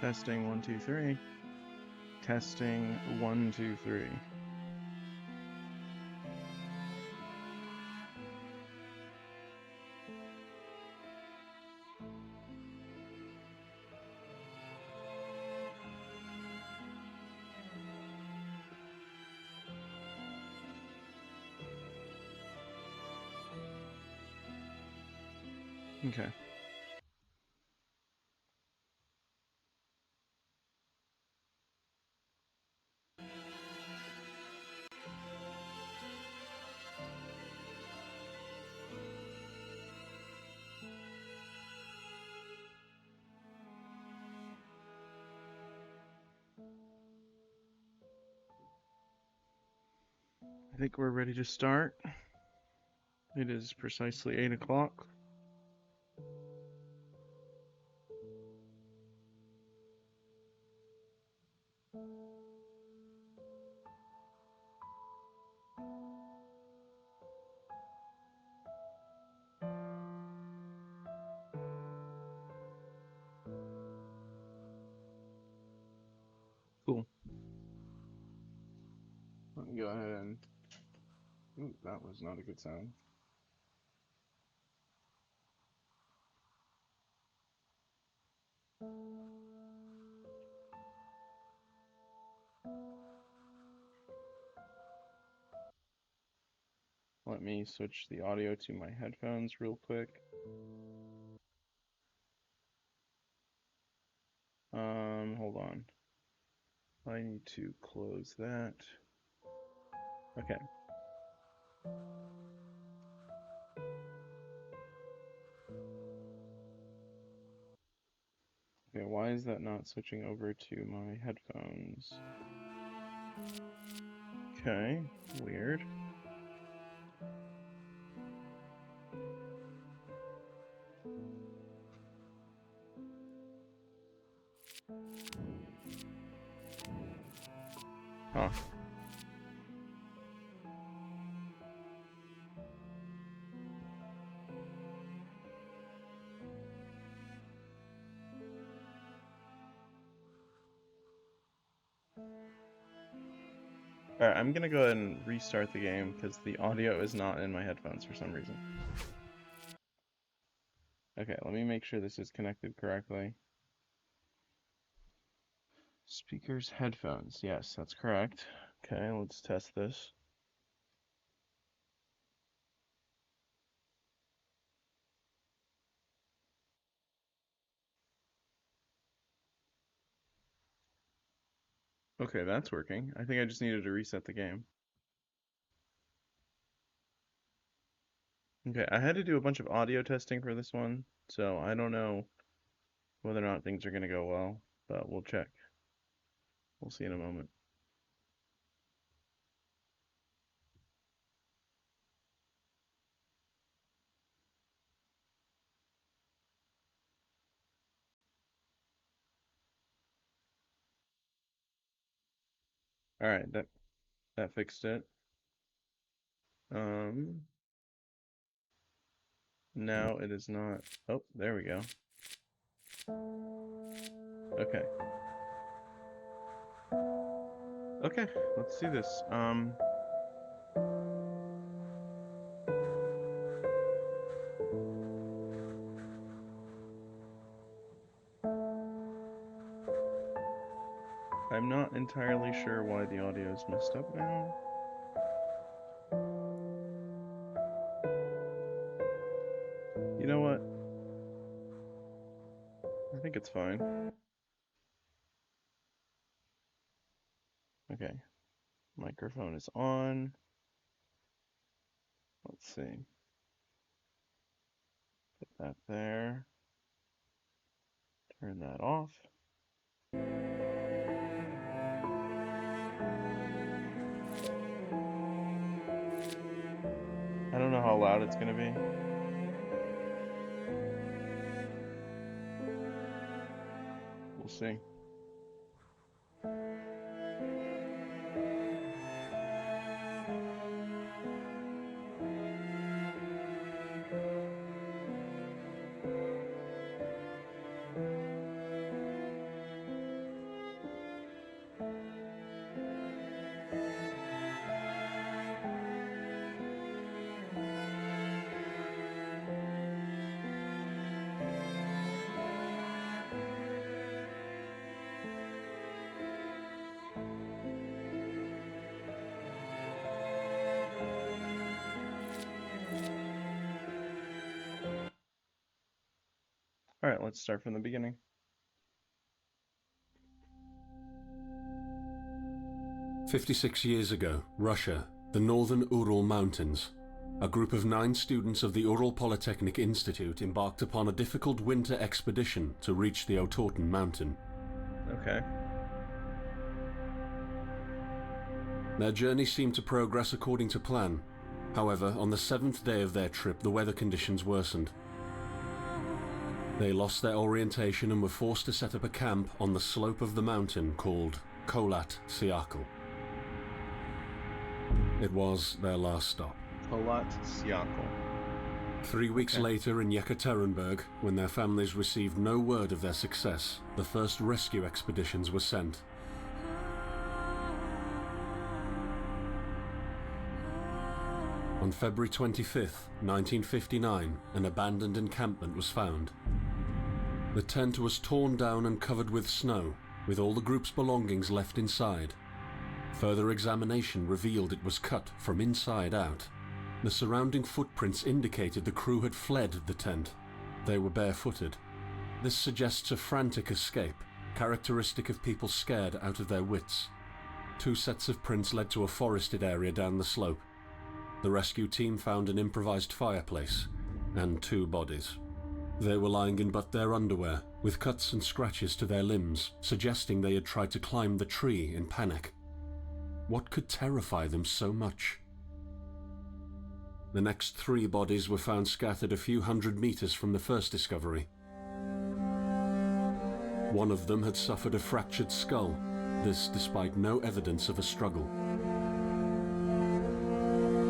Testing 1, 2, 3. Testing 1, 2, 3. Okay. I think we're ready to start. It is precisely 8 o'clock. Cool. Let me go ahead and... Ooh, that was not a good sound. Let me switch the audio to my headphones real quick. Hold on. I need to close that. Okay. Okay, why is that not switching over to my headphones? Okay, weird. Huh. Alright, I'm gonna go ahead and restart the game because the audio is not in my headphones for some reason. Okay, let me make sure this is connected correctly. Speakers, headphones. Yes, that's correct. Okay, let's test this. Okay, that's working. I think I just needed to reset the game. Okay, I had to do a bunch of audio testing for this one, so I don't know whether or not things are gonna go well, but we'll check. We'll see in a moment. All right, that fixed it. Um, Now it is not. Oh, there we go. Okay. Okay, let's do this. I'm not entirely sure why the audio is messed up now. You know what? I think it's fine. Okay, microphone is on. Let's see. Put that there. Turn that off. I don't know how loud it's gonna be. We'll see. All right, let's start from the beginning. "56 years ago, Russia, the northern Ural Mountains. A group of 9 students of the Ural Polytechnic Institute embarked upon a difficult winter expedition to reach the Otorten mountain. Okay. Their journey seemed to progress according to plan. However, on the 7th day of their trip, the weather conditions worsened. They lost their orientation and were forced to set up a camp on the slope of the mountain called Kholat Siakal. It was their last stop. Kholat Siakal. 3 weeks later in Yekaterinburg, when their families received no word of their success, the first rescue expeditions were sent. On February 25th, 1959, an abandoned encampment was found. The tent was torn down and covered with snow, with all the group's belongings left inside. Further examination revealed it was cut from inside out. The surrounding footprints indicated the crew had fled the tent. They were barefooted. This suggests a frantic escape, characteristic of people scared out of their wits. 2 sets of prints led to a forested area down the slope. The rescue team found an improvised fireplace and 2 bodies. They were lying in but their underwear, with cuts and scratches to their limbs, suggesting they had tried to climb the tree in panic. What could terrify them so much? The next 3 bodies were found scattered a few hundred meters from the first discovery. One of them had suffered a fractured skull, this despite no evidence of a struggle.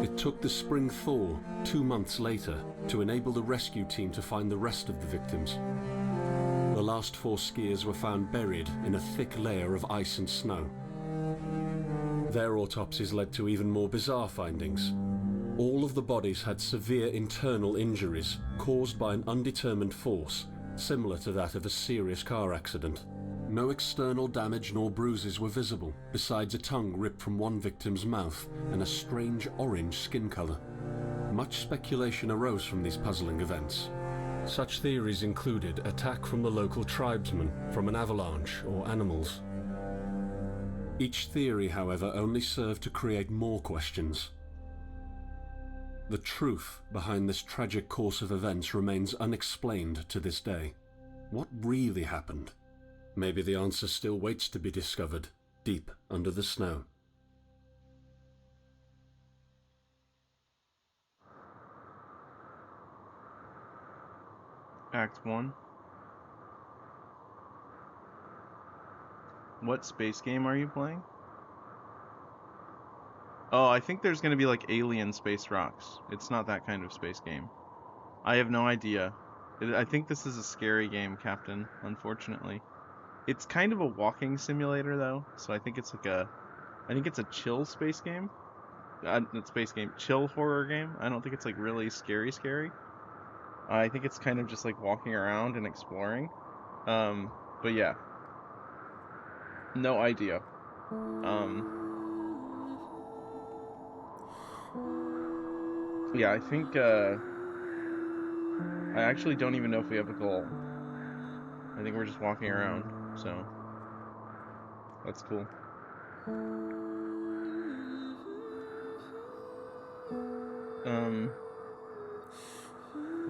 It took the spring thaw 2 months later to enable the rescue team to find the rest of the victims. The last 4 skiers were found buried in a thick layer of ice and snow. Their autopsies led to even more bizarre findings. All of the bodies had severe internal injuries caused by an undetermined force, similar to that of a serious car accident. No external damage nor bruises were visible, besides a tongue ripped from one victim's mouth and a strange orange skin color. Much speculation arose from these puzzling events. Such theories included attack from the local tribesmen, from an avalanche, or animals. Each theory, however, only served to create more questions. The truth behind this tragic course of events remains unexplained to this day. What really happened? Maybe the answer still waits to be discovered, deep under the snow. Act 1. What space game are you playing? Oh, I think there's going to be like alien space rocks. It's not that kind of space game. I have no idea. I think this is a scary game, Captain, unfortunately. It's kind of a walking simulator though, so I think it's a chill space game. Not space game, chill horror game. I don't think it's like really scary. I think it's kind of just like walking around and exploring. But yeah, no idea. Yeah, I think I actually don't even know if we have a goal. I think we're just walking around, so that's cool.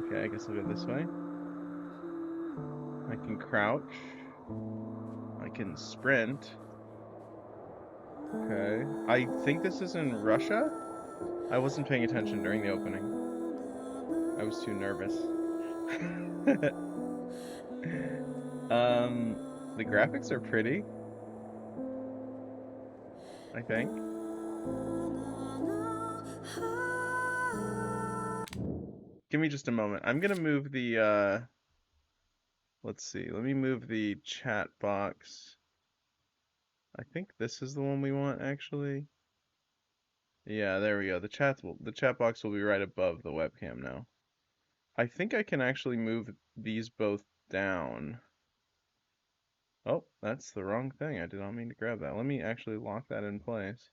Okay, I guess I'll go this way. I can crouch. I can sprint. Okay. I think this is in Russia? I wasn't paying attention during the opening. I was too nervous. The graphics are pretty, I think. Give me just a moment. I'm gonna move the, let's see. Let me move the chat box. I think this is the one we want, actually. Yeah, there we go. The chat box will be right above the webcam now. I think I can actually move these both down. Oh, that's the wrong thing. I did not mean to grab that. Let me actually lock that in place.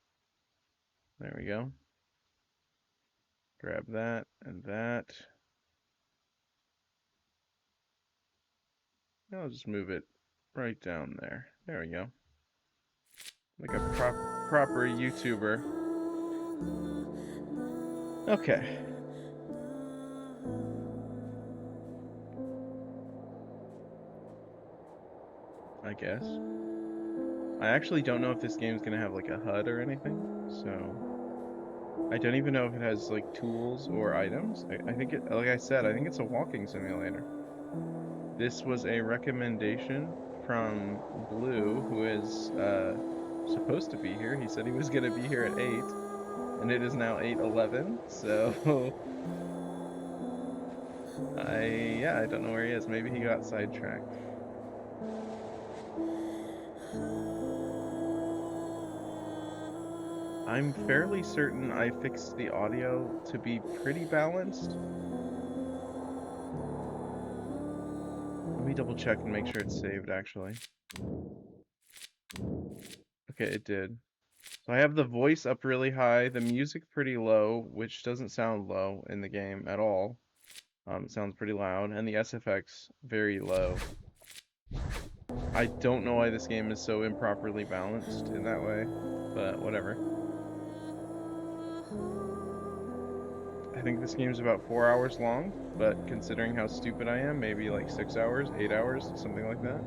There we go. Grab that and that. I'll just move it right down there. There we go. Like a proper YouTuber. Okay. I guess. I actually don't know if this game's gonna have like a HUD or anything, so I don't even know if it has like tools or items. I think it, like I said, I think it's a walking simulator. This was a recommendation from Blue, who is supposed to be here. He said he was gonna be here at 8, and it is now 8:11. So I don't know where he is. Maybe he got sidetracked. I'm fairly certain I fixed the audio to be pretty balanced. Let me double check and make sure it's saved actually. Okay, it did. So I have the voice up really high, the music pretty low, which doesn't sound low in the game at all. It sounds pretty loud, and the SFX very low. I don't know why this game is so improperly balanced in that way, but whatever. I think this game's about 4 hours long, but considering how stupid I am, maybe like 6 hours, 8 hours, something like that.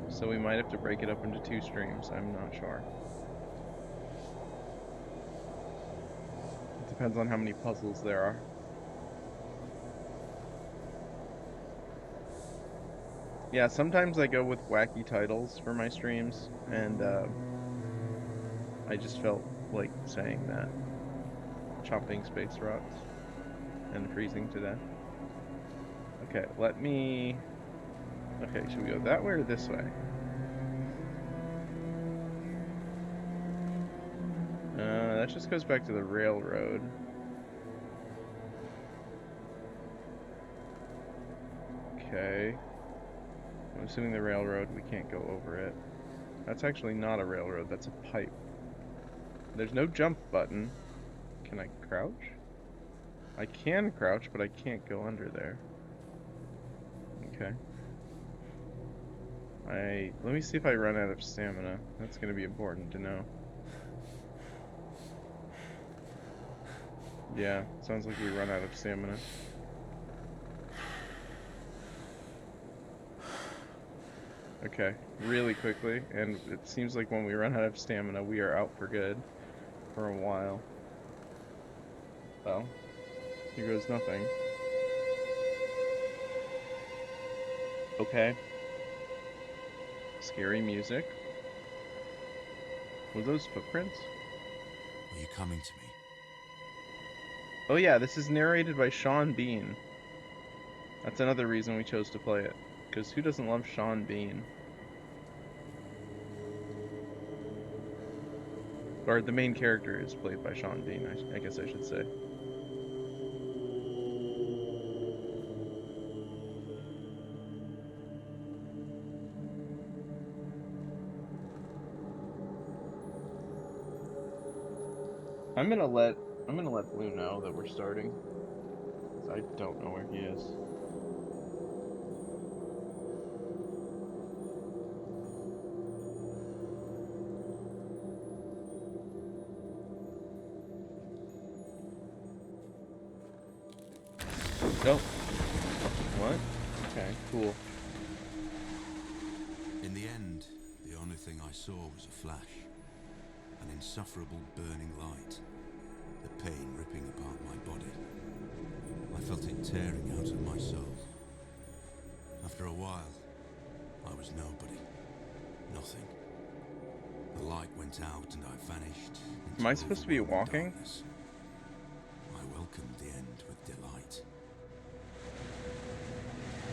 So we might have to break it up into 2 streams, I'm not sure. It depends on how many puzzles there are. Yeah, sometimes I go with wacky titles for my streams, and I just felt like saying that. Chopping space rocks and freezing to death. Okay, let me... Okay, should we go that way or this way? That just goes back to the railroad. Okay. I'm assuming the railroad, we can't go over it. That's actually not a railroad, that's a pipe. There's no jump button. Can I crouch? I can crouch, but I can't go under there. Okay. Let me see if I run out of stamina. That's gonna be important to know. Yeah, sounds like we run out of stamina. Okay, really quickly, and it seems like when we run out of stamina, we are out for good for a while. Well, here goes nothing. Okay, scary music. Were those footprints? Are you coming to me? Oh yeah, this is narrated by Sean Bean. That's another reason we chose to play it. Because who doesn't love Sean Bean? Or the main character is played by Sean Bean, I guess I should say. I'm gonna let I'm gonna let Blue know that we're starting. Because I don't know where he is. Nope. What? Okay, cool. In the end, the only thing I saw was a flash. An insufferable burning light. The pain ripping apart my body. I felt it tearing out of my soul. After a while, I was nobody. Nothing. The light went out and I vanished Am into I supposed to be overwhelming walking? darkness. I welcomed the end with delight.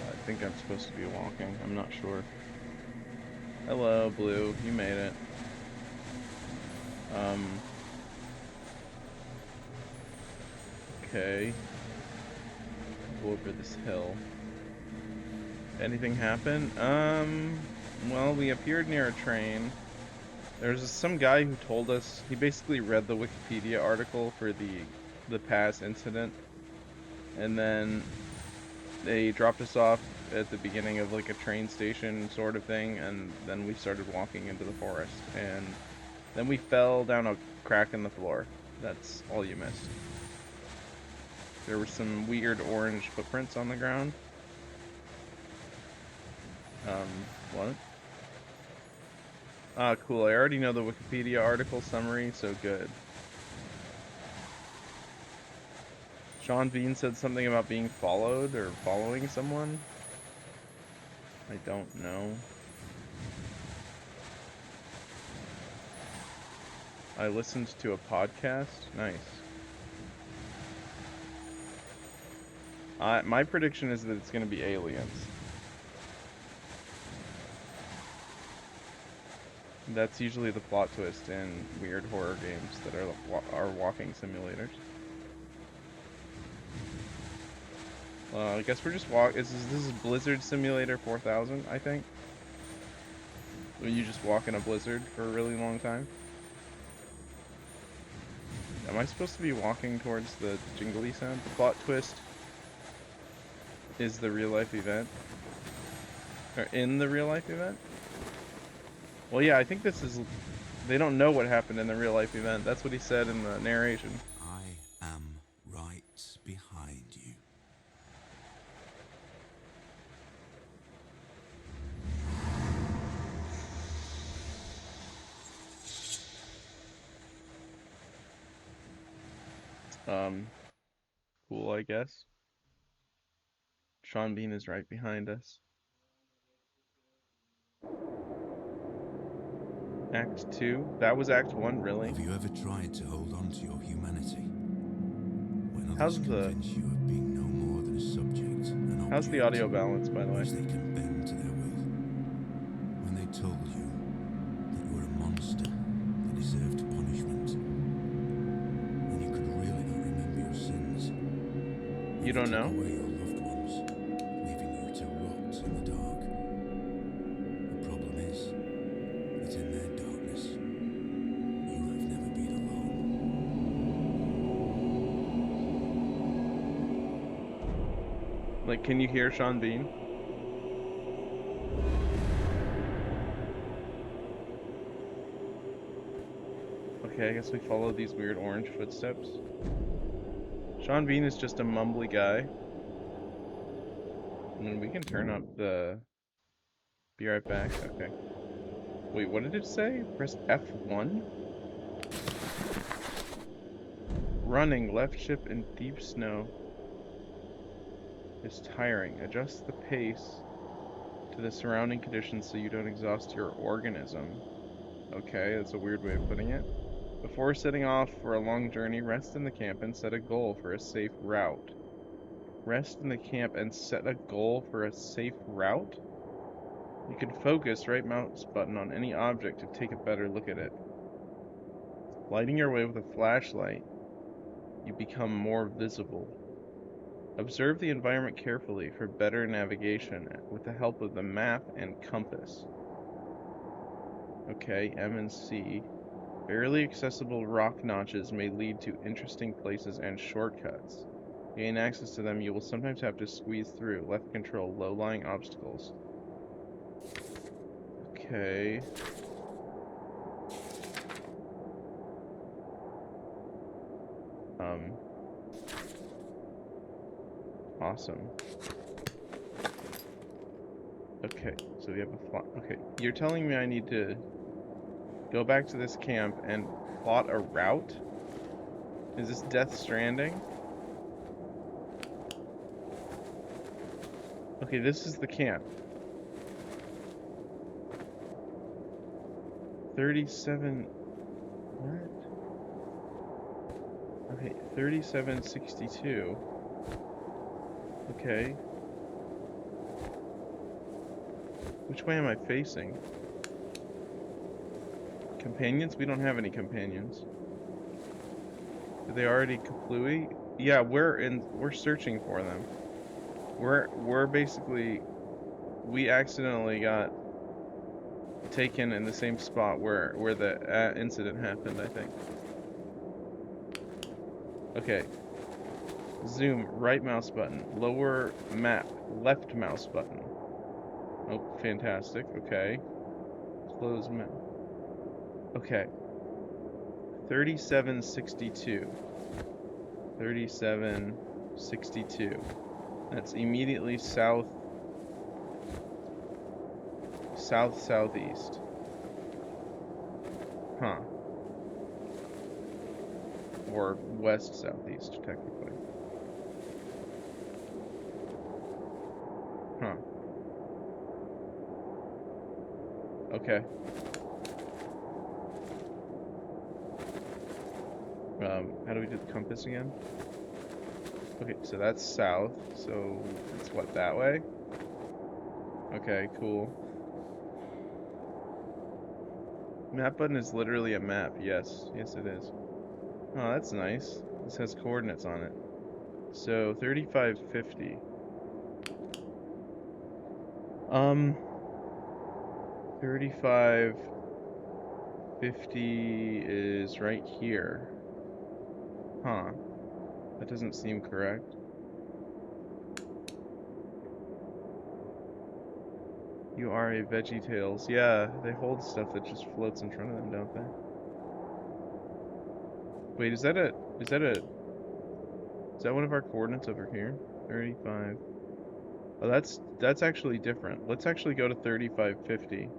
I think I'm supposed to be walking. I'm not sure. Hello, Blue. You made it. Okay. Go over this hill. Anything happen? Well, we appeared near a train. There's some guy who told us, he basically read the Wikipedia article for the past incident, and then they dropped us off at the beginning of like a train station sort of thing, and then we started walking into the forest, and then we fell down a crack in the floor. That's all you missed. There were some weird orange footprints on the ground. What? Ah, cool. I already know the Wikipedia article summary, so good. Sean Bean said something about being followed or following someone. I don't know. I listened to a podcast. Nice. My prediction is that it's going to be aliens. That's usually the plot twist in weird horror games that are walking simulators. I guess we're just this is Blizzard Simulator 4000, I think. Where you just walk in a blizzard for a really long time. Am I supposed to be walking towards the jingly sound? The plot twist is the real life event. Or in the real life event? Well, yeah, I think this is... They don't know what happened in the real life event. That's what he said in the narration. I am right behind you. Cool, I guess. Sean Bean is right behind us. Act 2? That was Act 1, really? Have you ever tried to hold on to your humanity? When others How's the convince you of being no more than a subject, an how's the object, audio balance, by the way? which they can bend to their will. When they told you that you were a monster that deserved punishment, when you could really not remember your sins, You when they don't took know? away your loved ones, leaving you to rot in the dark. The problem is that in their darkness, you have never been alone. Like, can you hear Sean Bean? Okay, I guess we follow these weird orange footsteps. Sean Bean is just a mumbly guy. And we can turn up the... Be right back. Okay. Wait, what did it say? Press F1? Running left ship in deep snow is tiring. Adjust the pace to the surrounding conditions so you don't exhaust your organism. Okay, that's a weird way of putting it. Before setting off for a long journey, rest in the camp and set a goal for a safe route. Rest in the camp and set a goal for a safe route? You can focus right mouse button on any object to take a better look at it. Lighting your way with a flashlight, you become more visible. Observe the environment carefully for better navigation with the help of the map and compass. Okay, M and C. Barely accessible rock notches may lead to interesting places and shortcuts. To gain access to them, you will sometimes have to squeeze through. Left control low-lying obstacles. Okay. Awesome. Okay, so we have a okay, you're telling me I need to go back to this camp and plot a route? Is this Death Stranding? Okay, this is the camp. 37... What? Okay, 3762. Okay. Which way am I facing? Companions? We don't have any companions. Did they already kaplooey? Yeah, we're searching for them. We're basically, we accidentally got taken in the same spot where the incident happened, I think. Okay. Zoom, right mouse button. Lower map, left mouse button. Oh, fantastic. Okay. Close map. Okay. 3762. 3762. That's immediately southeast. Huh. Or west-southeast, technically. Huh. Okay. How do we do the compass again? Okay, so that's south, so it's what, that way? Okay, cool. Map button is literally a map, yes. Yes, it is. Oh, that's nice. This has coordinates on it. So, 3550. 3550 is right here. Huh. That doesn't seem correct. You are a VeggieTales. Yeah, they hold stuff that just floats in front of them, don't they? Wait, is that one of our coordinates over here? 35. Oh, that's actually different. Let's actually go to 3550.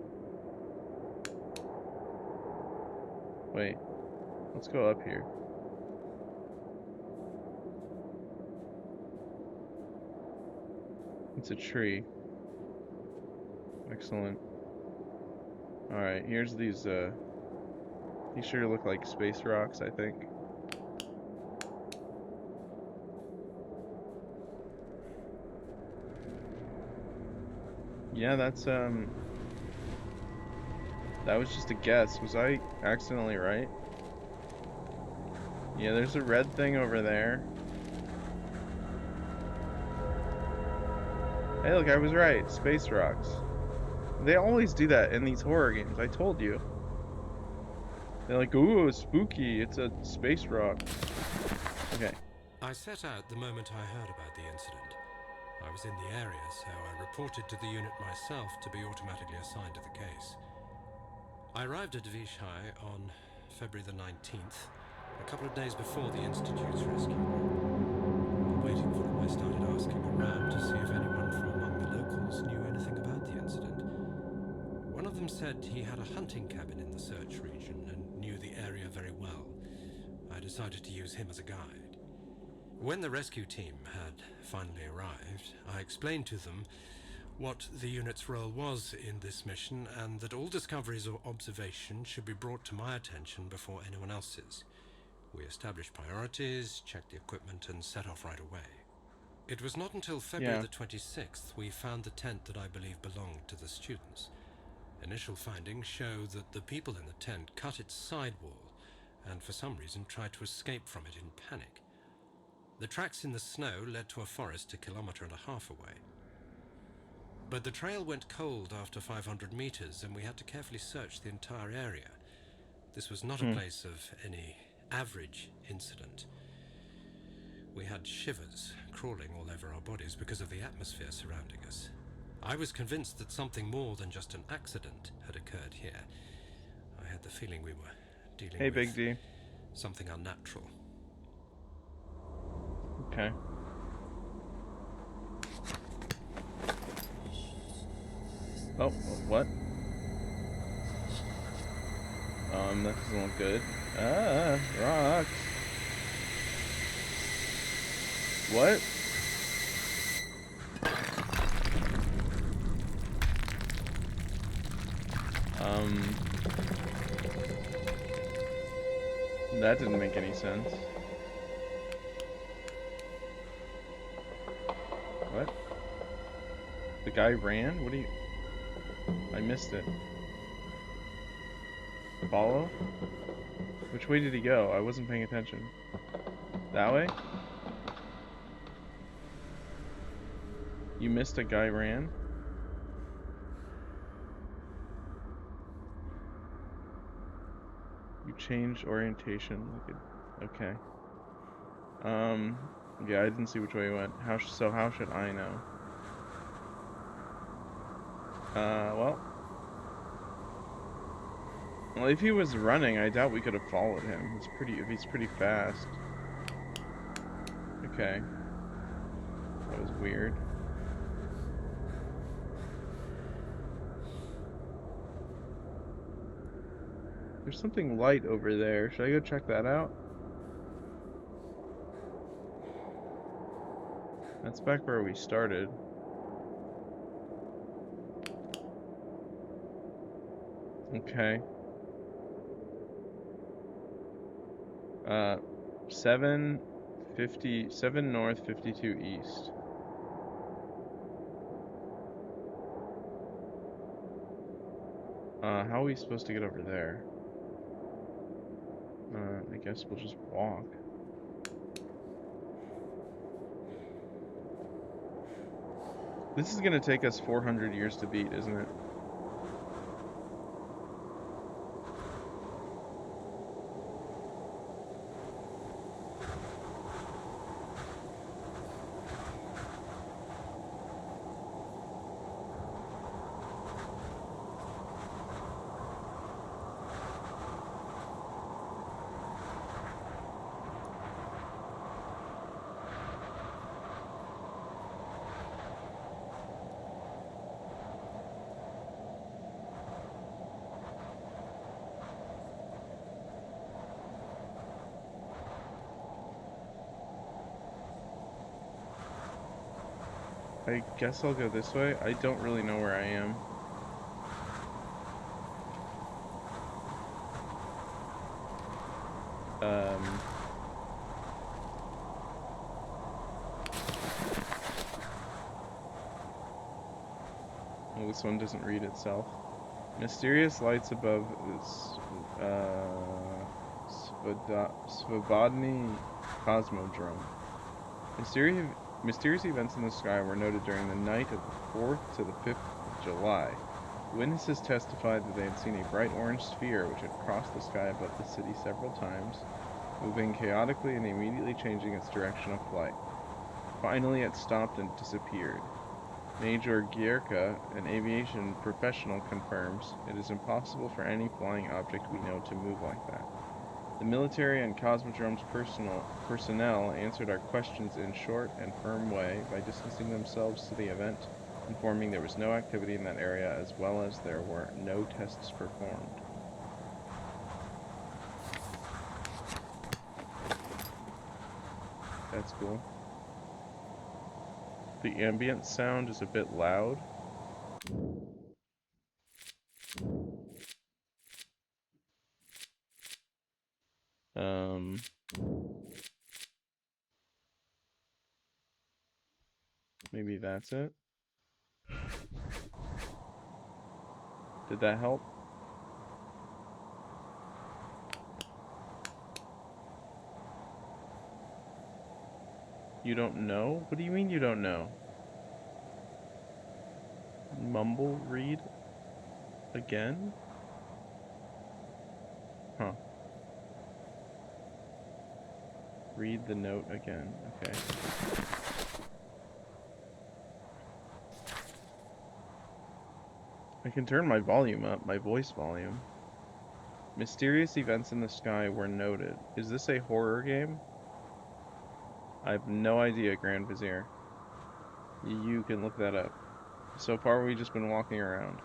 Wait. Let's go up here. It's a tree. Excellent. Alright, here's these sure look like space rocks, I think. Yeah, that's that was just a guess. Was I accidentally right? Yeah, there's a red thing over there. Hey, look, I was right. Space rocks. They always do that in these horror games, I told you. They're like, ooh, spooky, it's a space rock. Okay. I set out the moment I heard about the incident. I was in the area, so I reported to the unit myself to be automatically assigned to the case. I arrived at Vishai on February the 19th, a couple of days before the Institute's rescue. Adam said he had a hunting cabin in the search region and knew the area very well. I decided to use him as a guide. When the rescue team had finally arrived, I explained to them what the unit's role was in this mission and that all discoveries or observations should be brought to my attention before anyone else's. We established priorities, checked the equipment, and set off right away. It was not until February the 26th we found the tent that I believe belonged to the students. Initial findings show that the people in the tent cut its sidewall and for some reason tried to escape from it in panic. The tracks in the snow led to a forest a kilometer and a half away. But the trail went cold after 500 meters and we had to carefully search the entire area. This was not a place of any average incident. We had shivers crawling all over our bodies because of the atmosphere surrounding us. I was convinced that something more than just an accident had occurred here. I had the feeling we were dealing with Big D. something unnatural. Okay. Oh, what? That doesn't look good. Ah, rocks. What? That didn't make any sense. What? The guy ran? What do you... I missed it. Follow? Which way did he go? I wasn't paying attention. That way? You missed a guy ran? You changed orientation. Okay. Yeah, I didn't see which way he went. How should I know? Well, if he was running, I doubt we could have followed him. If he's pretty fast. Okay. That was weird. There's something light over there. Should I go check that out? That's back where we started. Okay. 7 north, 52 east. How are we supposed to get over there? I guess we'll just walk. This is gonna take us 400 years to beat, isn't it? I guess I'll go this way. I don't really know where I am. Well, this one doesn't read itself. Mysterious lights above this Svobodny Cosmodrome. Mysterious events in the sky were noted during the night of the 4th to the 5th of July. Witnesses testified that they had seen a bright orange sphere which had crossed the sky above the city several times, moving chaotically and immediately changing its direction of flight. Finally, it stopped and disappeared. Major Gierka, an aviation professional, confirms it is impossible for any flying object we know to move like that. The military and Cosmodrome's personnel answered our questions in short and firm way by distancing themselves to the event informing there was no activity in that area as well as there were no tests performed. That's cool. The ambient sound is a bit loud. Maybe that's it. Did that help? You don't know? What do you mean you don't know? Mumble read again? Huh. Read the note again. Okay. I can turn my volume up, my voice volume. Mysterious events in the sky were noted. Is this a horror game? I have no idea, Grand Vizier. You can look that up. So far, we've just been walking around.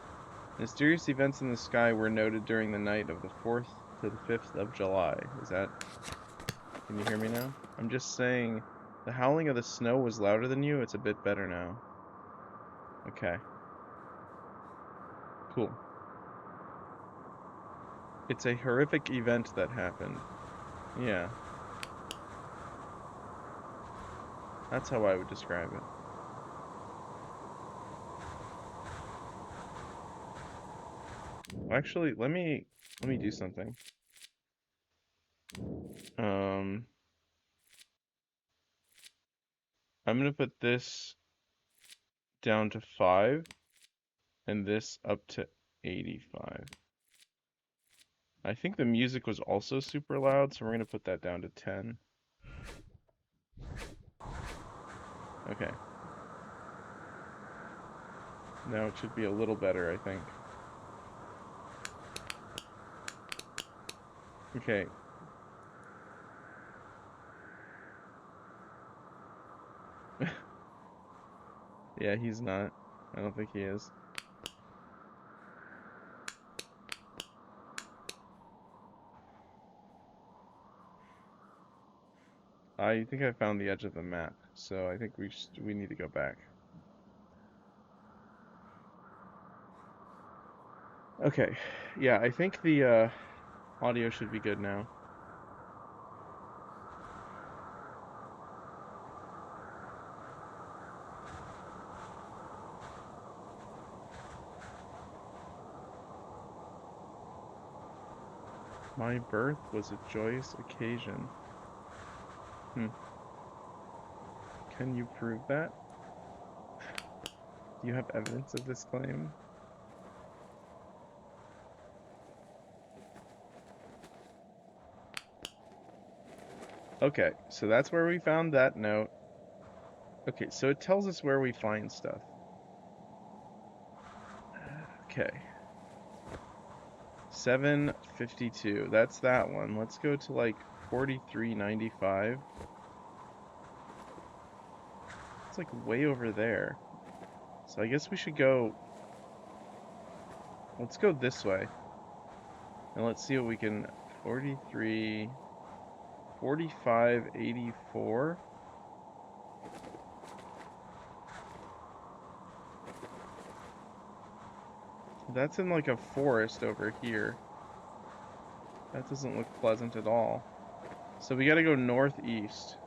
Mysterious events in the sky were noted during the night of the 4th to the 5th of July. Is that... Can you hear me now? I'm just saying, the howling of the snow was louder than you. It's a bit better now. Okay. Cool. It's a horrific event that happened. Yeah. That's how I would describe it. Actually, let me do something. I'm gonna put this down to 5 and this up to 85. I think the music was also super loud, so we're gonna put that down to 10. Okay. Now it should be a little better, I think. Okay. Yeah, he's not. I don't think he is. I think I found the edge of the map, so I think we need to go back. Okay. Yeah, I think the audio should be good now. My birth was a joyous occasion. Can you prove that? Do you have evidence of this claim? Okay, so that's where we found that note. Okay, so it tells us where we find stuff. Okay. 752. That's that one. Let's go to like 4395. It's like way over there. So I guess we should go... Let's go this way. And let's see what we can... 43... 4584. That's in like a forest over here. That doesn't look pleasant at all. So we gotta go northeast.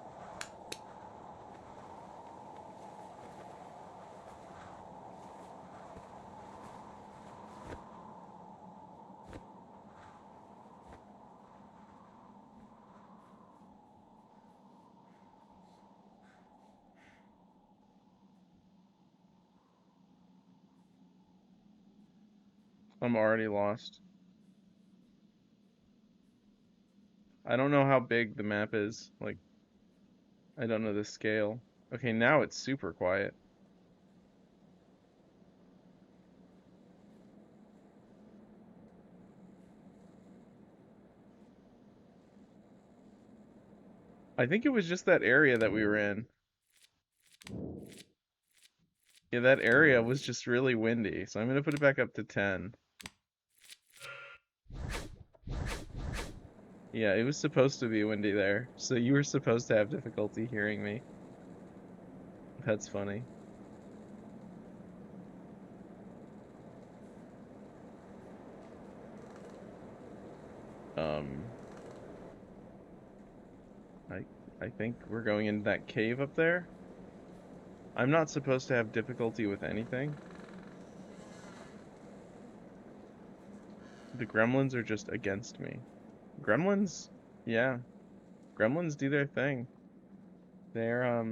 I'm already lost. I don't know how big the map is. Like, I don't know the scale. Okay, now it's super quiet. I think it was just that area that we were in. Yeah, that area was just really windy, so I'm gonna put it back up to 10. Yeah, it was supposed to be windy there, so you were supposed to have difficulty hearing me. That's funny. Um, I I think we're going into that cave up there. I'm not supposed to have difficulty with anything. The gremlins are just against me. Gremlins, yeah, gremlins do their thing. They're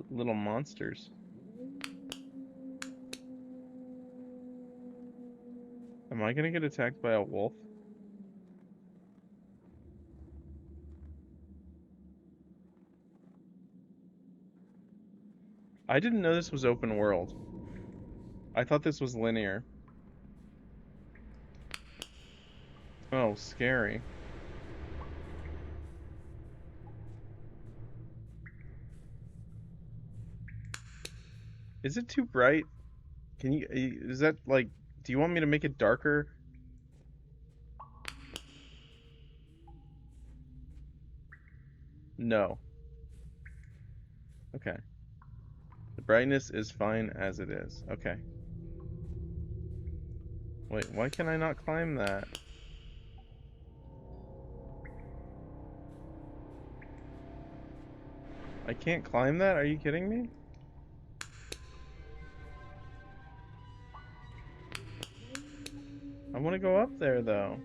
little monsters. Am I gonna get attacked by a wolf? I didn't know this was open world. I thought this was linear. Oh, scary. Is it too bright? Can you, is that like, do you want me to make it darker? No. Okay. The brightness is fine as it is. Okay. Wait, why can I not climb that? I can't climb that? Are you kidding me? I want to go up there though.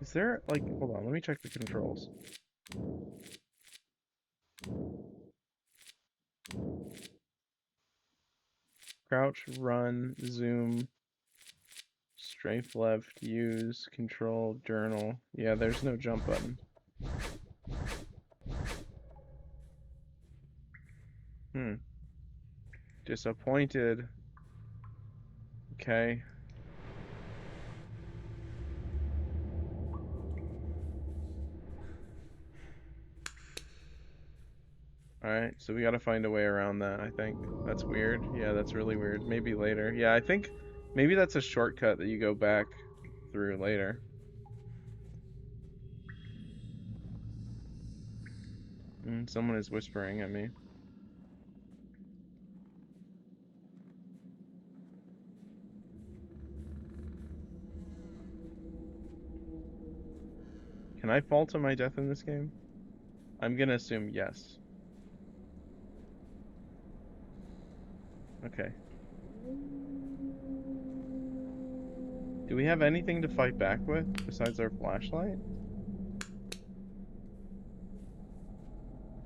Is there like, hold on, let me check the controls. Crouch, run, zoom, strafe left, use, control, journal. Yeah, there's no jump button. Hmm. Disappointed. Okay. Alright, so we gotta find a way around that, I think. That's weird. Yeah, that's really weird. Maybe later. Yeah, I think maybe that's a shortcut that you go back through later. Someone is whispering at me. Can I fall to my death in this game? I'm gonna assume yes. Okay. Do we have anything to fight back with besides our flashlight?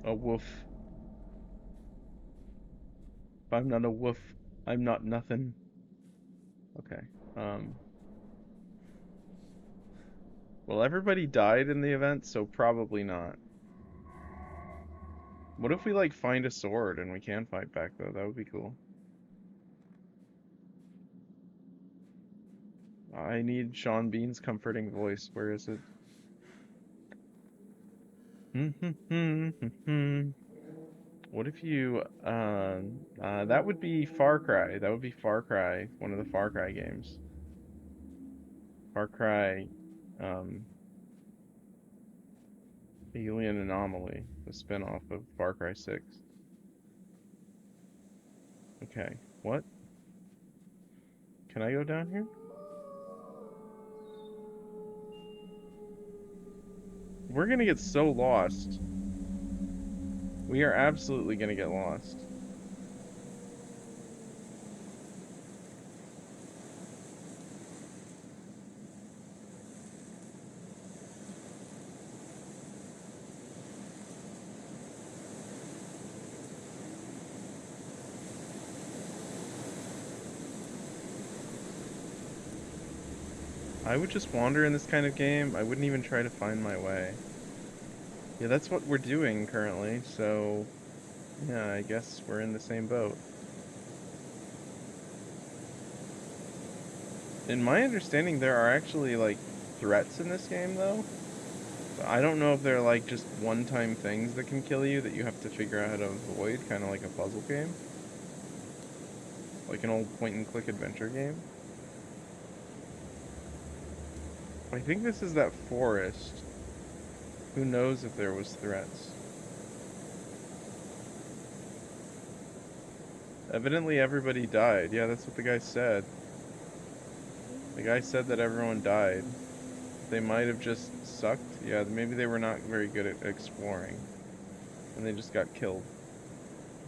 A woof. If I'm not a woof, I'm not nothing. Okay. Well, everybody died in the event, so probably not. What if we, like, find a sword and we can fight back, though? That would be cool. I need Sean Bean's comforting voice. Where is it? What if you, that would be Far Cry. That would be Far Cry, one of the Far Cry games. Far Cry, um, Alien Anomaly, the spin-off of Far Cry 6. Okay, what? Can I go down here? We're gonna get so lost. We are absolutely gonna get lost. I would just wander in this kind of game. I wouldn't even try to find my way. Yeah, that's what we're doing currently, so yeah, I guess we're in the same boat. In my understanding, there are actually, like, threats in this game, though. But I don't know if they're, like, just one-time things that can kill you that you have to figure out how to avoid, kind of like a puzzle game. Like an old point-and-click adventure game. I think this is that forest. Who knows if there was threats? Evidently everybody died. Yeah, that's what the guy said. The guy said that everyone died. They might have just sucked. Yeah, maybe they were not very good at exploring. And they just got killed.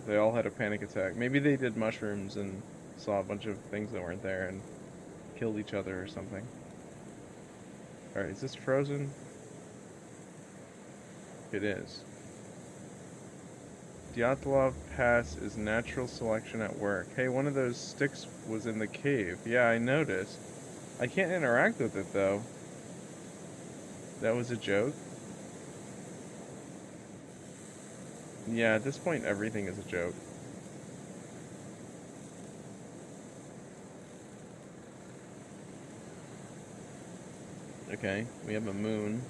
They all had a panic attack. Maybe they did mushrooms and saw a bunch of things that weren't there and killed each other or something. Alright, is this frozen? It is. Dyatlov Pass is natural selection at work. Hey, one of those sticks was in the cave. Yeah, I noticed. I can't interact with it, though. That was a joke? Yeah, at this point, everything is a joke. Okay, we have a moon.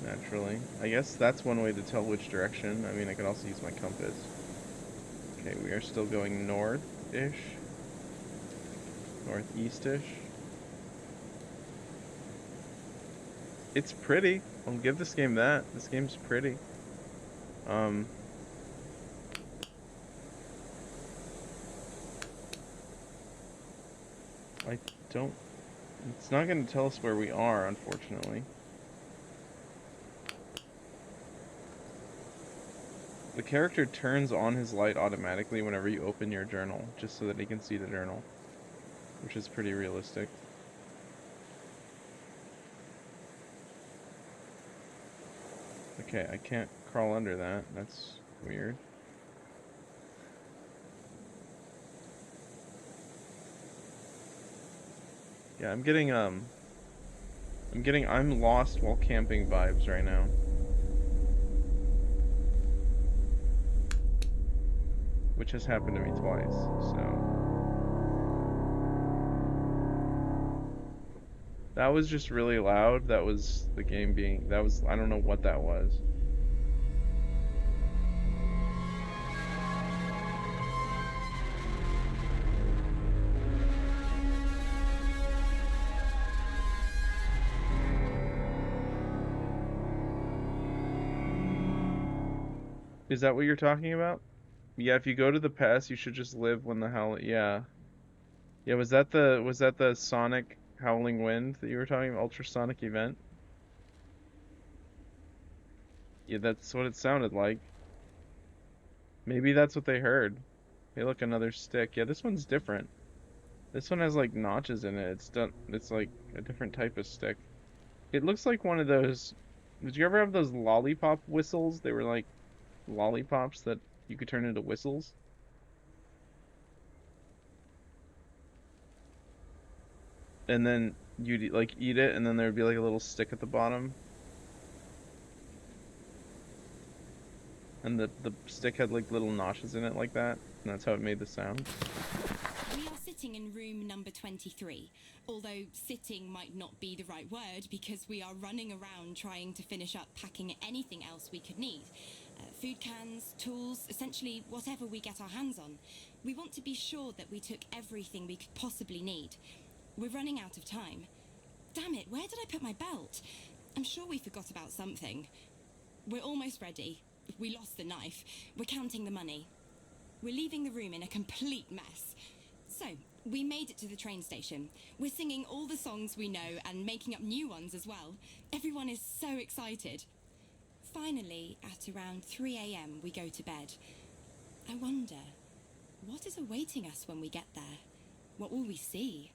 Naturally. I guess that's one way to tell which direction. I mean, I could also use my compass. Okay, we are still going north-ish. Northeast-ish. It's pretty. I'll give this game that. This game's pretty. I don't... It's not going to tell us where we are, unfortunately. The character turns on his light automatically whenever you open your journal, just so that he can see the journal, which is pretty realistic. Okay, I can't crawl under that. That's weird. Yeah, I'm getting I'm lost while camping vibes right now. Which has happened to me twice, so. That was just really loud. That was the game being, I don't know what that was. Is that what you're talking about? Yeah, if you go to the past, you should just live when the hell, yeah. Yeah, was that the Sonic Howling Wind that you were talking about, ultrasonic event? Yeah, that's what it sounded like. Maybe that's what they heard. Hey, look, another stick. Yeah, this one's different. This one has like notches in it. It's like a different type of stick. It looks like one of those. Did you ever have those lollipop whistles? They were like lollipops that you could turn into whistles. And then you'd like eat it, and then there'd be like a little stick at the bottom. And the stick had like little notches in it like that, and that's how it made the sound. We are sitting in room number 23, although sitting might not be the right word because we are running around trying to finish up packing anything else we could need. Food cans, tools, essentially whatever we get our hands on. We want to be sure that we took everything we could possibly need. We're running out of time. Damn it, where did I put my belt? I'm sure we forgot about something. We're almost ready. We lost the knife. We're counting the money. We're leaving the room in a complete mess. So, we made it to the train station. We're singing all the songs we know and making up new ones as well. Everyone is so excited. Finally, at around 3 a.m, we go to bed. I wonder, what is awaiting us when we get there? What will we see?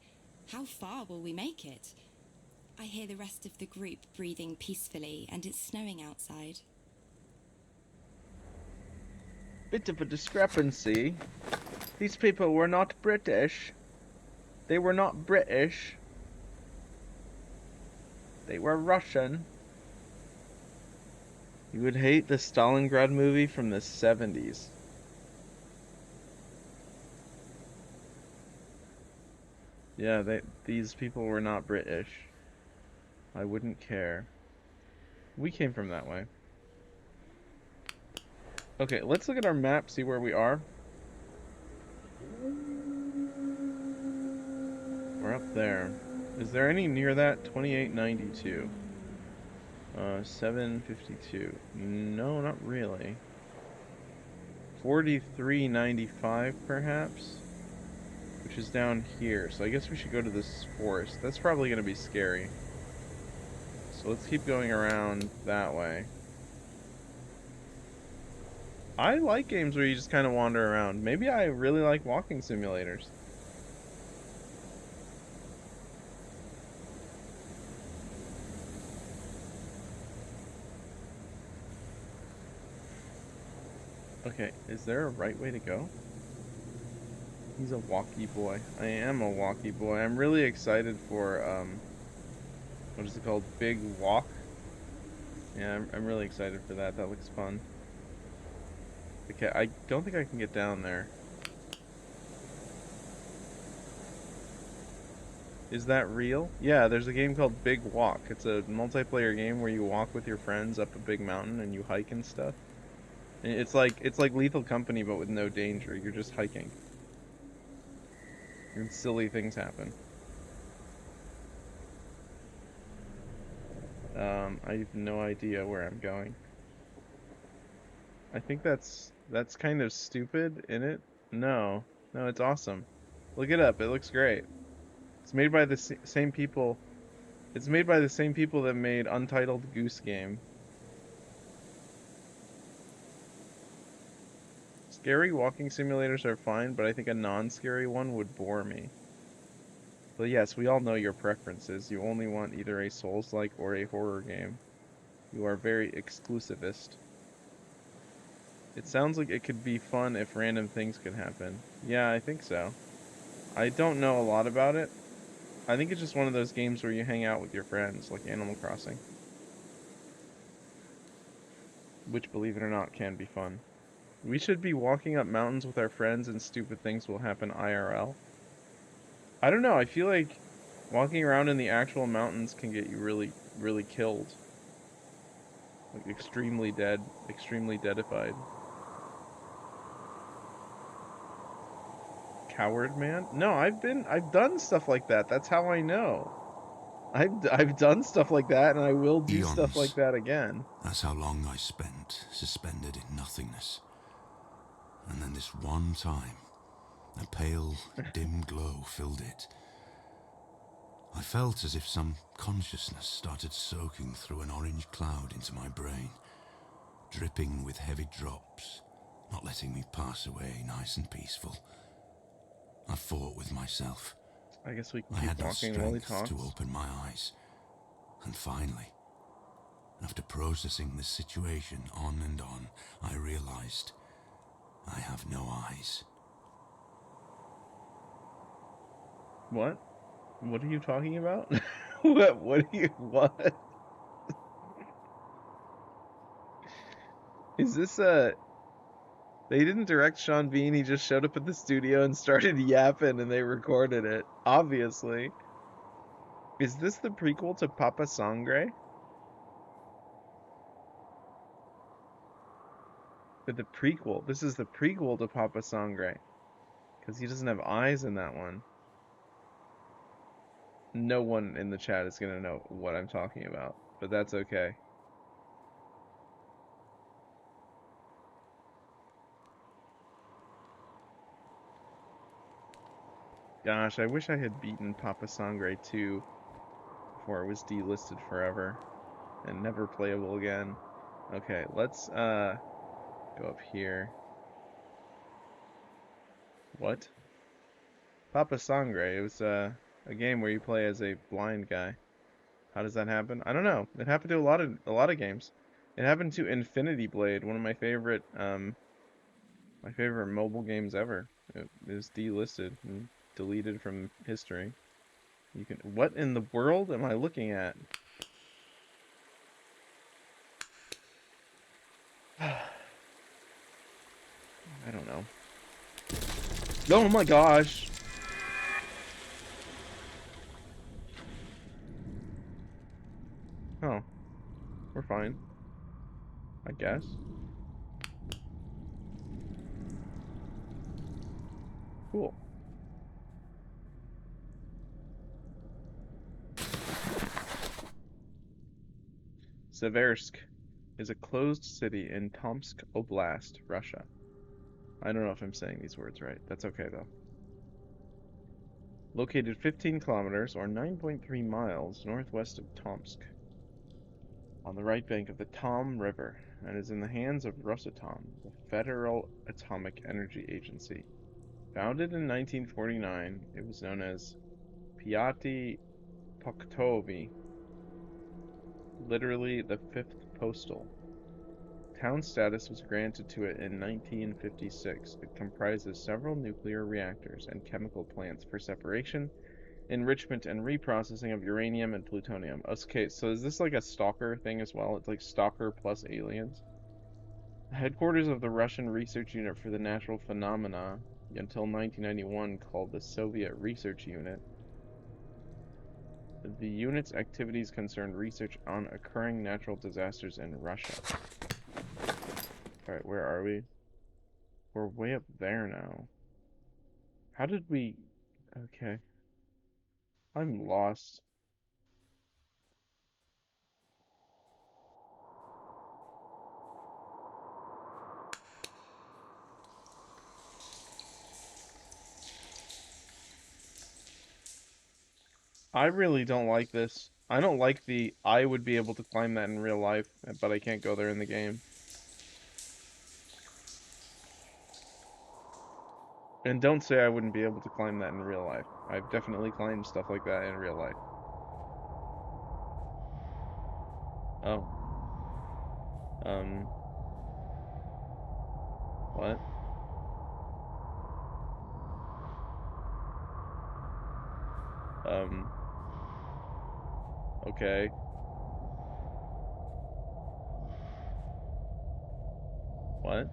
How far will we make it? I hear the rest of the group breathing peacefully, and it's snowing outside. Bit of a discrepancy. These people were not British. They were not British. They were Russian. You would hate the Stalingrad movie from the 70s. Yeah, these people were not British. I wouldn't care. We came from that way. Okay, let's look at our map, see where we are. We're up there. Is there any near that? 2892. 752. No, not really. 4395 perhaps? Which is down here. So I guess we should go to this forest. That's probably going to be scary. So let's keep going around that way. I like games where you just kind of wander around. Maybe I really like walking simulators. Okay, is there a right way to go? He's a walkie boy. I am a walkie boy. I'm really excited for, what is it called? Big Walk? Yeah, I'm really excited for that. That looks fun. Okay, I don't think I can get down there. Is that real? Yeah, there's a game called Big Walk. It's a multiplayer game where you walk with your friends up a big mountain and you hike and stuff. And it's like Lethal Company but with no danger. You're just hiking. And silly things happen. I have no idea where I'm going. I think that's kind of stupid, in it? No. No, it's awesome. Look it up. It looks great. It's made by the same people. It's made by the same people that made Untitled Goose Game. Scary walking simulators are fine, but I think a non-scary one would bore me. But yes, we all know your preferences. You only want either a Souls-like or a horror game. You are very exclusivist. It sounds like it could be fun if random things could happen. Yeah, I think so. I don't know a lot about it. I think it's just one of those games where you hang out with your friends, like Animal Crossing. Which, believe it or not, can be fun. We should be walking up mountains with our friends and stupid things will happen IRL. I don't know, I feel like walking around in the actual mountains can get you really, really killed. Like extremely dead, extremely deadified. Coward man? No, I've done stuff like that. That's how I know. I've done stuff like that, and I will do stuff like Eons. that again. That's how long I spent, suspended in nothingness. And then this one time, a pale, dim glow filled it. I felt as if some consciousness started soaking through an orange cloud into my brain, dripping with heavy drops, not letting me pass away nice and peaceful. I fought with myself. I guess we can I keep had no walking while he strength talks. to open my eyes. And finally, after processing the situation on and on, I realized I have no eyes. What? What are you talking about? What? Is this they didn't direct Sean Bean, he just showed up at the studio and started yapping and they recorded it, obviously. Is this the prequel to Papa Sangre? The prequel. This is the prequel to Papa Sangre. Because he doesn't have eyes in that one. No one in the chat is going to know what I'm talking about, but that's okay. Gosh, I wish I had beaten Papa Sangre 2 before it was delisted forever and never playable again. Okay, let's go up here. What? Papa Sangre, it was a game where you play as a blind guy. How does that happen? I don't know. It happened to a lot of games. It happened to Infinity Blade, one of my favorite mobile games ever. It is delisted and deleted from history. You can what in the world am I looking at? I don't know. Oh my gosh. Oh, we're fine, I guess. Cool. Seversk is a closed city in Tomsk Oblast, Russia. I don't know if I'm saying these words right. That's okay, though. Located 15 kilometers, or 9.3 miles, northwest of Tomsk, on the right bank of the Tom River, and is in the hands of Rosatom, the Federal Atomic Energy Agency. Founded in 1949, it was known as Piati Poktovi, literally the fifth postal. Town status was granted to it in 1956. It comprises several nuclear reactors and chemical plants for separation, enrichment, and reprocessing of uranium and plutonium. Okay, so is this like a stalker thing as well? It's like stalker plus aliens? Headquarters of the Russian Research Unit for the Natural Phenomena until 1991, called the Soviet Research Unit. The unit's activities concerned research on occurring natural disasters in Russia. Alright, where are we? We're way up there now. How did we... Okay. I'm lost. I really don't like this. I don't like the I would be able to climb that in real life, but I can't go there in the game. And don't say I wouldn't be able to climb that in real life. I've definitely climbed stuff like that in real life. Oh. What? Um, okay. What?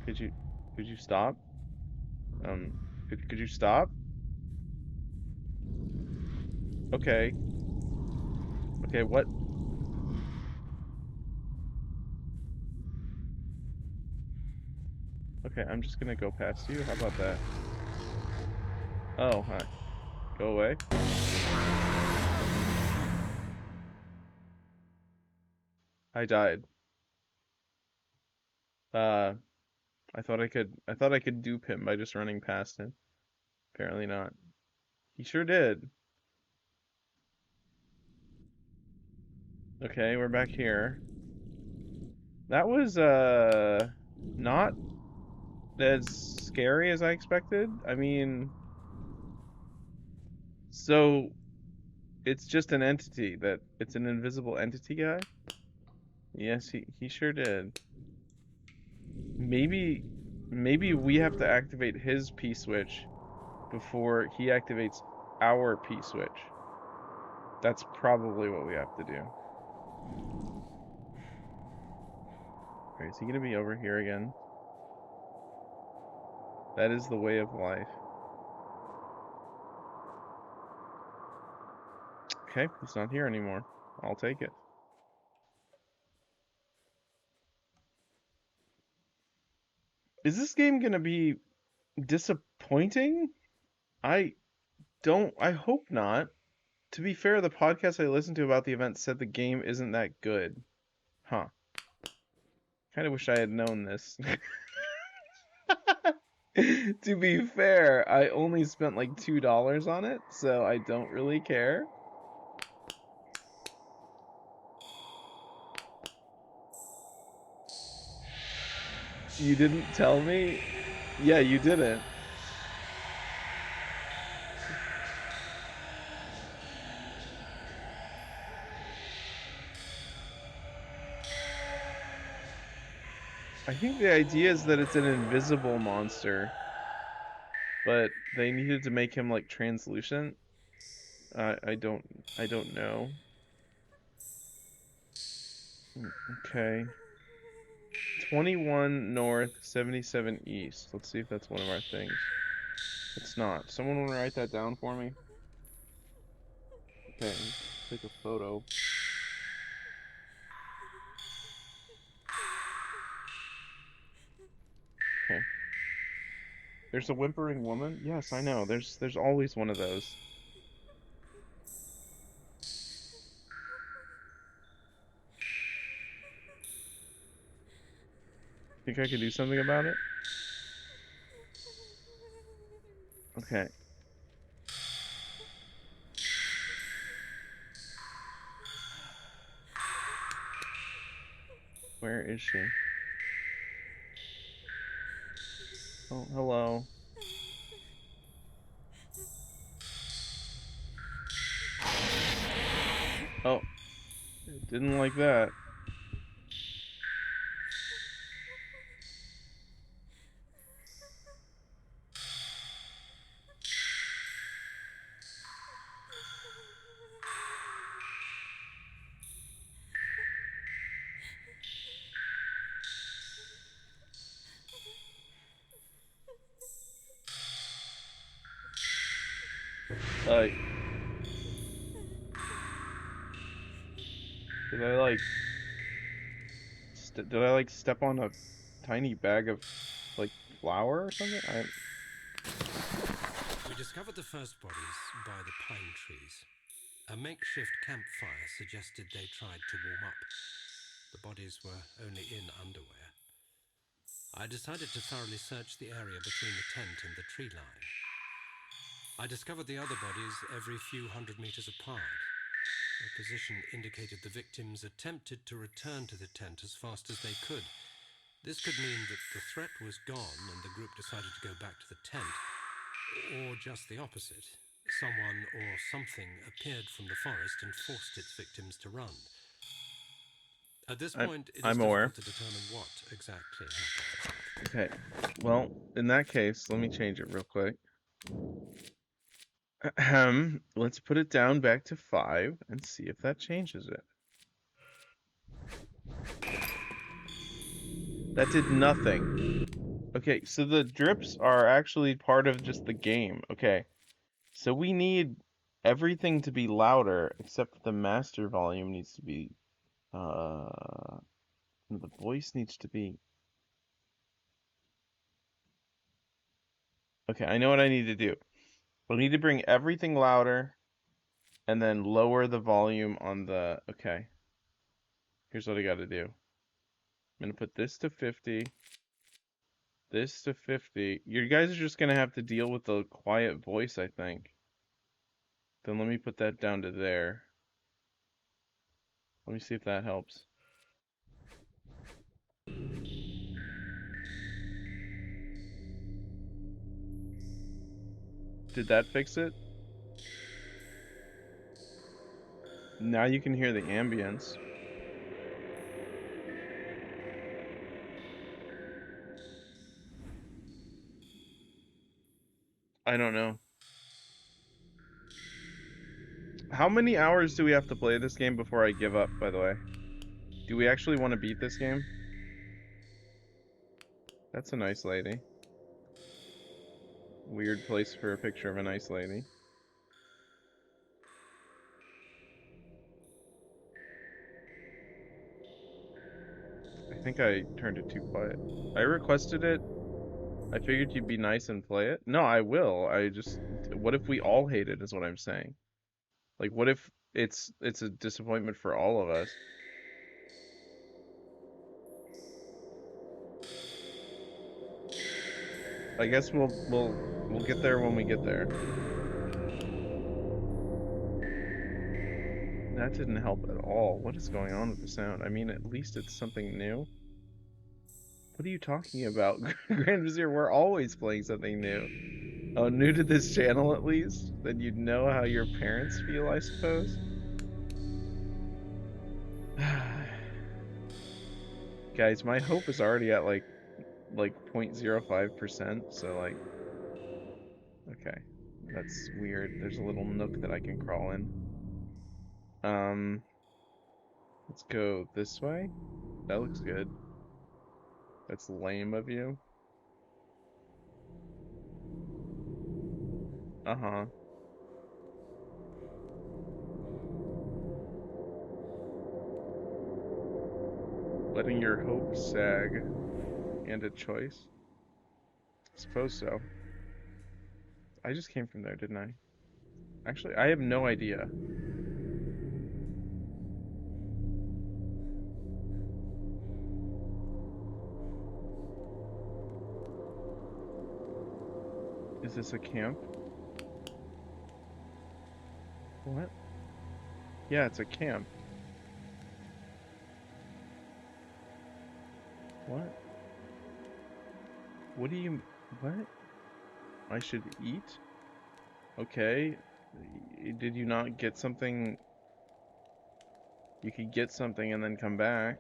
Could you, could you stop? Um, could you stop? Okay. Okay, what? Okay, I'm just gonna go past you. How about that? Oh, hi. Go away. I died. Uh, I thought I could dupe him by just running past him. Apparently not. He sure did. Okay, we're back here. That was, not as scary as I expected. I mean, so it's just an entity it's an invisible entity guy? Yes, he sure did. Maybe, maybe we have to activate his P-switch before he activates our P-switch. That's probably what we have to do. Okay, is he gonna be over here again? That is the way of life. Okay, he's not here anymore. I'll take it. Is this game gonna be disappointing? I I hope not. To be fair, the podcast I listened to about the event said the game isn't that good. Huh. Kind of wish I had known this. To be fair, I only spent like $2 on it, so I don't really care. You didn't tell me? Yeah, you didn't. I think the idea is that it's an invisible monster, but they needed to make him like translucent. I don't know. Okay. 21 north, 77 east. Let's see if that's one of our things. It's not. Someone want to write that down for me? Okay, take a photo. Okay. There's a whimpering woman? Yes, I know. There's always one of those. Think I could do something about it? Okay. Where is she? Oh, hello. Oh, didn't like that. Uh, did I like did I like step on a tiny bag of like flour or something? We discovered the first bodies by the pine trees. A makeshift campfire suggested they tried to warm up. The bodies were only in underwear. I decided to thoroughly search the area between the tent and the tree line. I discovered the other bodies every few hundred meters apart. Their position indicated the victims attempted to return to the tent as fast as they could. This could mean that the threat was gone and the group decided to go back to the tent, or just the opposite. Someone or something appeared from the forest and forced its victims to run. At this I'm point, it is I'm aware. difficult to determine what exactly happened. Okay. Well, in that case, let me change it real quick. Let's put it down back to 5 and see if that changes it. That did nothing. Okay, so the drips are actually part of just the game. Okay, so we need everything to be louder except the master volume needs to be, the voice needs to be. Okay, I know what I need to do. I need to bring everything louder and then lower the volume on the. Okay, here's what I got to do. I'm gonna put this to 50. This to 50. You guys are just gonna have to deal with the quiet voice, I think. Then let me put that down to there. Let me see if that helps. Did that fix it? Now you can hear the ambience. I don't know. How many hours do we have to play this game before I give up, by the way? Do we actually want to beat this game? That's a nice lady. Weird place for a picture of a nice lady. I think I turned it too quiet. I requested it. I figured you'd be nice and play it. No, I will. I just, what if we all hate it is what I'm saying. Like, what if it's a disappointment for all of us? I guess we'll get there when we get there. That didn't help at all. What is going on with the sound? I mean, at least it's something new. What are you talking about? Grand Vizier, we're always playing something new. Oh, new to this channel at least? Then you'd know how your parents feel, I suppose. Guys, my hope is already at like 0.05%, so like okay. That's weird. There's a little nook that I can crawl in. Um, let's go this way. That looks good. That's lame of you. Uh-huh. Letting your hope sag and a choice? Suppose so. I just came from there, didn't I? Actually, I have no idea. Is this a camp? What? Yeah, it's a camp. What? What do you... What? I should eat? Okay. Did you not get something? You could get something and then come back.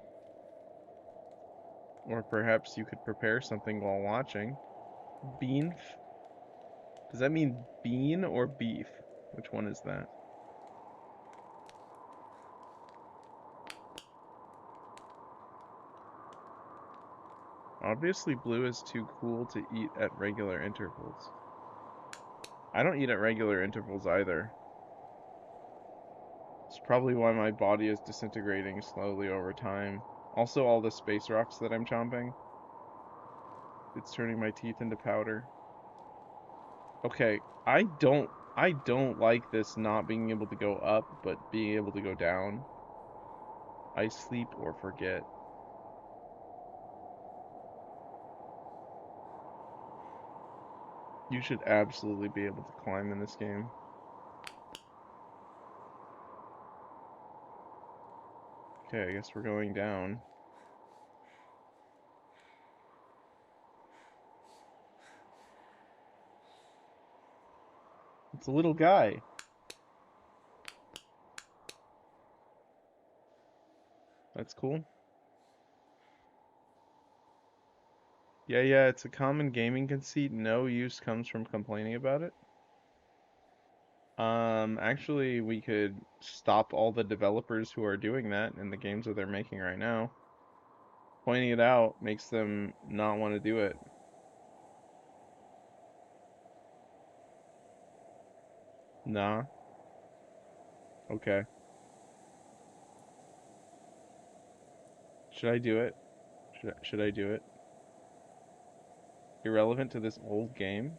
Or perhaps you could prepare something while watching. Beef? Does that mean bean or beef? Which one is that? Obviously blue is too cool to eat at regular intervals. I don't eat at regular intervals either. It's probably why my body is disintegrating slowly over time. Also, all the space rocks that I'm chomping. It's turning my teeth into powder. Okay, I don't like this not being able to go up, but being able to go down. I sleep or forget. You should absolutely be able to climb in this game. Okay, I guess we're going down. It's a little guy. That's cool. Yeah, it's a common gaming conceit. No use comes from complaining about it. Actually, we could stop all the developers who are doing that in the games that they're making right now. Pointing it out makes them not want to do it. Nah. Okay. Should I do it? Should I do it? Irrelevant to this old game?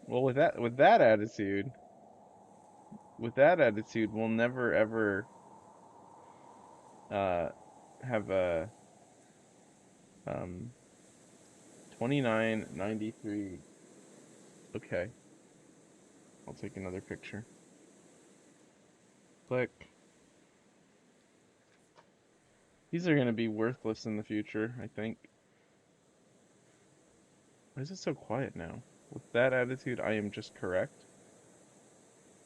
Well, with that attitude, we'll never ever uh have a 2993. Okay, I'll take another picture. Click. These are gonna be worthless in the future, I think. Why is it so quiet now? With that attitude, I am just correct.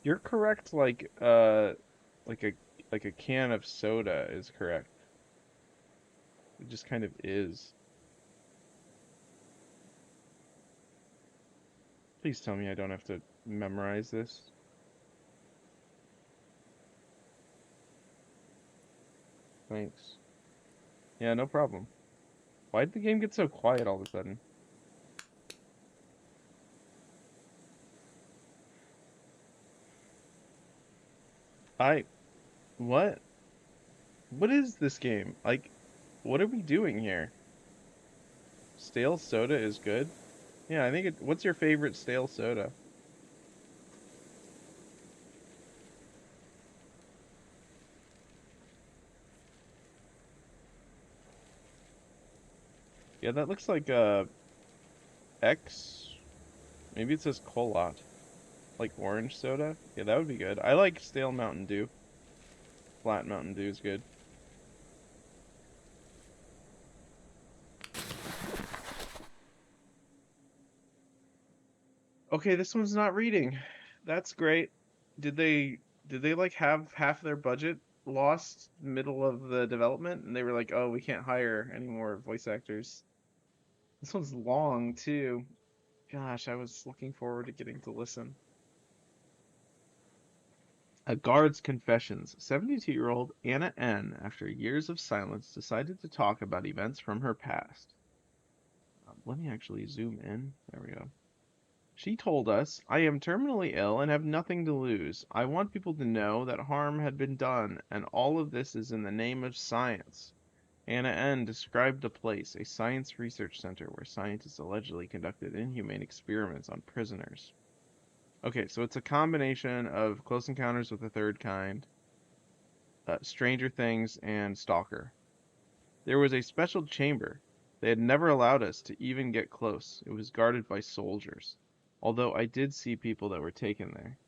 You're correct like a like a can of soda is correct. It just kind of is. Please tell me I don't have to memorize this. Thanks. Yeah, no problem. Why did the game get so quiet all of a sudden? I... What? What is this game? Like, what are we doing here? Stale soda is good? Yeah, I think it... What's your favorite stale soda? Yeah, that looks like X. Maybe it says Kholat. Like orange soda? Yeah, that would be good. I like stale Mountain Dew. Flat Mountain Dew is good. Okay, this one's not reading. That's great. Did they like have half their budget lost middle of the development and they were like, "Oh, we can't hire any more voice actors." This one's long too. Gosh, I was looking forward to getting to listen. A Guard's Confessions. 72-year-old Anna N., after years of silence, decided to talk about events from her past. Let me actually zoom in. There we go. She told us, "I am terminally ill and have nothing to lose. I want people to know that harm had been done, and all of this is in the name of science. Anna N. described the place, a science research center where scientists allegedly conducted inhumane experiments on prisoners. Okay, so it's a combination of Close Encounters with the Third Kind, Stranger Things, and Stalker. There was a special chamber. They had never allowed us to even get close. It was guarded by soldiers. Although I did see people that were taken there.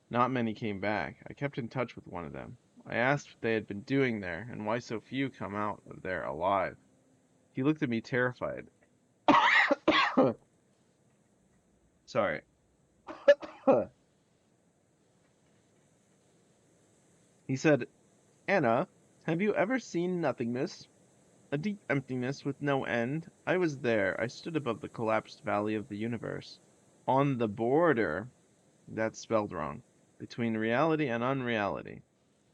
Not many came back. I kept in touch with one of them. I asked what they had been doing there and why so few come out of there alive. He looked at me terrified. Sorry. He said, Anna, have you ever seen nothingness? A deep emptiness with no end? I was there. I stood above the collapsed valley of the universe. On the border, that's spelled wrong, between reality and unreality.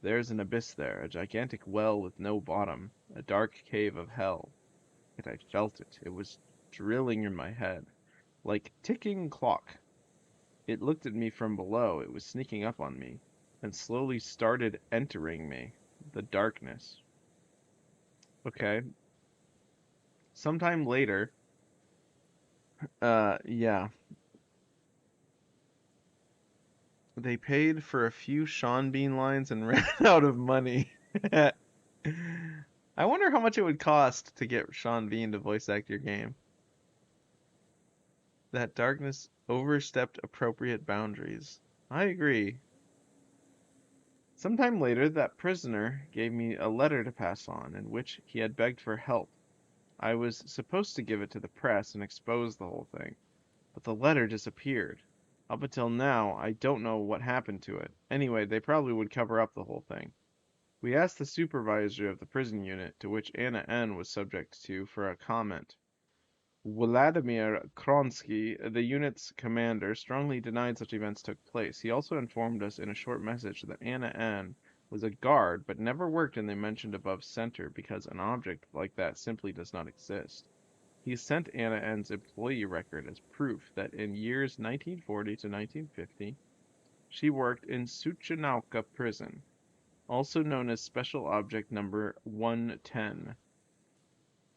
There's an abyss there, a gigantic well with no bottom, a dark cave of hell. Yet I felt it. It was drilling in my head, like ticking clock. It looked at me from below. It was sneaking up on me, and slowly started entering me. The darkness. Okay. Sometime later, yeah. They paid for a few Sean Bean lines and ran out of money. I wonder how much it would cost to get Sean Bean to voice act your game. That darkness overstepped appropriate boundaries. I agree. Sometime later, that prisoner gave me a letter to pass on, in which he had begged for help. I was supposed to give it to the press and expose the whole thing, but the letter disappeared. Up until now, I don't know what happened to it. Anyway, they probably would cover up the whole thing. We asked the supervisor of the prison unit, to which Anna N. was subject to, for a comment. Vladimir Kronsky, the unit's commander, strongly denied such events took place. He also informed us in a short message that Anna N. was a guard, but never worked in the mentioned above center because an object like that simply does not exist. He sent Anna N.'s employee record as proof that in years 1940 to 1950, she worked in Suchanauka prison, also known as Special Object Number 110.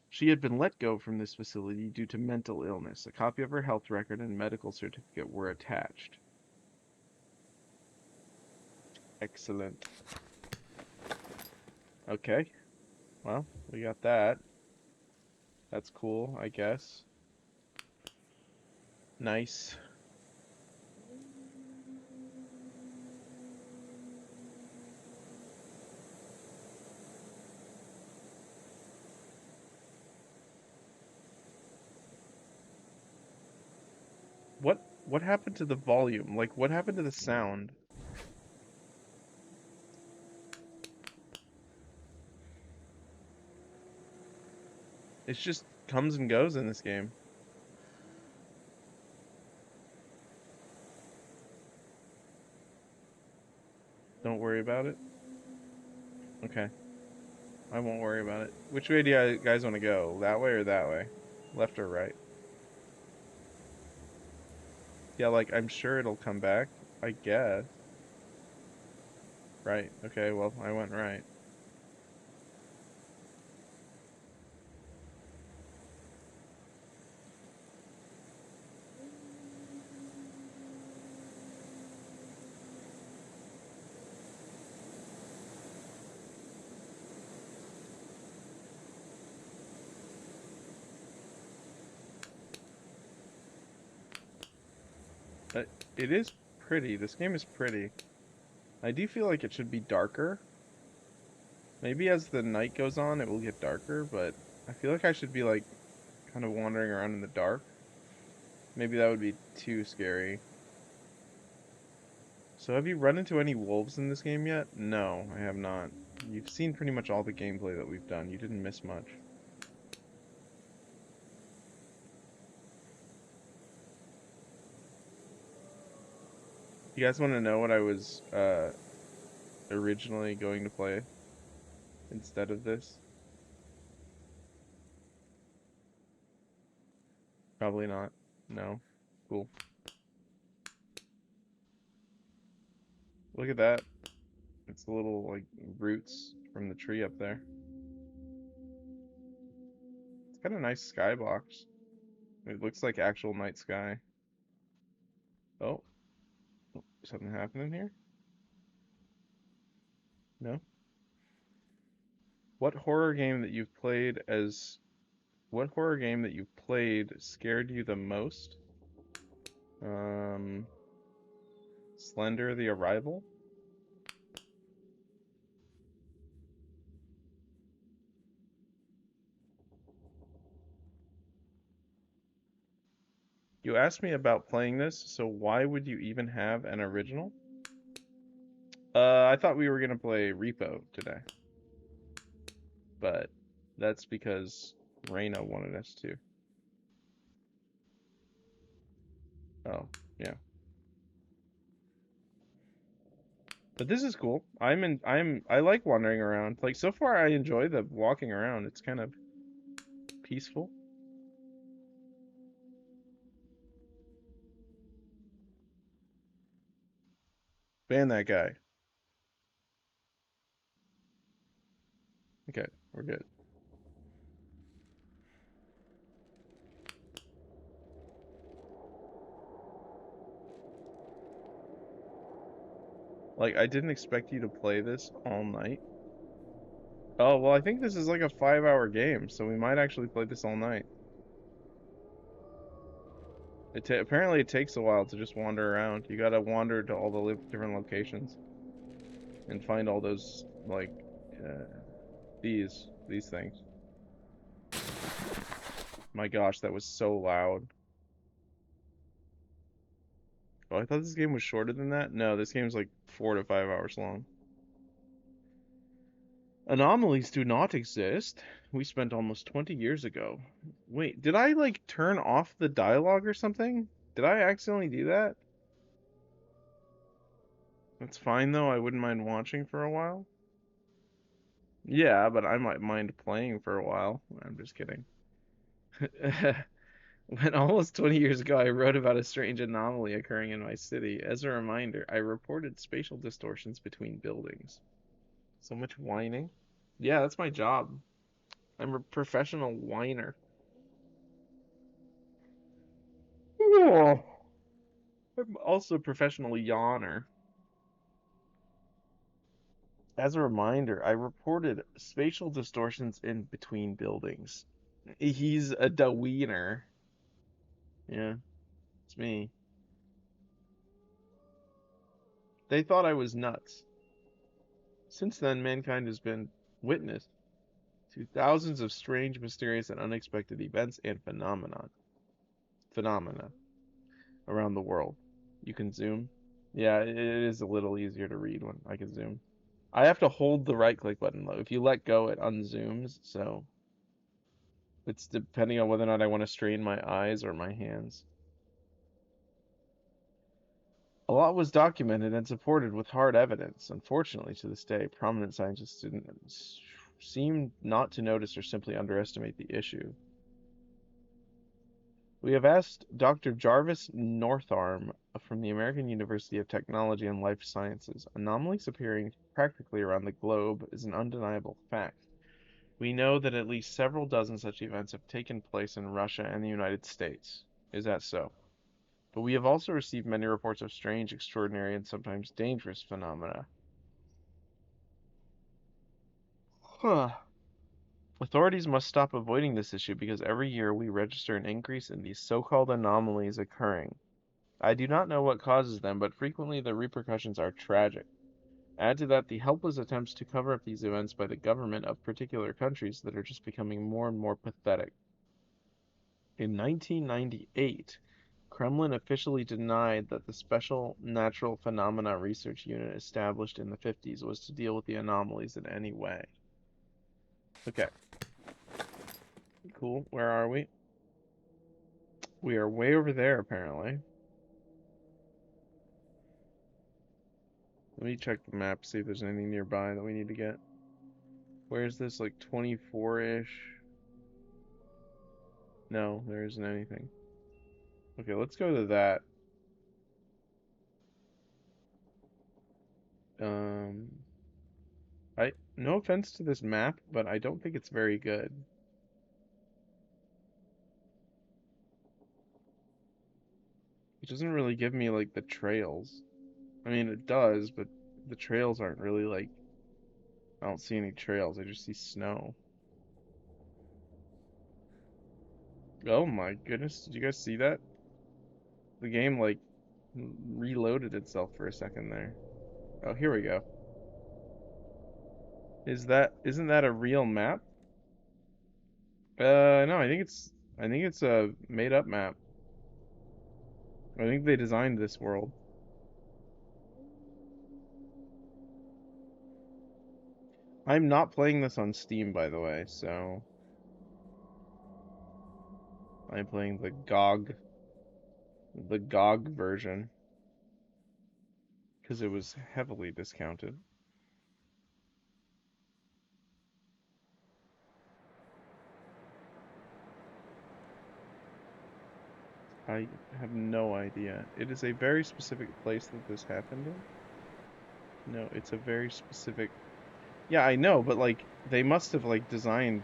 She had been let go from this facility due to mental illness. A copy of her health record and medical certificate were attached. Excellent. Okay, well, we got that. That's cool, I guess. Nice. What happened to the volume? Like, what happened to the sound? It just comes and goes in this game. Don't worry about it. Okay. I won't worry about it. Which way do you guys want to go? That way or that way? Left or right? Yeah, like, I'm sure it'll come back. I guess. Right. Okay, well, I went right. But it is pretty. This game is pretty. I do feel like it should be darker. Maybe as the night goes on, it will get darker, but I feel like I should be, like, kind of wandering around in the dark. Maybe that would be too scary. So have you run into any wolves in this game yet? No, I have not. You've seen pretty much all the gameplay that we've done. You didn't miss much. You guys want to know what I was originally going to play instead of this? Probably not. No. Cool. Look at that. It's the little, like, roots from the tree up there. Got a nice skybox. It looks like actual night sky. Oh, something happening here? No? What horror game that you've played as what horror game that you've played scared you the most? Um, Slender the Arrival? You asked me about playing this, so why would you even have an original? I thought we were gonna play Repo today, but that's because Reina wanted us to. Oh, yeah. But this is cool. I like wandering around. Like so far I enjoy the walking around. It's kind of peaceful. Ban that guy. Okay, we're good. Like I didn't expect you to play this all night. Oh, well, I think this is like a 5-hour game, so we might actually play this all night. Apparently it takes a while to just wander around. You gotta wander to all the different locations and find all those like uh, these things. My gosh, that was so loud. Oh, I thought this game was shorter than that. No, this game's like 4 to 5 hours long. Anomalies do not exist. We spent almost 20 years ago. Wait, did I like turn off the dialogue or something? Did I accidentally do that? That's fine though. I wouldn't mind watching for a while. Yeah, but I might mind playing for a while. I'm just kidding. When almost 20 years ago I wrote about a strange anomaly occurring in my city. As a reminder, I reported spatial distortions between buildings. So much whining. Yeah, that's my job. I'm a professional whiner. Oh, I'm also a professional yawner. As a reminder, I reported spatial distortions in between buildings. He's a daweener. Yeah, it's me. They thought I was nuts. Since then, mankind has been witness to thousands of strange, mysterious, and unexpected events and phenomena around the world. You can zoom. Yeah, it is a little easier to read when I can zoom. I have to hold the right click button though. If you let go, it unzooms, so it's depending on whether or not I want to strain my eyes or my hands. A lot was documented and supported with hard evidence. Unfortunately, to this day, prominent scientists didn't seem not to notice or simply underestimate the issue. We have asked Dr. Jarvis Northarm from the American University of Technology and Life Sciences. Anomalies appearing practically around the globe is an undeniable fact. We know that at least several dozen such events have taken place in Russia and the United States. Is that so? But we have also received many reports of strange, extraordinary, and sometimes dangerous phenomena. Huh. Authorities must stop avoiding this issue because every year we register an increase in these so-called anomalies occurring. I do not know what causes them, but frequently the repercussions are tragic. Add to that the helpless attempts to cover up these events by the government of particular countries that are just becoming more and more pathetic. In 1998, Kremlin officially denied that the Special Natural Phenomena Research Unit established in the 50s was to deal with the anomalies in any way. Okay. Cool. Where are we? We are way over there, apparently. Let me check the map, see if there's anything nearby that we need to get. Where's this, like, 24-ish? No, there isn't anything. Okay, let's go to that. Um, no offense to this map, but I don't think it's very good. doesn't really give me like the trails. I mean, it does, but the trails aren't really like, I don't see any trails. I just see snow. Oh my goodness, did you guys see that? The game like reloaded itself for a second there. Oh, here we go. Isn't that a real map? No, I think it's a made up map. I think they designed this world. I'm not playing this on Steam, by the way, so I'm playing the GOG version, because it was heavily discounted. I have no idea. It is a very specific place that this happened in. No, it's a very specific. Yeah, I know, but like they must have like designed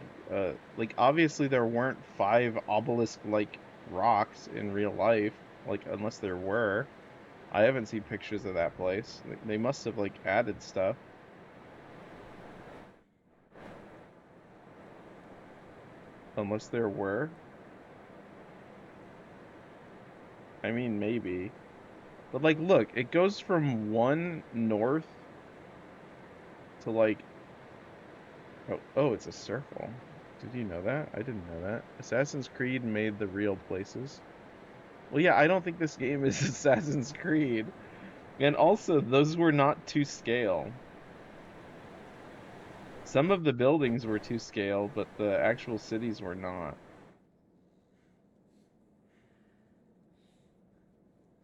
like obviously there weren't five obelisk like rocks in real life, like unless there were. I haven't seen pictures of that place. They must have like added stuff. Unless there were. I mean, maybe. But like, look, it goes from one north to like, oh, it's a circle. Did you know that? I didn't know that. Assassin's Creed made the real places. Well, yeah, I don't think this game is Assassin's Creed. And also, those were not to scale. Some of the buildings were to scale, but the actual cities were not.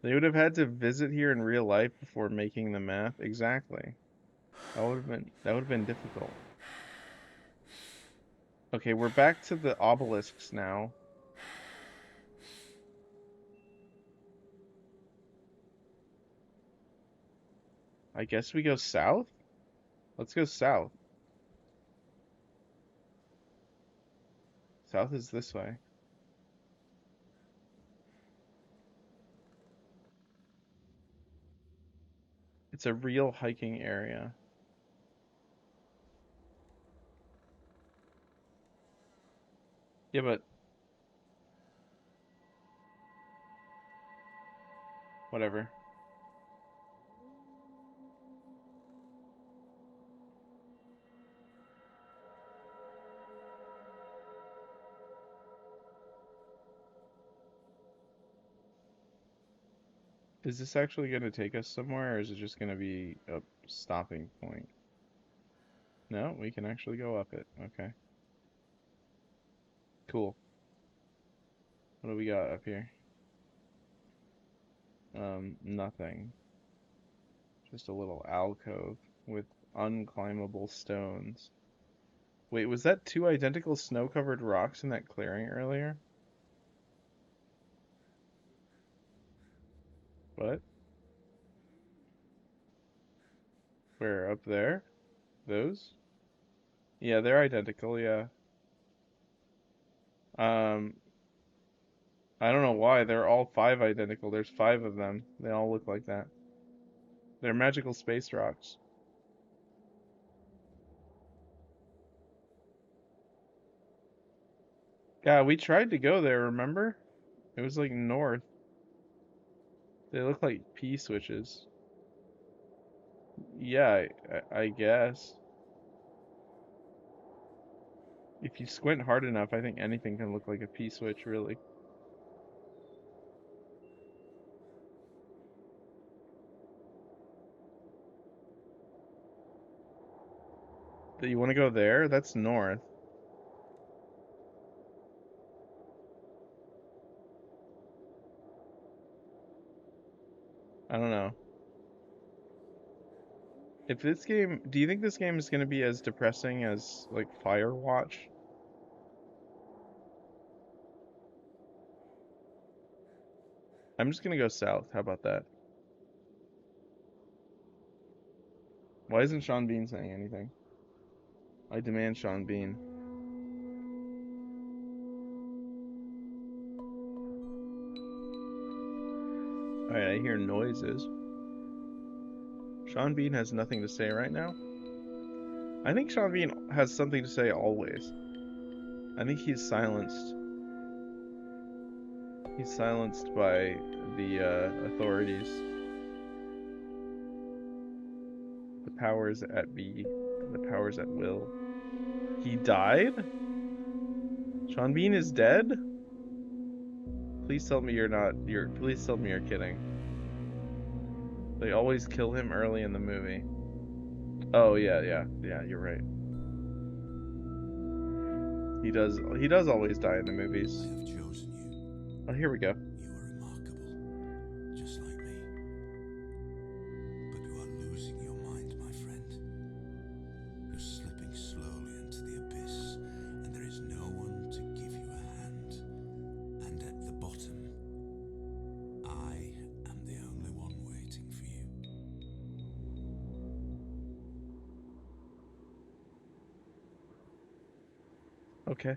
They would have had to visit here in real life before making the map. Exactly. That would have been difficult. Okay, we're back to the obelisks now. I guess we go south? Let's go south. South is this way. It's a real hiking area. Yeah, but whatever. Is this actually going to take us somewhere, or is it just going to be a stopping point? No, we can actually go up it. Okay. Cool. What do we got up here? Nothing. Just a little alcove with unclimbable stones. Wait, was that two identical snow-covered rocks in that clearing earlier? What? Where, up there? Those? Yeah, they're identical, yeah. Um, I don't know why. They're all five identical. There's five of them. They all look like that. They're magical space rocks. Yeah, we tried to go there, remember? It was like north. They look like P switches. Yeah, I guess. If you squint hard enough, I think anything can look like a P switch, really. But you want to go there? That's north. I don't know. If this game, do you think this game is going to be as depressing as like Firewatch? I'm just going to go south. How about that? Why isn't Sean Bean saying anything? I demand Sean Bean. Alright, I hear noises. Sean Bean has nothing to say right now. I think Sean Bean has something to say always. I think he's silenced. He's silenced by the authorities. The powers at be, the powers at will. He died? Sean Bean is dead? Please tell me you're not. Please tell me you're kidding. They always kill him early in the movie. Oh yeah, you're right. He does always die in the movies. I have chosen you. Oh, here we go. You are remarkable, just like me. But you are losing your mind, my friend. You're slipping slowly into the abyss, and there is no one to give you a hand. And at the bottom, I am the only one waiting for you. Okay.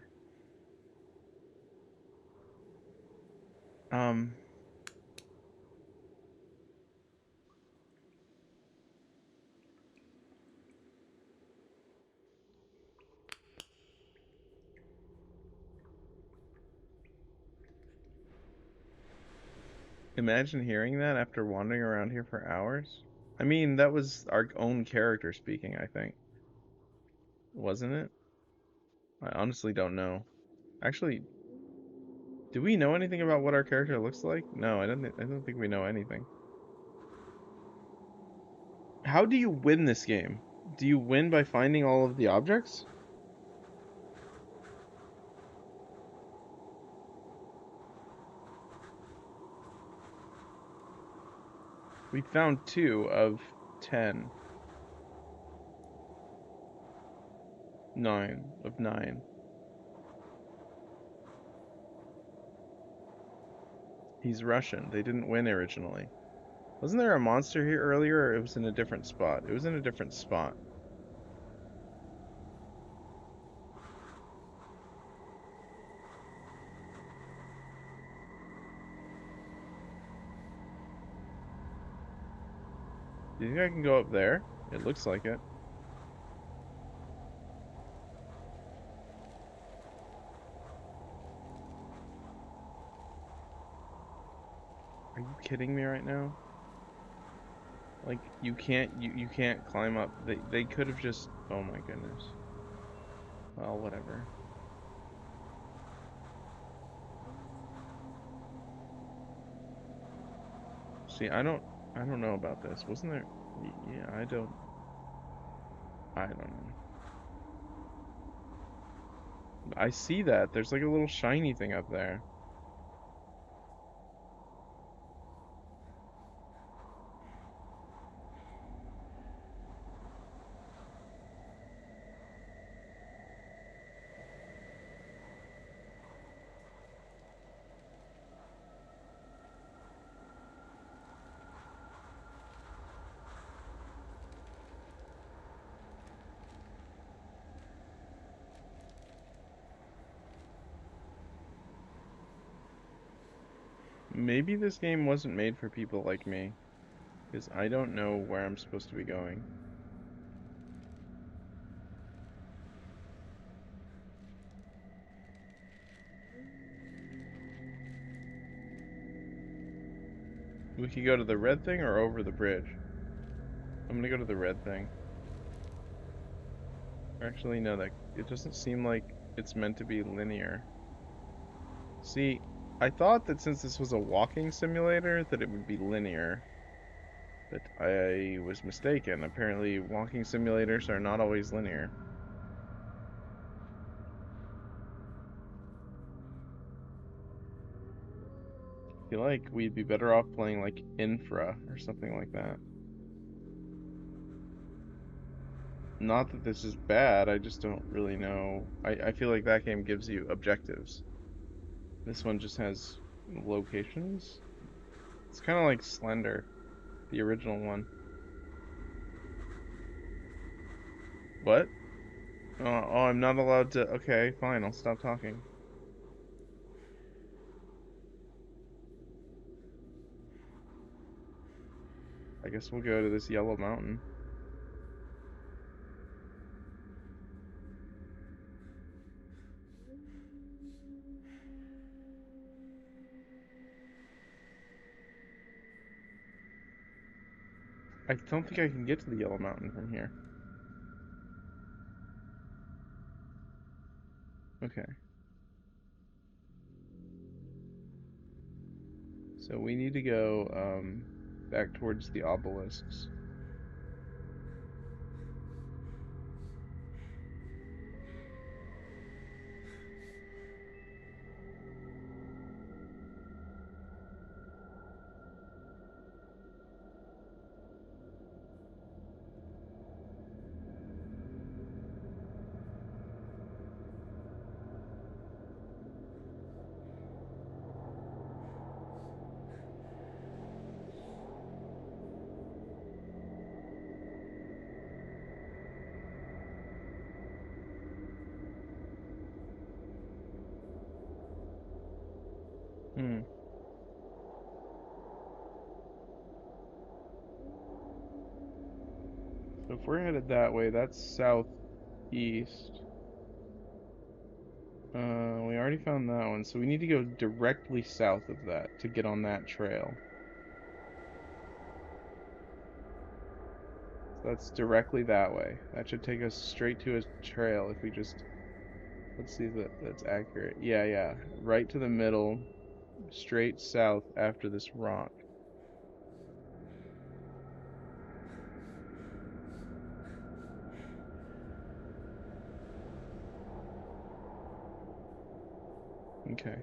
Imagine hearing that after wandering around here for hours. I mean, that was our own character speaking, I think. Wasn't it? I honestly don't know. Actually, do we know anything about what our character looks like? No, I don't think we know anything. How do you win this game? Do you win by finding all of the objects? We found 2 of 10. 9 of 9. He's Russian. They didn't win originally. Wasn't there a monster here earlier, or it was in a different spot? It was in a different spot. Do you think I can go up there? It looks like it. Are you kidding me right now? Like, you can't climb up. They could have just, oh my goodness. Well, whatever. See, I don't know about this. Wasn't there? Yeah, I don't know. I see that. There's like a little shiny thing up there. Maybe this game wasn't made for people like me, because I don't know where I'm supposed to be going. We could go to the red thing or over the bridge. I'm gonna go to the red thing. Actually, no, that it doesn't seem like it's meant to be linear. See, I thought that since this was a walking simulator that it would be linear, but I was mistaken. Apparently, walking simulators are not always linear. I feel like we'd be better off playing like Infra or something like that. Not that this is bad, I just don't really know. I feel like that game gives you objectives. This one just has locations. It's kind of like Slender, the original one. What? Oh, I'm not allowed to. Okay, fine, I'll stop talking. I guess we'll go to this yellow mountain. I don't think I can get to the yellow mountain from here. Okay. So we need to go back towards the obelisks. Hmm. So if we're headed that way, that's southeast. We already found that one, so we need to go directly south of that to get on that trail. So that's directly that way. That should take us straight to a trail if we just... Let's see if that's accurate. Yeah, yeah. Right to the middle, straight south after this rock. Okay.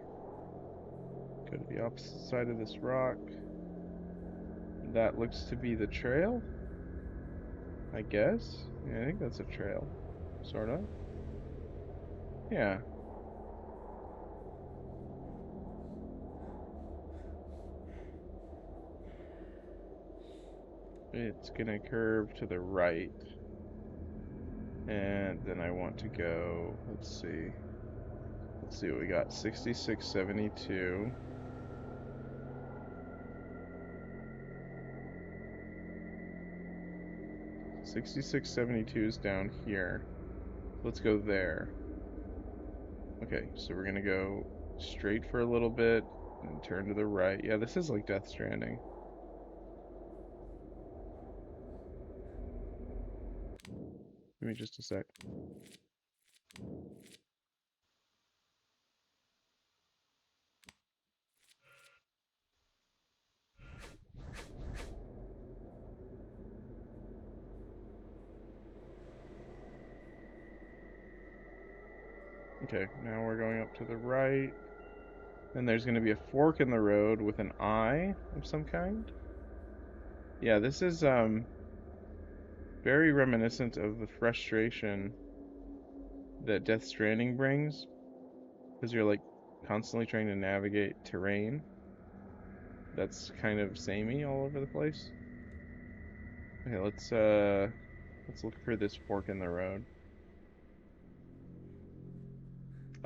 Go to the opposite side of this rock. That looks to be the trail, I guess. Yeah, I think that's a trail. Sort of. Yeah. It's gonna curve to the right. And then I want to go, let's see. Let's see what we got. 6672. 6672 is down here. Let's go there. Okay, so we're gonna go straight for a little bit and turn to the right. Yeah, this is like Death Stranding. Give me just a sec. Okay, now we're going up to the right. Then there's going to be a fork in the road with an eye of some kind. Yeah, this is very reminiscent of the frustration that Death Stranding brings, because you're like constantly trying to navigate terrain that's kind of samey all over the place. Okay, let's look for this fork in the road.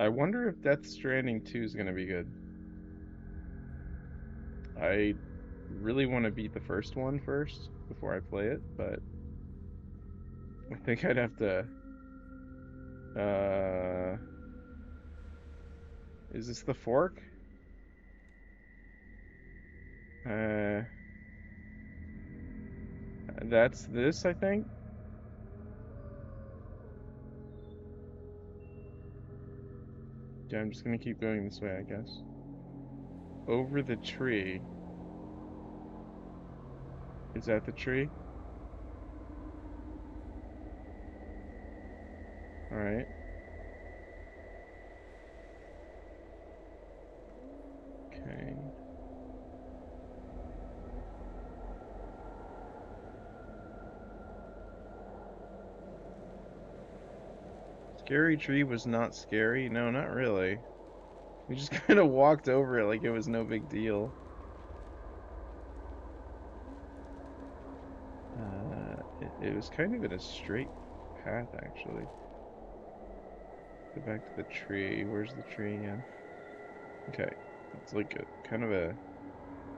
I wonder if Death Stranding 2 is gonna be good. I really want to beat the first one first before I play it, but I think I'd have to. Is this the fork? Uh, that's this, I think. Yeah, I'm just gonna keep going this way, I guess. Over the tree. Is that the tree? Alright. Okay. Scary tree was not scary? No, not really. We just kind of walked over it like it was no big deal. It was kind of in a straight path, actually. Go back to the tree. Where's the tree? Yeah. Okay. It's like a kind of a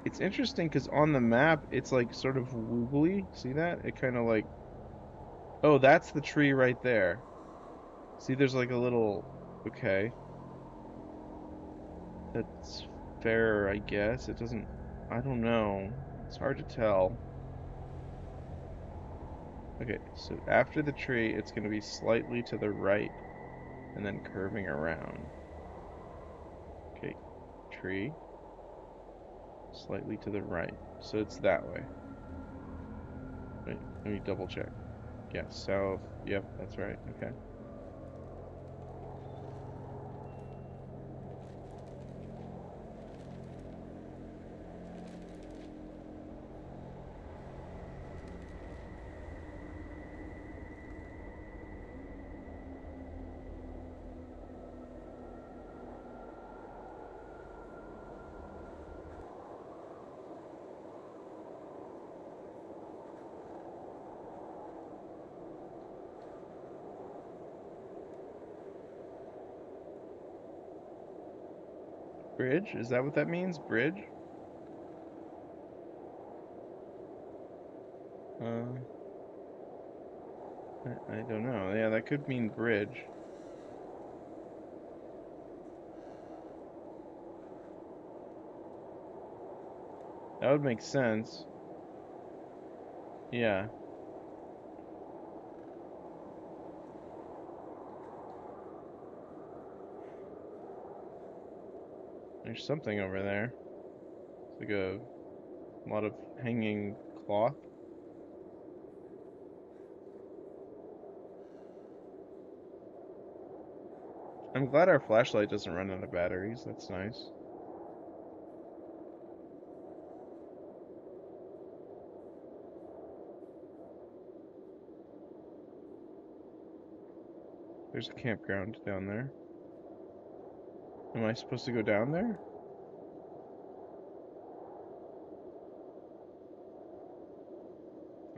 It's interesting because on the map, it's like sort of wobbly. See that? It kind of like, oh, that's the tree right there. See, there's like a little, okay. That's fair, I guess. It doesn't, I don't know. It's hard to tell. Okay, so after the tree, it's going to be slightly to the right and then curving around. Okay, tree, slightly to the right. So it's that way. Wait, let me double check. Yeah, south. Yep, that's right. Okay. Bridge? Is that what that means? Bridge? Uh, I don't know. Yeah, that could mean bridge. That would make sense. Yeah. There's something over there. It's like a lot of hanging cloth. I'm glad our flashlight doesn't run out of batteries. That's nice. There's a campground down there. Am I supposed to go down there?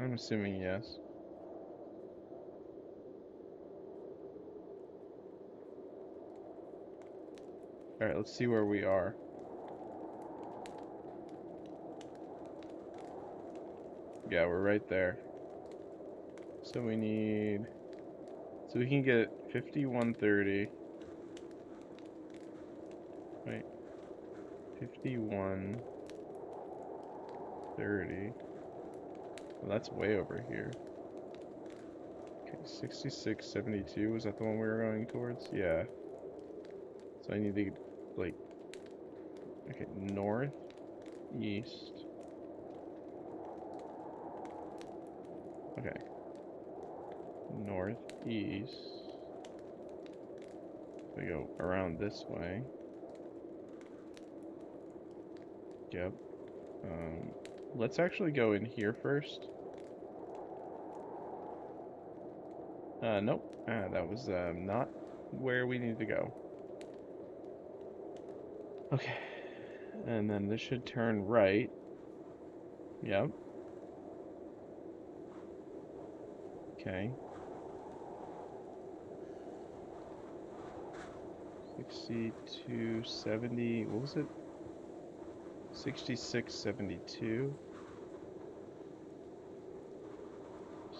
I'm assuming yes. Alright, let's see where we are. Yeah, we're right there. So we need... So we can get 5130. Wait. 5130. Well, that's way over here. Okay, 6672. Was that the one we were going towards? Yeah. So I need to, like... Okay, north, east. Okay. Northeast. We go around this way. Yep. Let's actually go in here first. Nope. That was not where we need to go. Okay. And then this should turn right. Yep. Okay. 6270. What was it? 6672.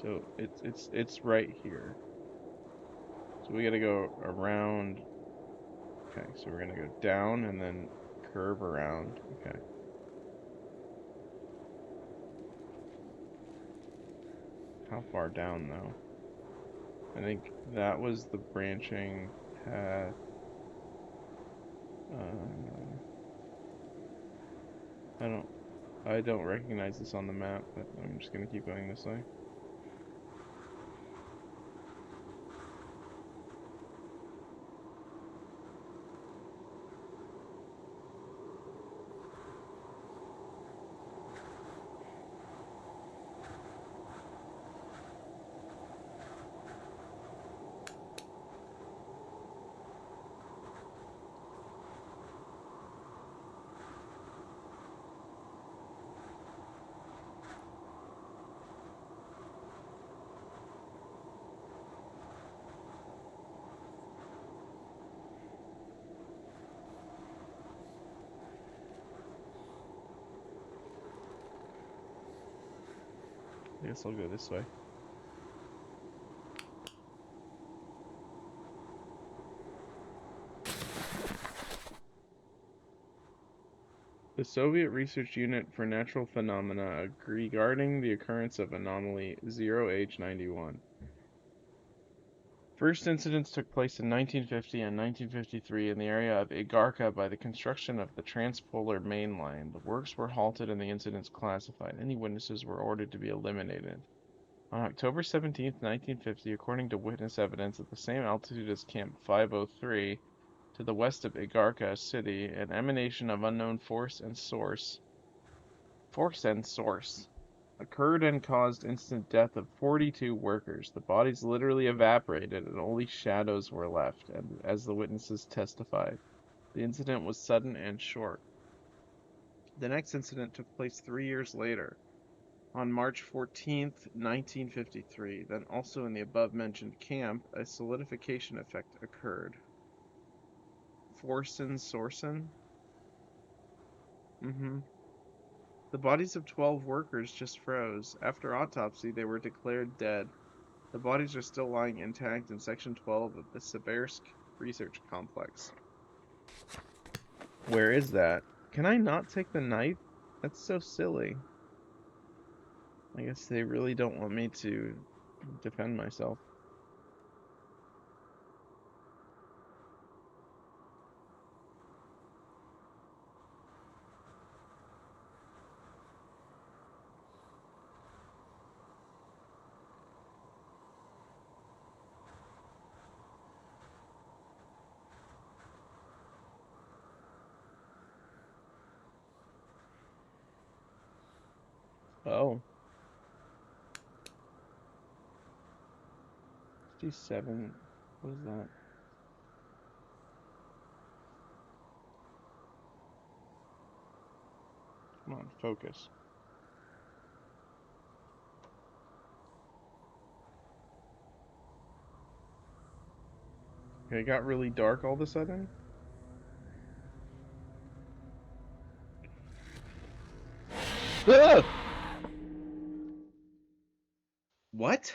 So it's right here. So we gotta go around. Okay, so we're gonna go down and then curve around. Okay. How far down though? I think that was the branching path. I don't recognize this on the map, but I'm just gonna keep going this way. I guess I'll go this way. The Soviet Research Unit for Natural Phenomena regarding the occurrence of anomaly 0H91. First incidents took place in 1950 and 1953 in the area of Igarka by the construction of the Transpolar Main Line. The works were halted and the incidents classified. Any witnesses were ordered to be eliminated. On October 17, 1950, according to witness evidence, at the same altitude as Camp 503, to the west of Igarka city, an emanation of unknown force and source occurred and caused instant death of 42 workers. The bodies literally evaporated and only shadows were left, and as the witnesses testified. The incident was sudden and short. The next incident took place 3 years later, on March 14, 1953. Then also in the above-mentioned camp, a solidification effect occurred. Sorsen? The bodies of 12 workers just froze. After autopsy, they were declared dead. The bodies are still lying intact in Section 12 of the Sibersk Research Complex. Where is that? Can I not take the knife? That's so silly. I guess they really don't want me to defend myself. Oh. 57. What is that? Come on, focus. Okay, it got really dark all of a sudden. Ah! What?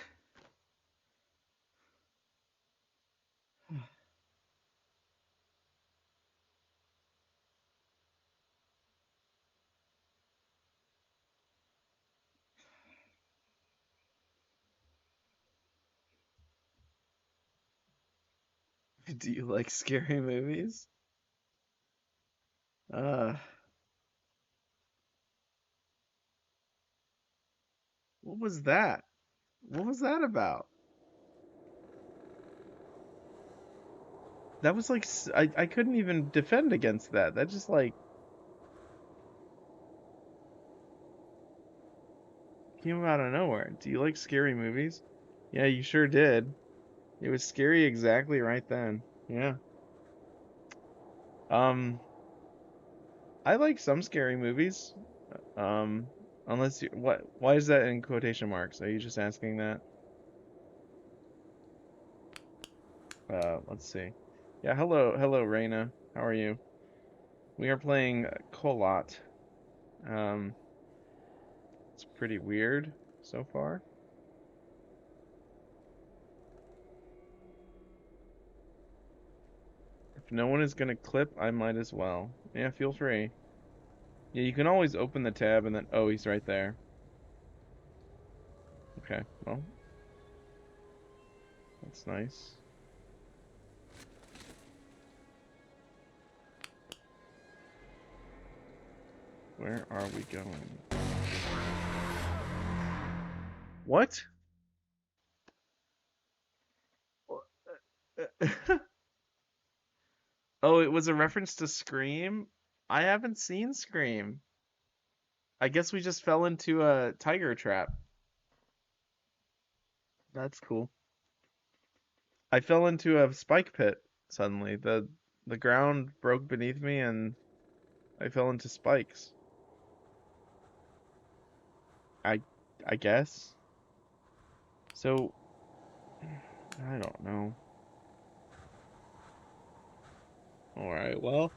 Do you like scary movies? Uh, what was that? What was that about? That was like I couldn't even defend against that. That just like came out of nowhere. Do you like scary movies? Yeah, you sure did. It was scary exactly right then. Yeah. Um, I like some scary movies. Um, unless you why is that in quotation marks? Are you just asking that? Let's see. Yeah, hello, Reina. How are you? We are playing Kholat. Um, it's pretty weird so far. If no one is gonna clip, I might as well. Yeah, feel free. Yeah, you can always open the tab and then, oh, he's right there. Okay, well, that's nice. Where are we going? What? Oh, it was a reference to Scream? I haven't seen Scream. I guess we just fell into a tiger trap. That's cool. I fell into a spike pit suddenly. The ground broke beneath me and I fell into spikes. I I guess. So I don't know. All right. Well,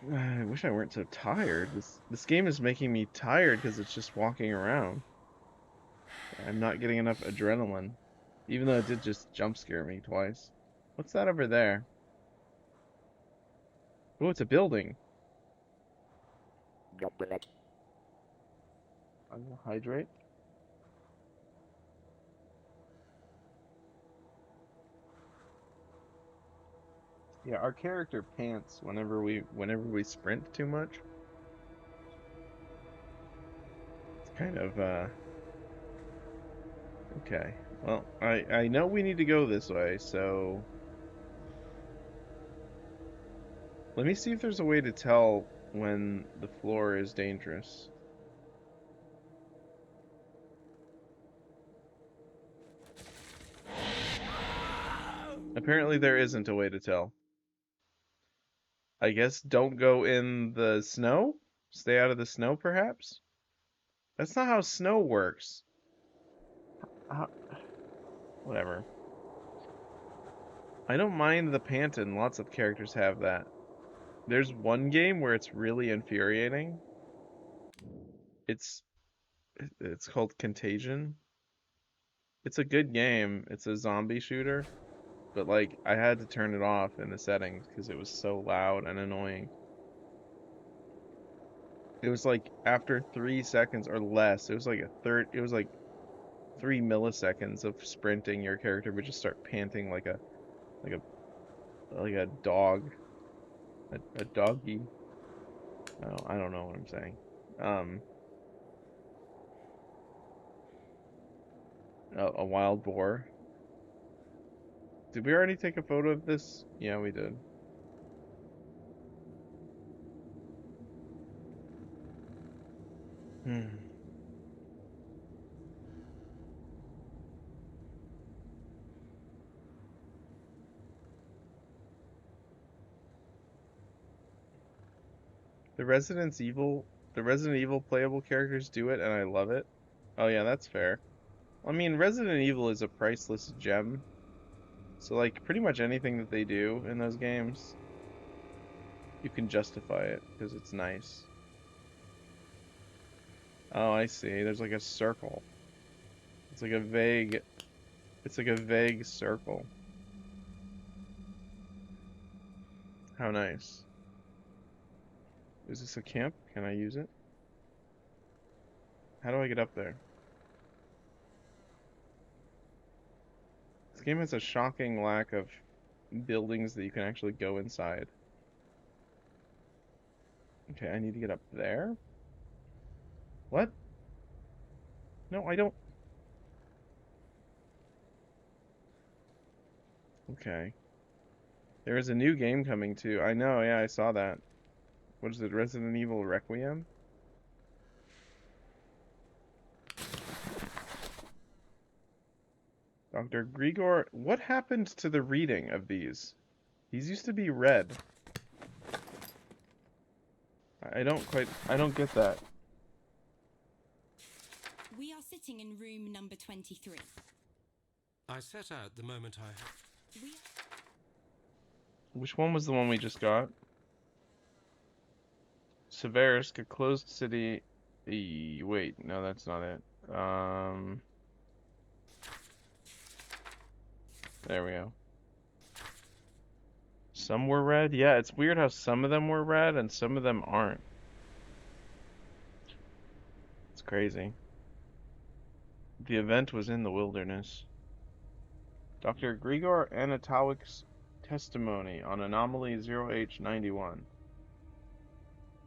I wish I weren't so tired. This game is making me tired because it's just walking around. I'm not getting enough adrenaline, even though it did just jump scare me twice. What's that over there? Oh, it's a building. I'm gonna hydrate. Yeah, our character pants whenever we sprint too much. It's kind of okay. Well, I know we need to go this way, so let me see if there's a way to tell when the floor is dangerous. Apparently there isn't a way to tell. I guess don't go in the snow? Stay out of the snow, perhaps? That's not how snow works. How, whatever. I don't mind the Panton. Lots of characters have that. There's one game where it's really infuriating. It's it's called Contagion. It's a good game. It's a zombie shooter, but like I had to turn it off in the settings because it was so loud and annoying. It was like after 3 seconds or less, it was like 3 milliseconds of sprinting, your character would just start panting like a like a dog, a doggy. Oh, I don't know what I'm saying. Um, a wild boar. Did we already take a photo of this? Yeah, we did. Hmm. The Resident Evil playable characters do it, and I love it. Oh yeah, that's fair. I mean, Resident Evil is a priceless gem, so like pretty much anything that they do in those games, you can justify it because it's nice. Oh, I see. There's like a circle. It's like a vague, it's like a vague circle. How nice. Is this a camp? Can I use it? How do I get up there? This game has a shocking lack of buildings that you can actually go inside. Okay, I need to get up there? What? No, I don't. Okay. There is a new game coming too. I know, yeah, I saw that. What is it, Resident Evil Requiem? Dr. Grigor, what happened to the reading of these? These used to be red. I don't get that. We are sitting in room number 23. I set out the moment I... We Which one was the one we just got? Severisk, a closed city. Wait, no, that's not it. There we go. Some were red? Yeah, it's weird how some of them were red and some of them aren't. It's crazy. The event was in the wilderness. Dr. Grigor Anatowic's testimony on anomaly 0H91.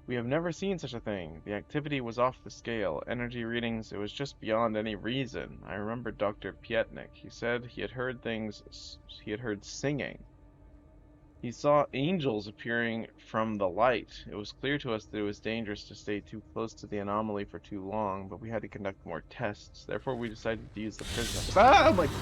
We have never seen such a thing. The activity was off the scale. Energy readings, it was just beyond any reason. I remember Dr. Pietnik. He said he had heard he had heard singing. He saw angels appearing from the light. It was clear to us that it was dangerous to stay too close to the anomaly for too long, but we had to conduct more tests. Therefore, we decided to use the prism. Ah, my... God.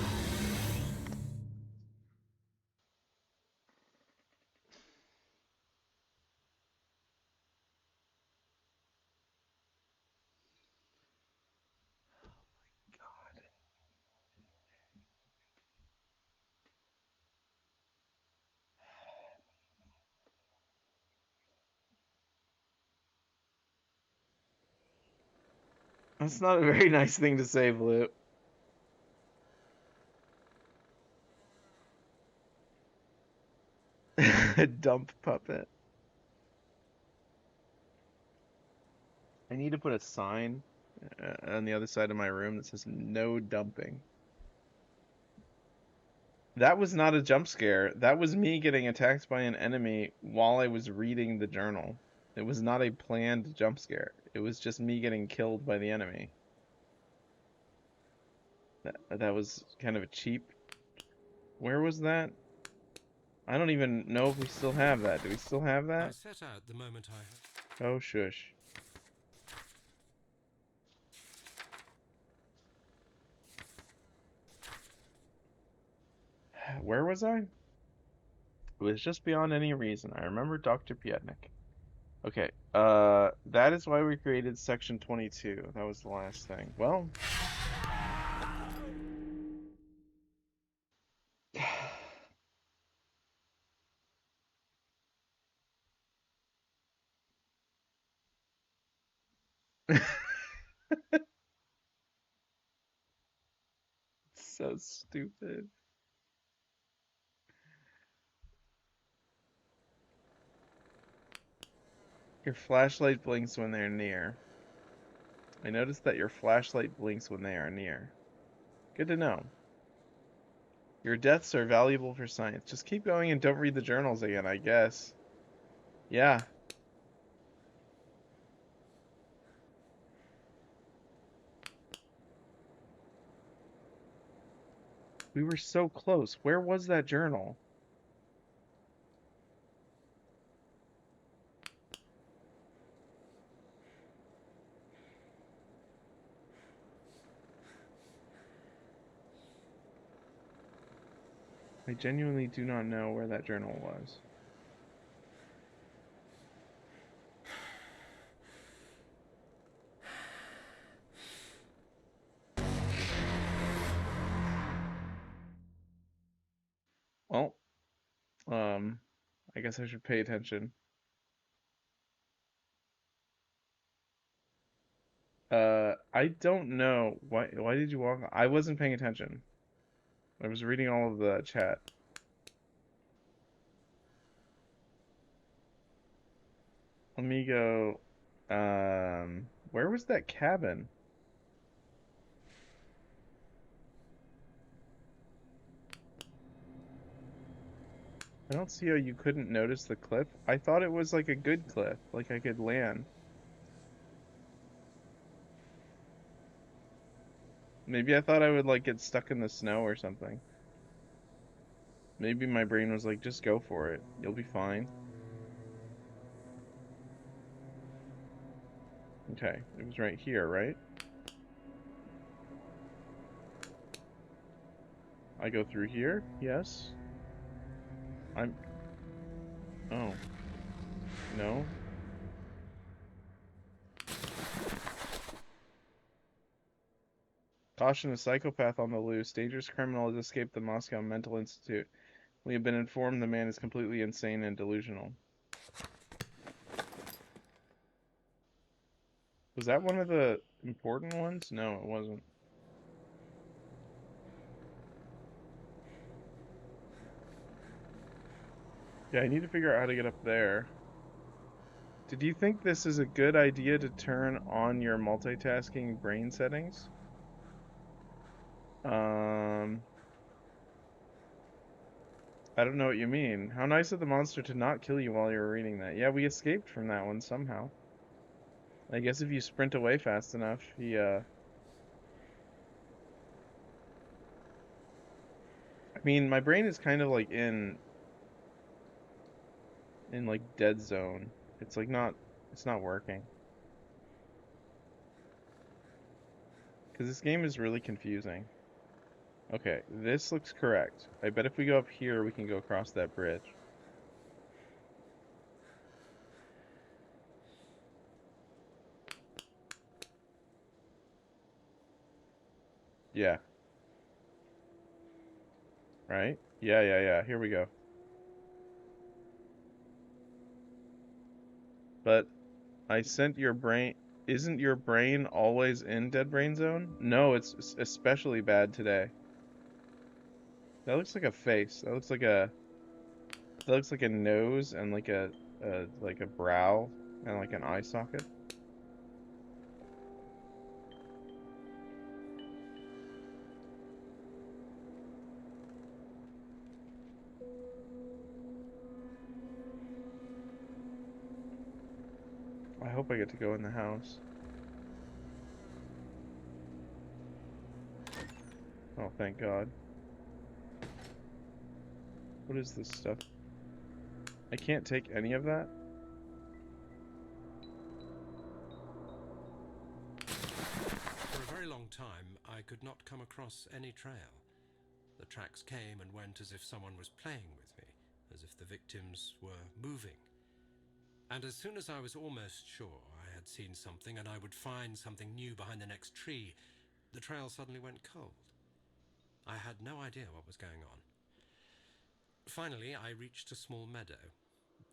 That's not a very nice thing to say, Blue. Dump puppet. I need to put a sign on the other side of my room that says no dumping. That was not a jump scare. That was me getting attacked by an enemy while I was reading the journal. It was not a planned jump scare. It was just me getting killed by the enemy. That was kind of a cheap. Where was that? I don't even know if we still have that. Do we still have I that? set out the moment I... Oh, shush. Where was I? It was just beyond any reason. I remember Dr. Pietnik. Okay, that is why we created Section 22. That was the last thing. Well... So stupid. Your flashlight blinks when they're near. I noticed that your flashlight blinks when they are near. Good to know. Your deaths are valuable for science. Just keep going and don't read the journals again, I guess. Yeah. We were so close. Where was that journal? I genuinely do not know where that journal was. Well, I guess I should pay attention. I don't know. Why did you walk? I wasn't paying attention. I was reading all of the chat. Let me go. Where was that cabin? I don't see how you couldn't notice the cliff. I thought it was like a good cliff, like I could land. Maybe I thought I would like get stuck in the snow or something. Maybe my brain was like, just go for it. You'll be fine. Okay, it was right here, right? I go through here? Yes. I'm... Oh. No? Caution, a psychopath on the loose. Dangerous criminal has escaped the Moscow Mental Institute. We have been informed the man is completely insane and delusional. Was that one of the important ones? No, it wasn't. Yeah, I need to figure out how to get up there. Did you think this is a good idea to turn on your multitasking brain settings? I don't know what you mean. How nice of the monster to not kill you while you were reading that. Yeah, we escaped from that one somehow. I guess if you sprint away fast enough, I mean, my brain is kind of like in like dead zone. It's like it's not working. Because this game is really confusing. Okay, this looks correct. I bet if we go up here, we can go across that bridge. Yeah. Right? Yeah. Here we go. But I sent your brain... Isn't your brain always in dead brain zone? No, it's especially bad today. That looks like a face. That looks like a nose and like a brow and like an eye socket. I hope I get to go in the house. Oh, thank God. What is this stuff? I can't take any of that? For a very long time, I could not come across any trail. The tracks came and went as if someone was playing with me, as if the victims were moving. And as soon as I was almost sure I had seen something and I would find something new behind the next tree, the trail suddenly went cold. I had no idea what was going on. Finally, I reached a small meadow.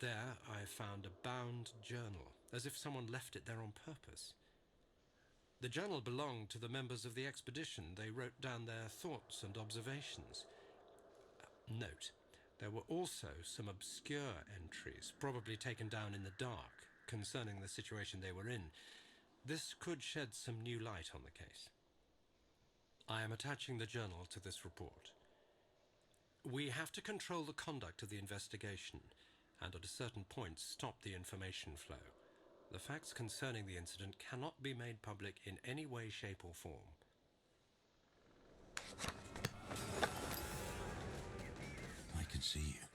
There, I found a bound journal, as if someone left it there on purpose. The journal belonged to the members of the expedition. They wrote down their thoughts and observations. Note, there were also some obscure entries, probably taken down in the dark, concerning the situation they were in. This could shed some new light on the case. I am attaching the journal to this report. We have to control the conduct of the investigation, and at a certain point stop the information flow. The facts concerning the incident cannot be made public in any way, shape, or form. I can see you.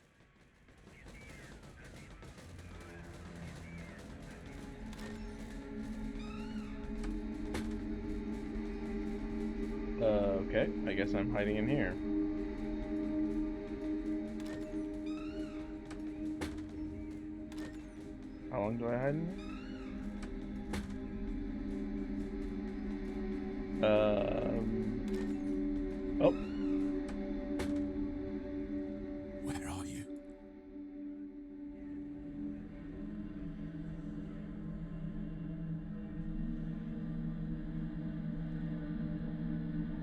Okay. I guess I'm hiding in here. How long do I hide in here? Oh. Where are you?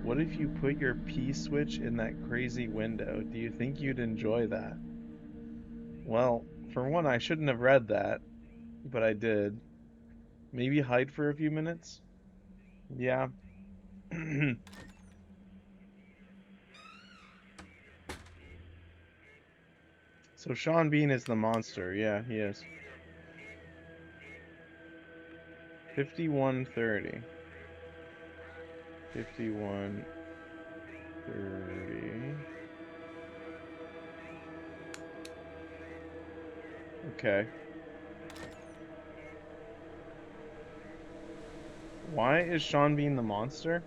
What if you put your P switch in that crazy window? Do you think you'd enjoy that? Well, for one, I shouldn't have read that, but I did. Maybe hide for a few minutes? Yeah. So Sean Bean is the monster. Yeah, he is. 5130. 5130. Okay. Why is Sean Bean the monster?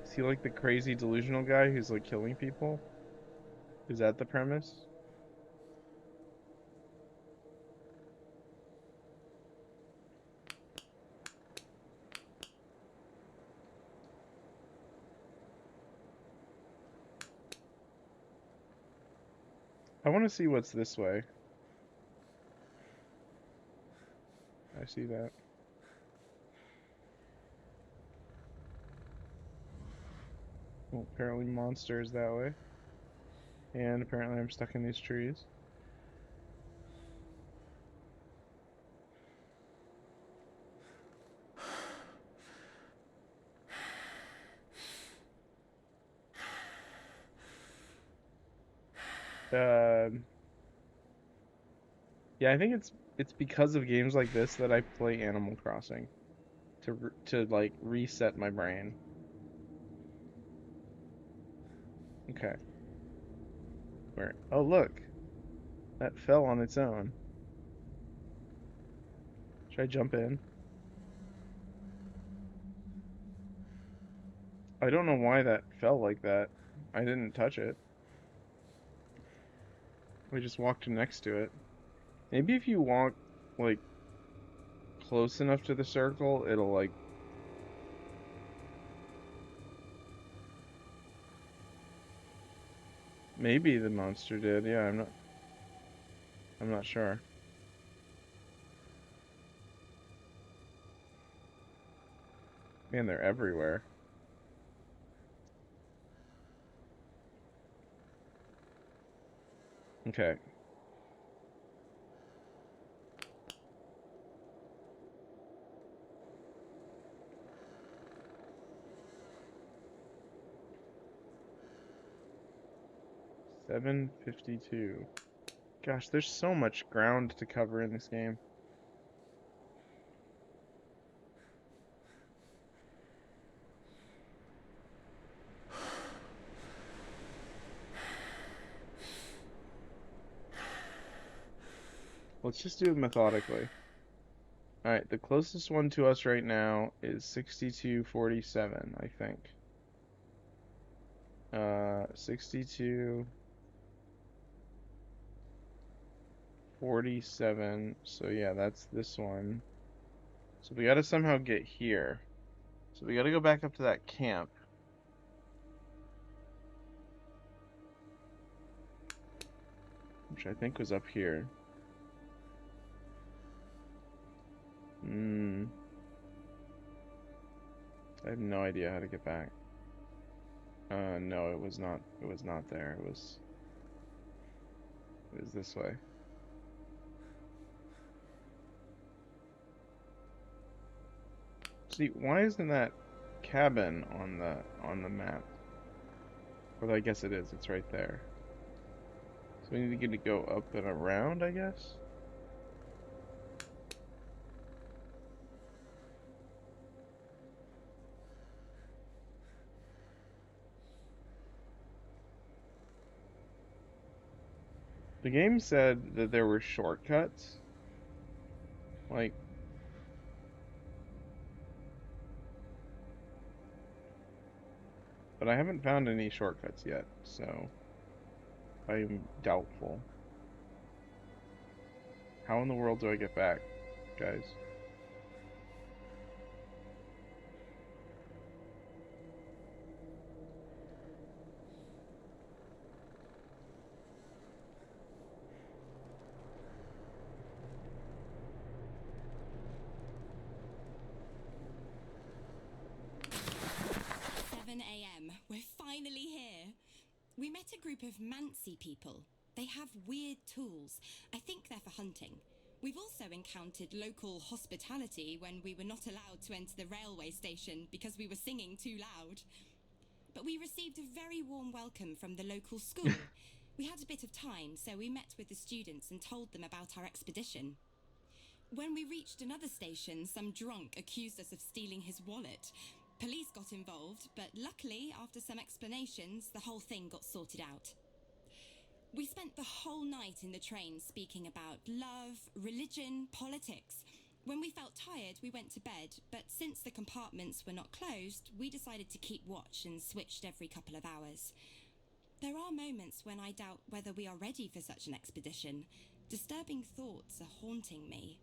Is he like the crazy delusional guy who's like killing people? Is that the premise? I want to see what's this way. I see that. Well, apparently monsters that way. And apparently I'm stuck in these trees. Yeah, I think it's because of games like this that I play Animal Crossing to like reset my brain. Okay. Where? Oh, look. That fell on its own. Should I jump in? I don't know why that fell like that. I didn't touch it. We just walked next to it. Maybe if you walk like close enough to the circle, it'll like maybe the monster did. Yeah, I'm not sure. Man, they're everywhere. Okay. $7.52. Gosh, there's so much ground to cover in this game. Let's just do it methodically. Alright, the closest one to us right now is 6247, I think. 6247. So yeah, that's this one. So we gotta somehow get here. So we gotta go back up to that camp. Which I think was up here. I have no idea how to get back. No, it was not. It was not there. It was this way. See, why isn't that cabin on the map? Well, I guess it is. It's right there. So we need to go up and around, I guess. The game said that there were shortcuts. Like, but I haven't found any shortcuts yet, so I'm doubtful. How in the world do I get back, guys? We're finally here. We met a group of Mansi people. They have weird tools. I think they're for hunting. We've also encountered local hospitality when we were not allowed to enter the railway station because we were singing too loud. But we received a very warm welcome from the local school. We had a bit of time, so we met with the students and told them about our expedition. When we reached another station, some drunk accused us of stealing his wallet. Police got involved, but luckily, after some explanations, the whole thing got sorted out. We spent the whole night in the train speaking about love, religion, politics. When we felt tired, we went to bed, but since the compartments were not closed, we decided to keep watch and switched every couple of hours. There are moments when I doubt whether we are ready for such an expedition. Disturbing thoughts are haunting me.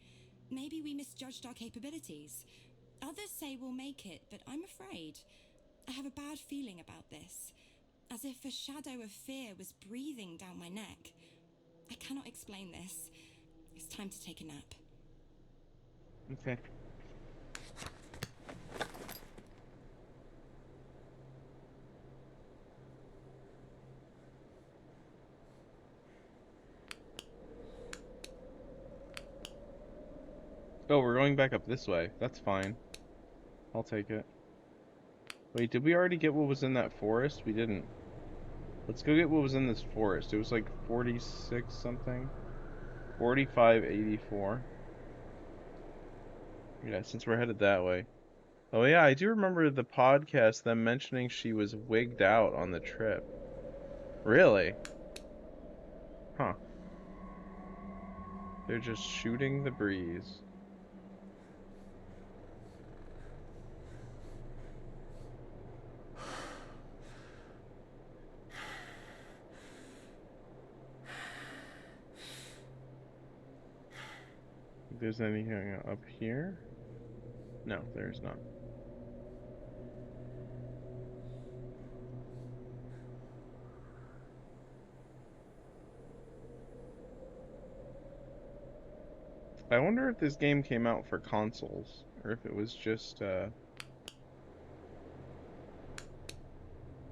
Maybe we misjudged our capabilities. Others say we'll make it, but I'm afraid. I have a bad feeling about this, as if a shadow of fear was breathing down my neck. I cannot explain this. It's time to take a nap. Okay. Oh, we're going back up this way. That's fine. I'll take it. Wait, did we already get what was in that forest? We didn't. Let's go get what was in this forest. It was like 46 something. 4584. Yeah, since we're headed that way. Oh yeah, I do remember the podcast, them mentioning she was wigged out on the trip. Really? Huh. They're just shooting the breeze. If there's anything up here? No, there's not. I wonder if this game came out for consoles, or if it was just,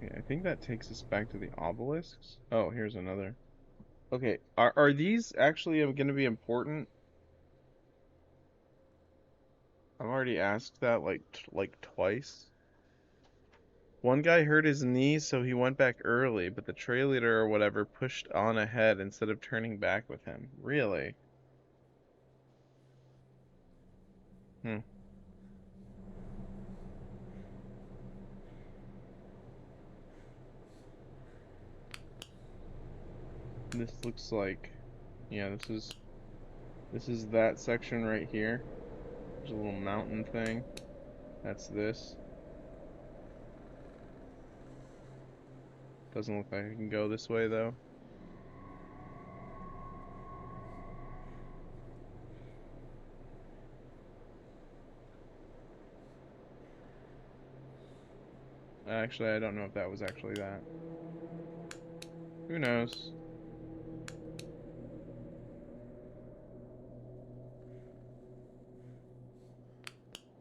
Okay, I think that takes us back to the obelisks. Oh, here's another. Okay, are these actually going to be important? I've already asked that like twice. One guy hurt his knee, so he went back early, but the trail leader or whatever pushed on ahead instead of turning back with him. Really? Hmm. This looks like, yeah, this is that section right here. There's a little mountain thing. That's this. Doesn't look like I can go this way though. Actually, I don't know if that was actually that. Who knows?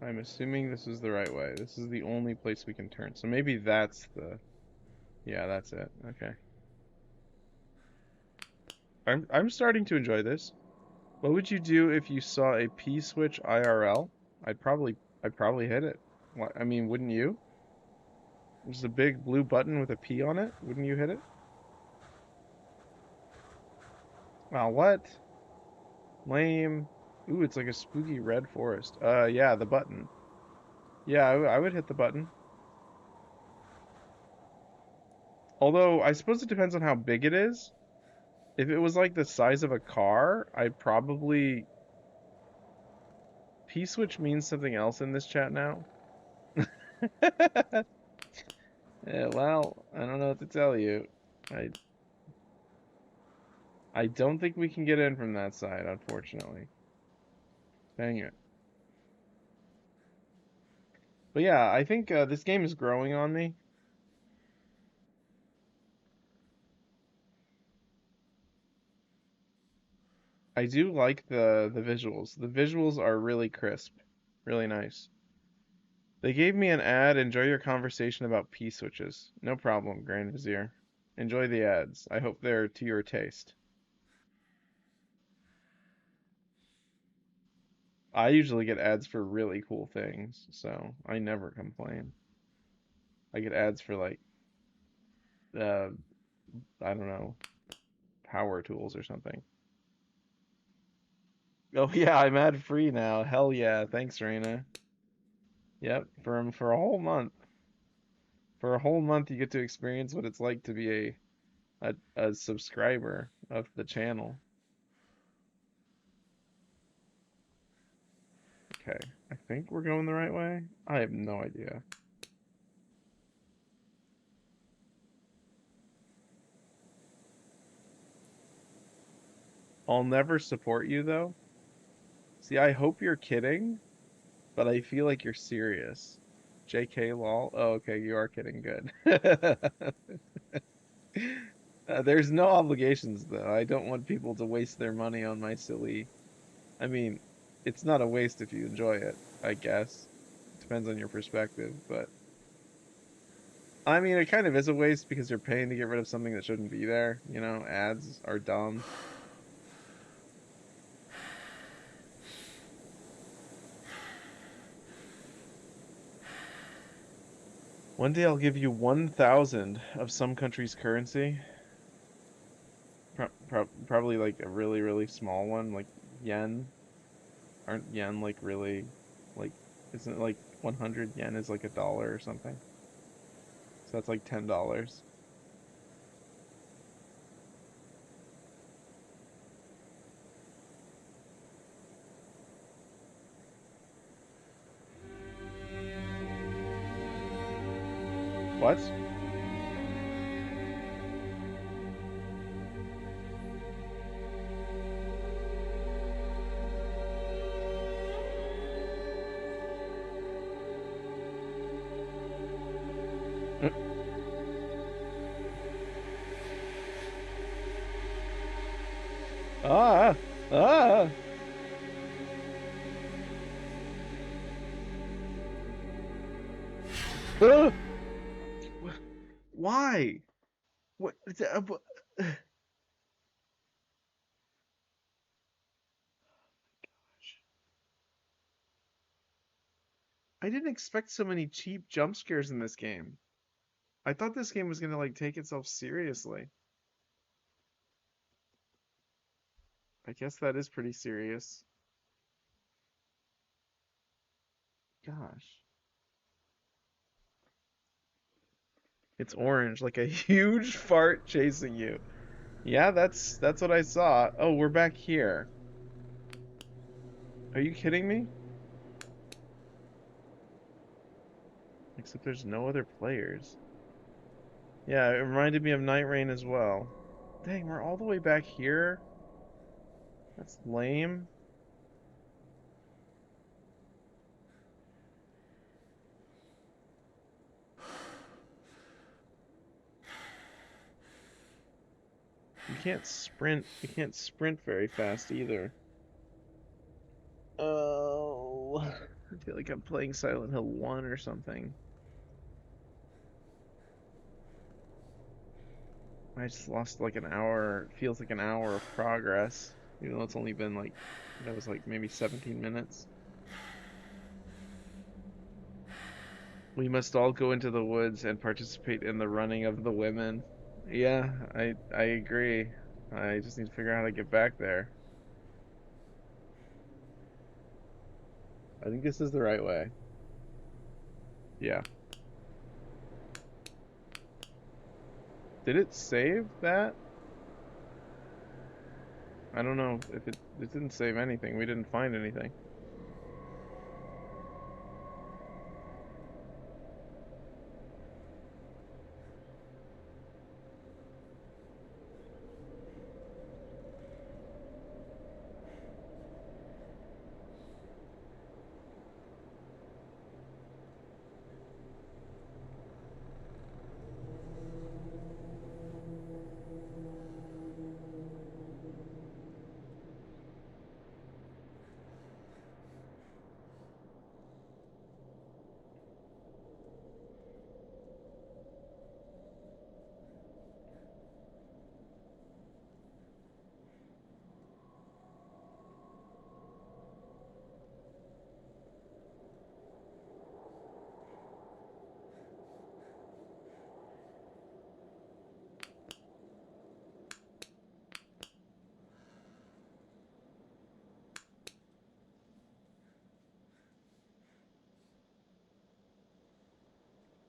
I'm assuming this is the right way. This is the only place we can turn. So maybe that's the... Yeah, that's it. Okay. I'm starting to enjoy this. What would you do if you saw a P switch IRL? I'd probably hit it. What, I mean, wouldn't you? There's a big blue button with a P on it. Wouldn't you hit it? Wow, what? Lame. Ooh, it's like a spooky red forest. Yeah, the button. Yeah, I would hit the button. Although, I suppose it depends on how big it is. If it was like the size of a car, I'd probably... P-switch means something else in this chat now. Yeah, well, I don't know what to tell you. I I don't think we can get in from that side, unfortunately. Dang it. But yeah, I think this game is growing on me. I do like the visuals. The visuals are really crisp, really nice. They gave me an ad. Enjoy your conversation about P switches. No problem, Grand Vizier. Enjoy the ads. I hope they're to your taste. I usually get ads for really cool things, so I never complain. I get ads for like uh I don't know, power tools or something. Oh yeah, I'm ad free now. Hell yeah. Thanks, Raina. Yep, for a whole month. For a whole month you get to experience what it's like to be a subscriber of the channel. Okay, I think we're going the right way. I have no idea. I'll never support you though. See, I hope you're kidding, but I feel like you're serious. JK lol. Oh, okay, you are kidding. Good. There's no obligations though. I don't want people to waste their money on my silly. I mean, it's not a waste if you enjoy it, I guess. Depends on your perspective, but I mean, it kind of is a waste because you're paying to get rid of something that shouldn't be there. You know, ads are dumb. One day I'll give you 1,000 of some country's currency. Probably like a really, really small one, like yen. Aren't yen like really, like, isn't it like 100 yen is like $1 or something? So that's like $10. What? Ah! Ah! Ah! Why? What? I didn't expect so many cheap jump scares in this game. I thought this game was gonna like take itself seriously. I guess that is pretty serious. Gosh. It's orange, like a huge fart chasing you. Yeah, that's what I saw. Oh, we're back here. Are you kidding me? Except there's no other players. Yeah, it reminded me of Night Rain as well. Dang, we're all the way back here? That's lame. You can't sprint very fast either. Oh, I feel like I'm playing Silent Hill 1 or something. I just lost like an hour, feels like an hour of progress, even though it's only been like, that was like maybe 17 minutes. We must all go into the woods and participate in the running of the women. Yeah, I agree. I just need to figure out how to get back there. I think this is the right way. Yeah. Did it save that? I don't know if it didn't save anything. We didn't find anything.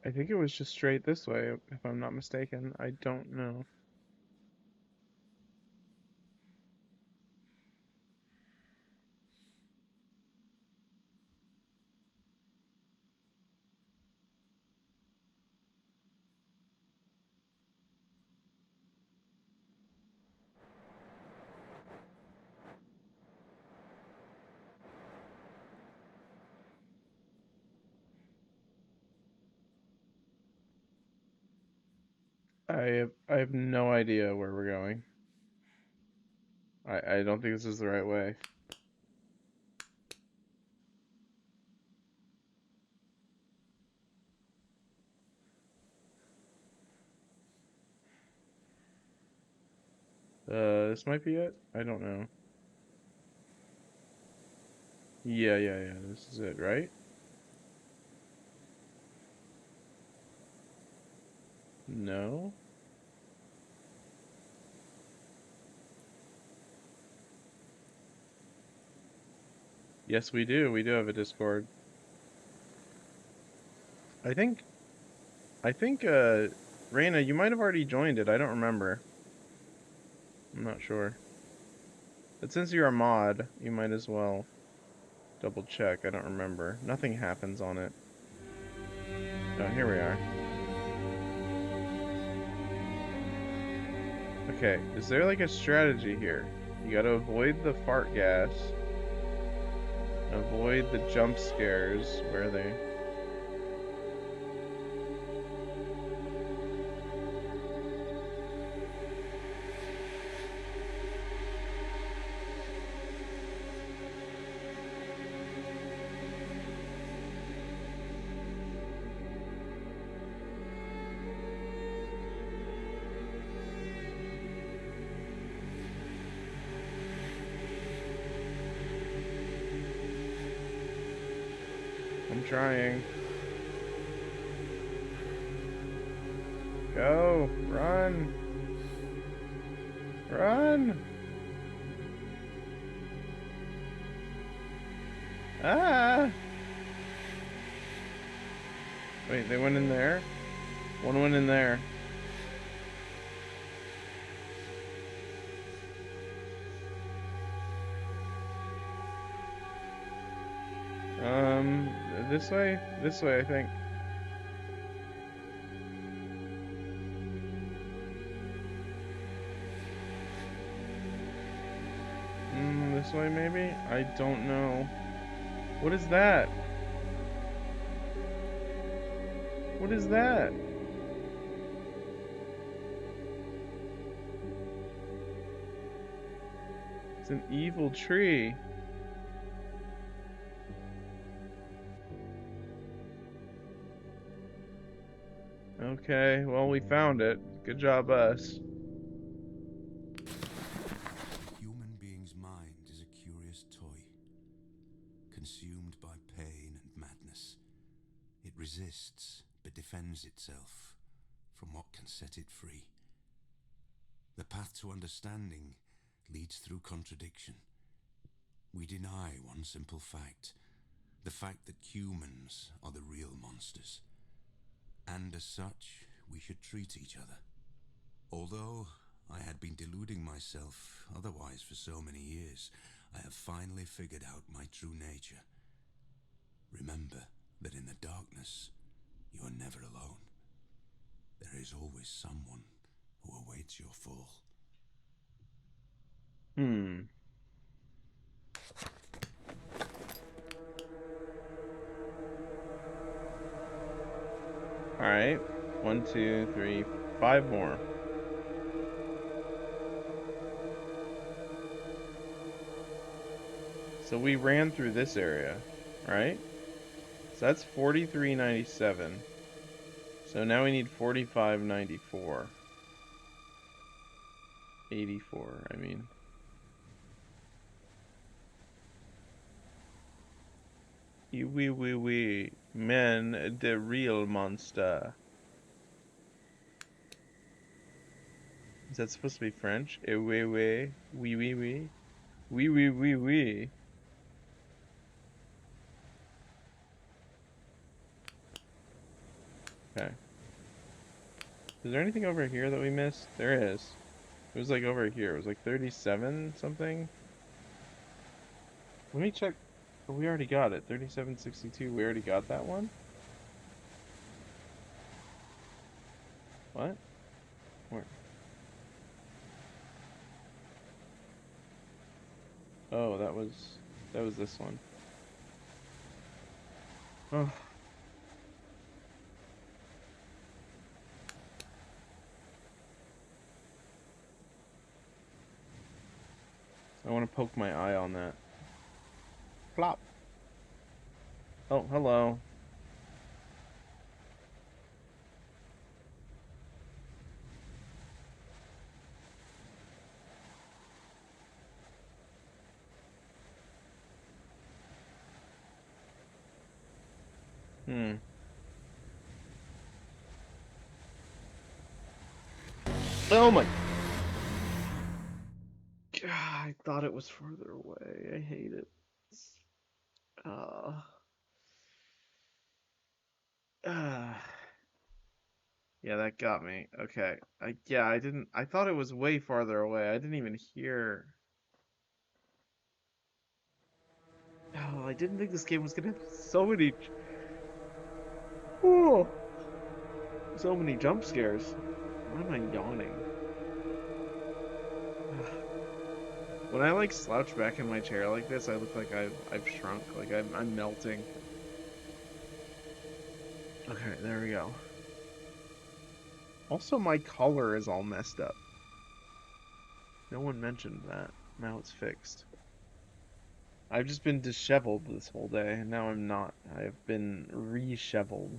I think it was just straight this way, if I'm not mistaken. I don't know. I have no idea where we're going. I don't think this is the right way. This might be it? I don't know. Yeah. This is it, right? No? Yes, we do. We do have a Discord. I think, Reina, you might have already joined it. I don't remember. I'm not sure. But since you're a mod, you might as well double check. I don't remember. Nothing happens on it. Oh, here we are. Okay, is there like a strategy here? You gotta avoid the fart gas. Avoid the jump scares. Where are they? I'm trying. Go! Run! Run! Ah! Wait, they went in there? One went in there. This way? This way, I think. This way maybe? I don't know. What is that? What is that? It's an evil tree. Okay, well, we found it. Good job, us. The human being's mind is a curious toy. Consumed by pain and madness, it resists but defends itself from what can set it free. The path to understanding leads through contradiction. We deny one simple fact, the fact that humans are the real monsters. And as such, we should treat each other. Although I had been deluding myself otherwise for so many years, I have finally figured out my true nature. Remember that in the darkness, you are never alone. There is always someone who awaits your fall. Alright. 1, 2, 3, 5 more. So we ran through this area, right? So that's 43.97. So now we need 45.94. 84, I mean. Wee. Men, the real monster. Is that supposed to be French? Oui. Oui. Okay. Is there anything over here that we missed? There is. It was like over here. It was like 37 something. Let me check. Oh, we already got it. 3762. We already got that one? What? Where? Oh, that was this one. Oh. I want to poke my eye on that. Plop. Oh, hello. Oh my. God, I thought it was further away. I hate it. Uh, uh, yeah, that got me. Okay. I thought it was way farther away. I didn't even hear. Oh, I didn't think this game was gonna have oh, so many jump scares. Why am I yawning? When I like slouch back in my chair like this, I look like I've shrunk, like I'm melting. Okay, there we go. Also, my color is all messed up. No one mentioned that. Now it's fixed. I've just been disheveled this whole day, and now I'm not. I have been resheveled.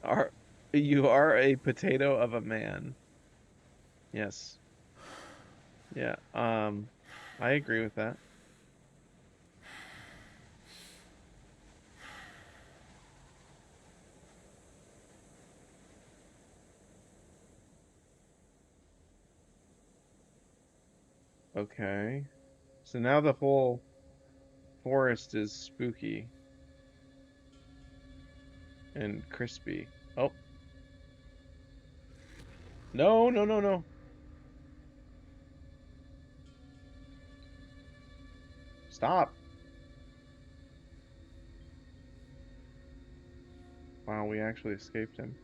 Are you are a potato of a man? Yes. Yeah. I agree with that. Okay. So now the whole forest is spooky and crispy. Oh, no, no, no, no. Stop. Wow, we actually escaped him.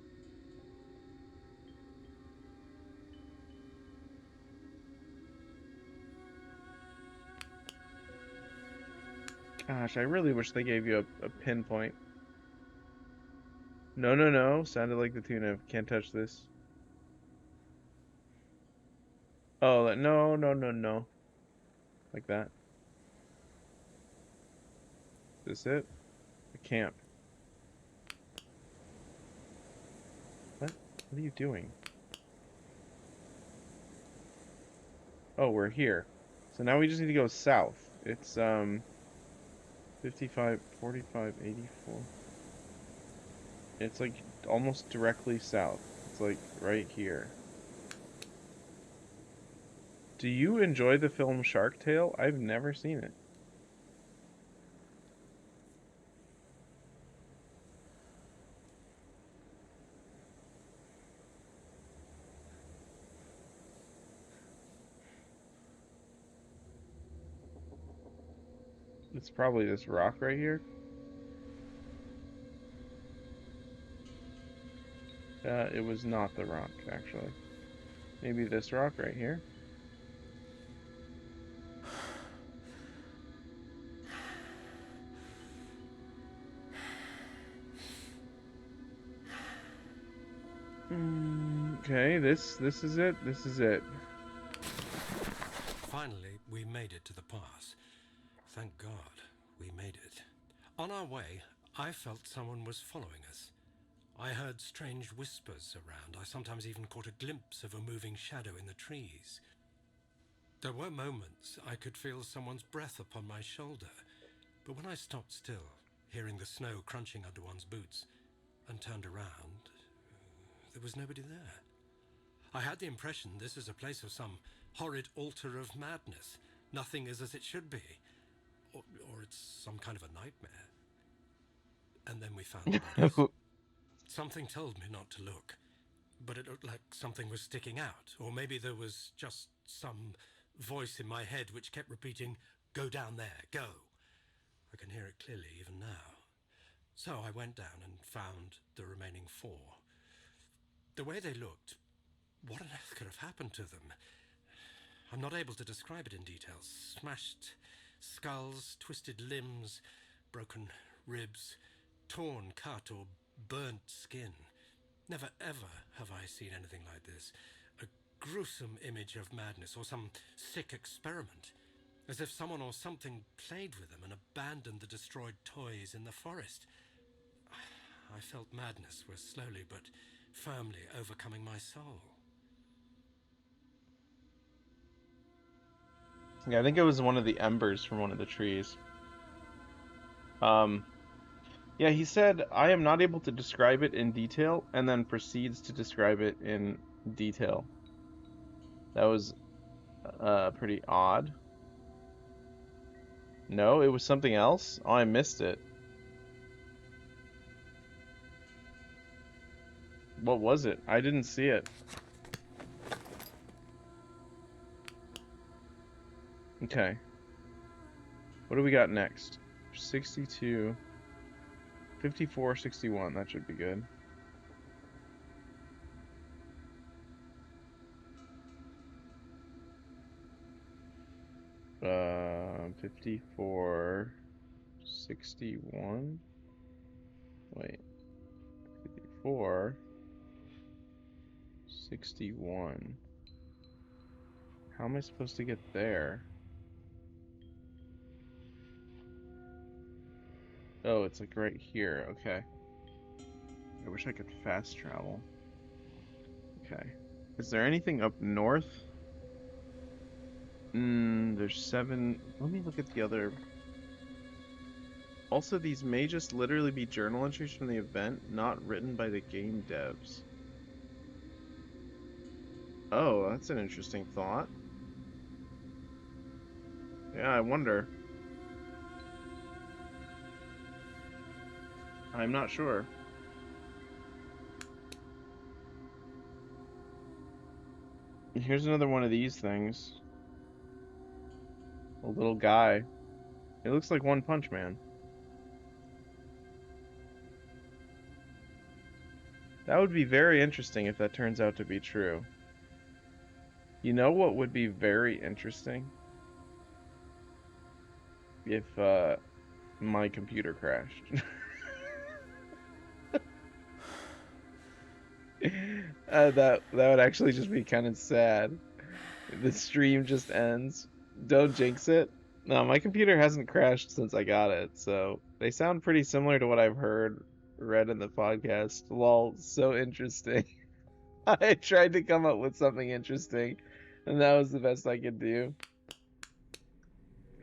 Gosh, I really wish they gave you a pinpoint. No, no, no. Sounded like the tuna. Can't touch this. Oh, no, no, no, no. Like that. Is this it? The camp. What? What are you doing? Oh, we're here. So now we just need to go south. It's 55, 45, 84. It's like almost directly south. It's like right here. Do you enjoy the film Shark Tale? I've never seen it. It's probably this rock right here. It was not the rock, actually. Maybe this rock right here. Okay, this is it. This is it. Finally, we made it to the pass. Thank God, we made it. On our way, I felt someone was following us. I heard strange whispers around. I sometimes even caught a glimpse of a moving shadow in the trees. There were moments I could feel someone's breath upon my shoulder, but when I stopped still, hearing the snow crunching under one's boots, and turned around, there was nobody there. I had the impression this is a place of some horrid altar of madness. Nothing is as it should be. Or it's some kind of a nightmare. And then we found the bodies. Something told me not to look, but it looked like something was sticking out. Or maybe there was just some voice in my head which kept repeating, "Go down there, go." I can hear it clearly even now. So I went down and found the remaining 4. The way they looked, what on earth could have happened to them? I'm not able to describe it in detail. Smashed skulls, twisted limbs, broken ribs, torn, cut, or burnt skin. Never ever have I seen anything like this. A gruesome image of madness or some sick experiment. As if someone or something played with them and abandoned the destroyed toys in the forest. I felt madness was slowly but firmly overcoming my soul. Yeah, I think it was one of the embers from one of the trees. Um, yeah, he said, I am not able to describe it in detail, and then proceeds to describe it in detail. That was pretty odd. No, it was something else? Oh, I missed it. What was it? I didn't see it. Okay. What do we got next? 62, 54, 61. That should be good. 54, 61. Wait. 54, 61. How am I supposed to get there? Oh, it's like right here. Okay. I wish I could fast travel. Okay. Is there anything up north? There's 7. Let me look at the other. Also, these may just literally be journal entries from the event, not written by the game devs. Oh, that's an interesting thought. Yeah, I wonder. I'm not sure. Here's another one of these things. A little guy. It looks like One Punch Man. That would be very interesting if that turns out to be true. You know what would be very interesting? If my computer crashed. That would actually just be kind of sad. The stream just ends. Don't jinx it. No, my computer hasn't crashed since I got it, so they sound pretty similar to what I've read in the podcast. Lol, so interesting. I tried to come up with something interesting, and that was the best I could do.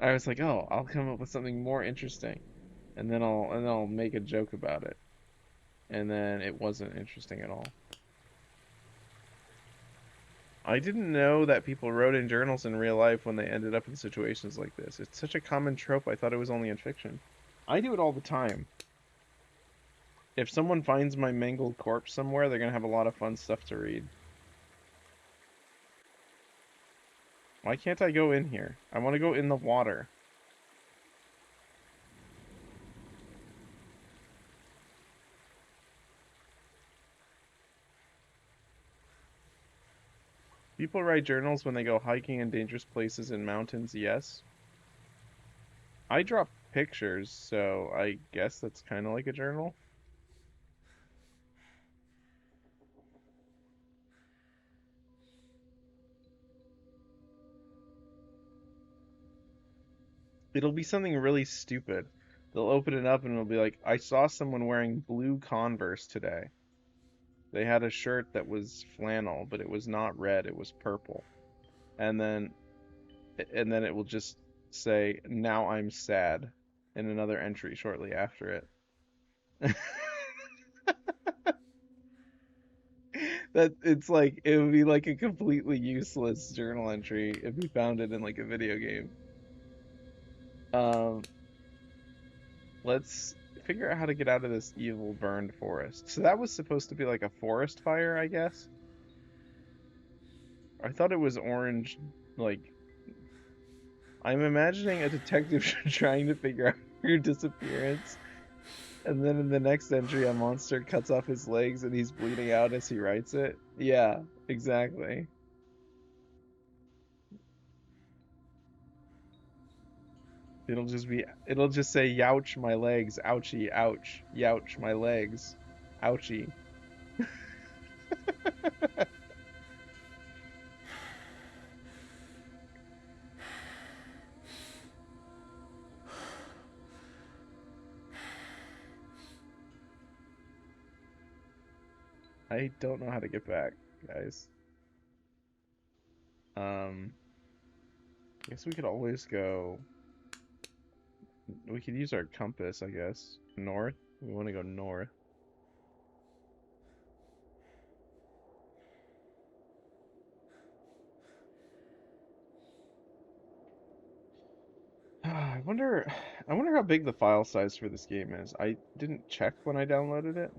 I was like, oh, I'll come up with something more interesting, and then I'll make a joke about it. And then it wasn't interesting at all. I didn't know that people wrote in journals in real life when they ended up in situations like this. It's such a common trope, I thought it was only in fiction. I do it all the time. If someone finds my mangled corpse somewhere, they're gonna have a lot of fun stuff to read. Why can't I go in here? I want to go in the water. People write journals when they go hiking in dangerous places in mountains, yes. I drop pictures, so I guess that's kind of like a journal. It'll be something really stupid. They'll open it up and it'll be like, I saw someone wearing blue Converse today. They had a shirt that was flannel, but it was not red, it was purple. And then it will just say, now I'm sad in another entry shortly after it. That it's like it would be like a completely useless journal entry if we found it in like a video game. Um, let's figure out how to get out of this evil burned forest. So that was supposed to be like a forest fire, I guess. I thought it was orange, like I'm imagining a detective trying to figure out your disappearance, and then in the next entry, a monster cuts off his legs and he's bleeding out as he writes it. Yeah, exactly. It'll just say, youch, my legs, ouchie, ouch, youch, my legs, ouchie. I don't know how to get back, guys. Um, I guess we could always go. We could use our compass, I guess. North. We want to go north. I wonder how big the file size for this game is. I didn't check when I downloaded it.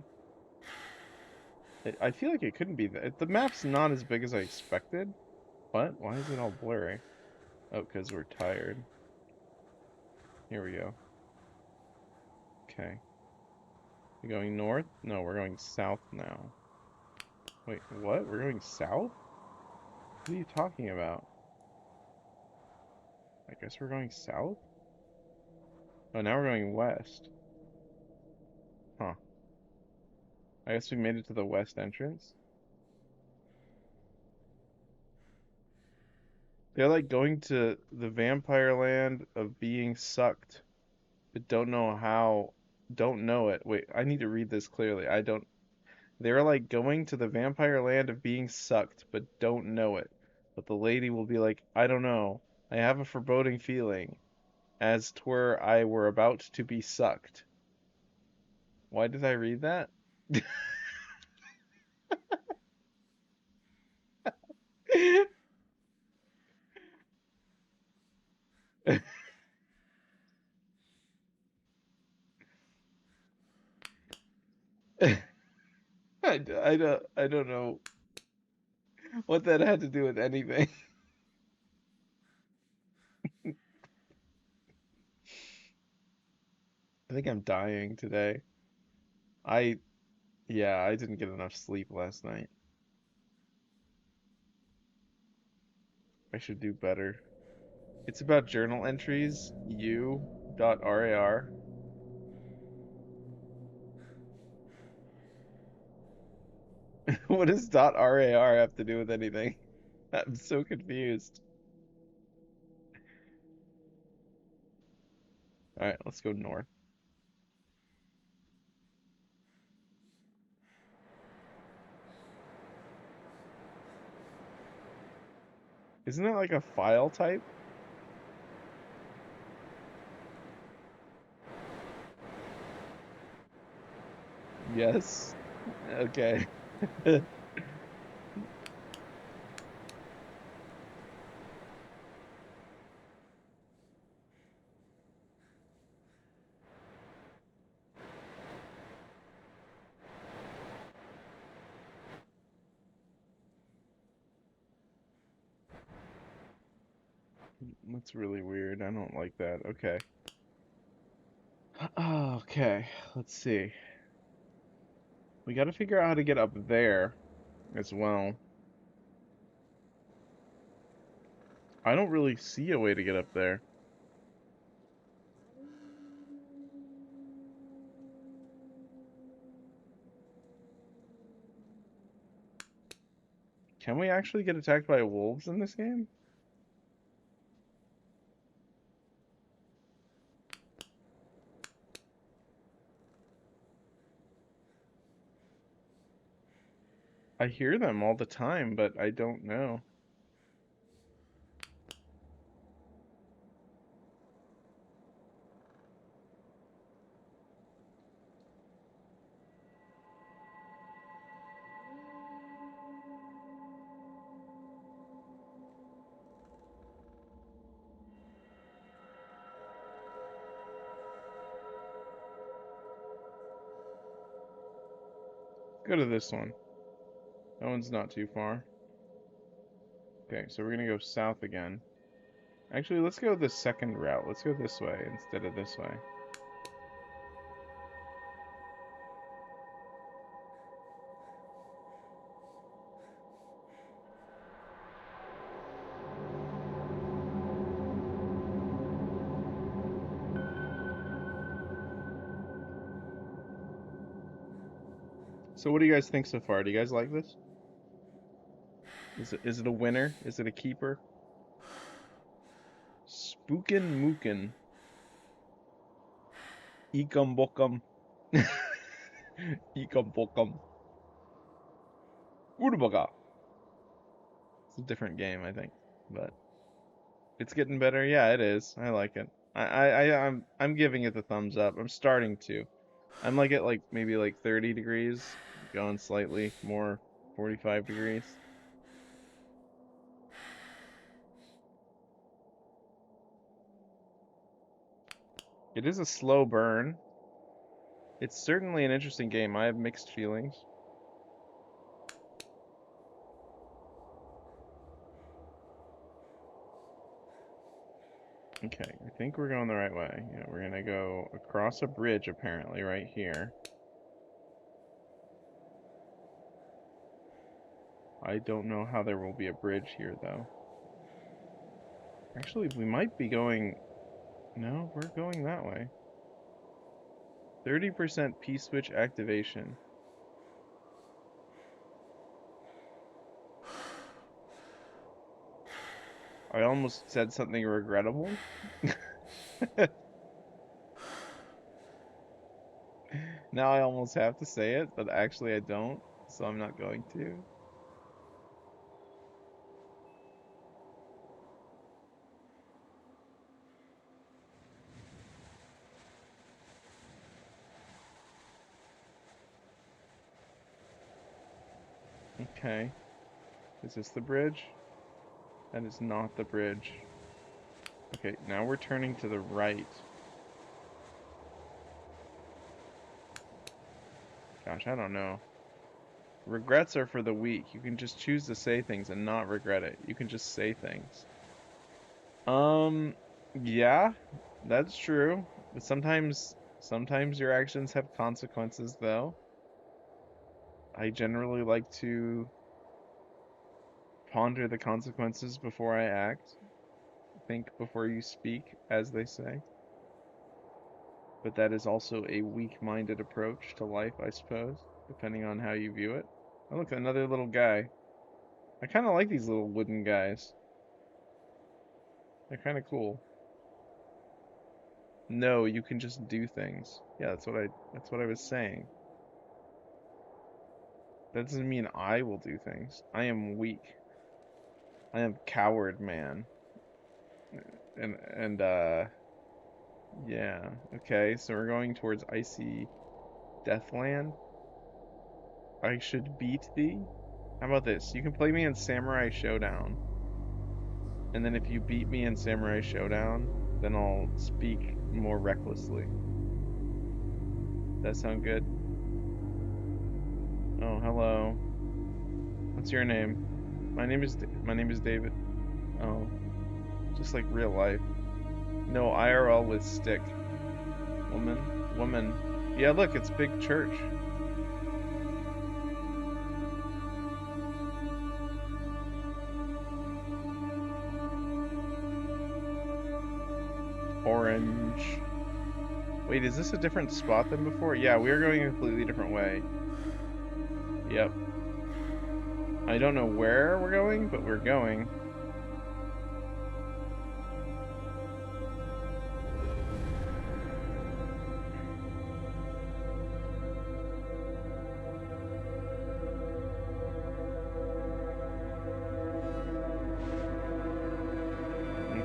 I feel like it couldn't be that. The map's not as big as I expected. What? Why is it all blurry? Oh, because we're tired. Here we go. Okay. We going north? No, we're going south now. Wait, what? We're going south? What are you talking about? I guess we're going south? Oh, now we're going west. Huh. I guess we made it to the west entrance. They're like going to the vampire land of being sucked, but don't know it. Wait, I need to read this clearly. I don't, they're like going to the vampire land of being sucked, but don't know it. But the lady will be like, I don't know. I have a foreboding feeling, as twere I were about to be sucked. Why did I read that? I don't know what that had to do with anything. I think I'm dying today. I Yeah, I didn't get enough sleep last night. I should do better. It's about journal entries, u.rar. What does .rar have to do with anything? I'm so confused. All right, let's go north. Isn't it like a file type? Yes. Okay. That's really weird. I don't like that. Okay. Okay, let's see. We got to figure out how to get up there as well. I don't really see a way to get up there. Can we actually get attacked by wolves in this game? I hear them all the time, but I don't know. Go to this one. That one's not too far. Okay, so we're gonna go south again. Actually, let's go the second route. Let's go this way instead of this way. So what do you guys think so far? Do you guys like this? Is it a winner? Is it a keeper? Spookin' Mookin'. Ekum bokum. Ekum bokum. Urbaga. It's a different game, I think, but it's getting better. Yeah, it is. I like it. I'm giving it the thumbs up. I'm starting to. I'm like at like maybe like 30 degrees, going slightly more 45 degrees. It is a slow burn. It's certainly an interesting game. I have mixed feelings. Okay, I think we're going the right way. Yeah, we're gonna go across a bridge apparently right here. I don't know how there will be a bridge here though. Actually, we might be going... No, we're going that way. 30% P-switch activation. I almost said something regrettable. Now I almost have to say it, but actually I don't, so I'm not going to. Okay. Is this the bridge? That is not the bridge. Okay, now we're turning to the right. Gosh, I don't know. Regrets are for the weak. You can just choose to say things and not regret it. You can just say things. Yeah, that's true. But sometimes your actions have consequences, though. I generally like to ponder the consequences before I act. Think before you speak, as they say. But that is also a weak-minded approach to life, I suppose, depending on how you view it. Oh, look, another little guy. I kind of like these little wooden guys. They're kind of cool. No, you can just do things. Yeah, that's what I was saying. That doesn't mean I will do things. I am weak. I am coward man. And yeah. Okay, so we're going towards icy Deathland. I should beat thee? How about this? You can play me in Samurai Showdown. And then if you beat me in Samurai Showdown, then I'll speak more recklessly. That sound good? Oh, hello. What's your name? My name is David. Oh, just like real life. No, IRL with stick. Woman, woman. Yeah, look, it's big church. Orange. Wait, is this a different spot than before? Yeah, we are going a completely different way. Yep. I don't know where we're going, but we're going.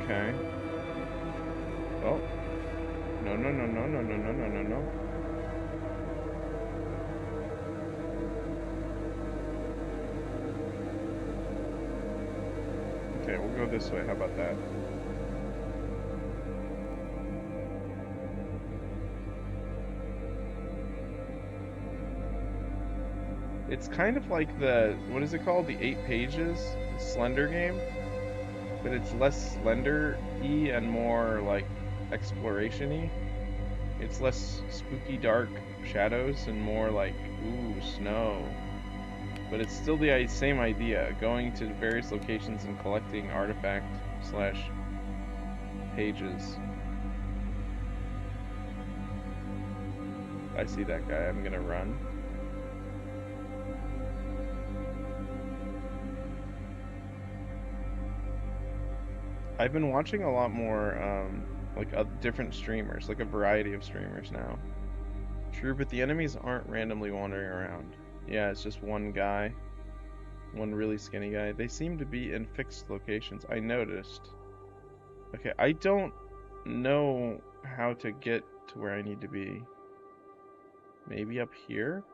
Okay. Oh. No, no, no, no, no, no, no, no, no, no. Okay, we'll go this way. How about that? It's kind of like what is it called? The 8 pages Slender game, but it's less Slender-y and more like exploration-y. It's less spooky dark shadows and more like, ooh, snow. But it's still the same idea, going to various locations and collecting artifact slash pages. I see that guy, I'm gonna run. I've been watching a lot more, like different streamers, like a variety of streamers now. True, but the enemies aren't randomly wandering around. Yeah, it's just one guy. One really skinny guy. They seem to be in fixed locations. I noticed. Okay, I don't know how to get to where I need to be. Maybe up here?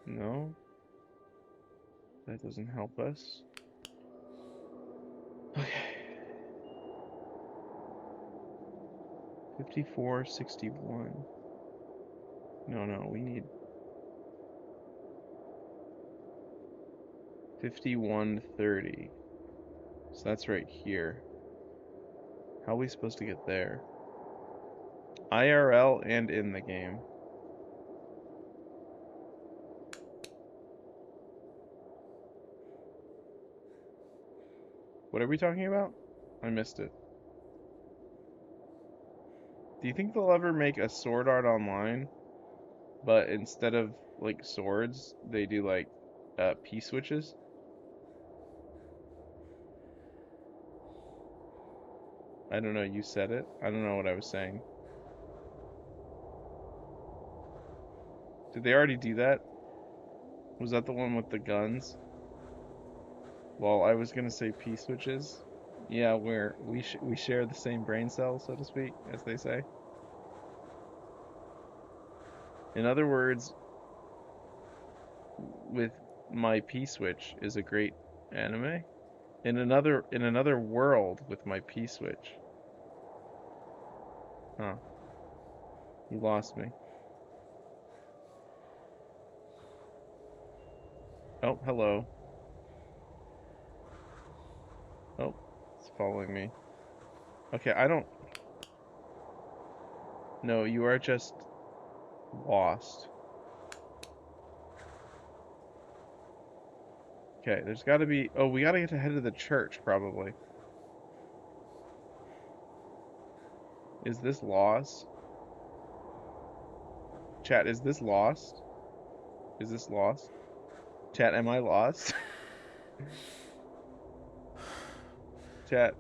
No? That doesn't help us. Okay. 5461. No, we need 5130. So that's right here. How are we supposed to get there? IRL and in the game. What are we talking about? I missed it. Do you think they'll ever make a Sword Art Online, but instead of like swords, they do like P-switches? I don't know, you said it. I don't know what I was saying. Did they already do that? Was that the one with the guns? Well, I was gonna say P-switches. Yeah, we share the same brain cells, so to speak, as they say. In other words, with my P-switch is a great anime. In another world with my P-switch. Huh. You lost me. Oh, hello. Oh, it's following me. Okay, I don't... No, you are just lost. Okay, there's got to be... Oh, we got to get ahead of the church, probably. Is this lost? Chat, is this lost? Is this lost? Chat, am I lost? Chat.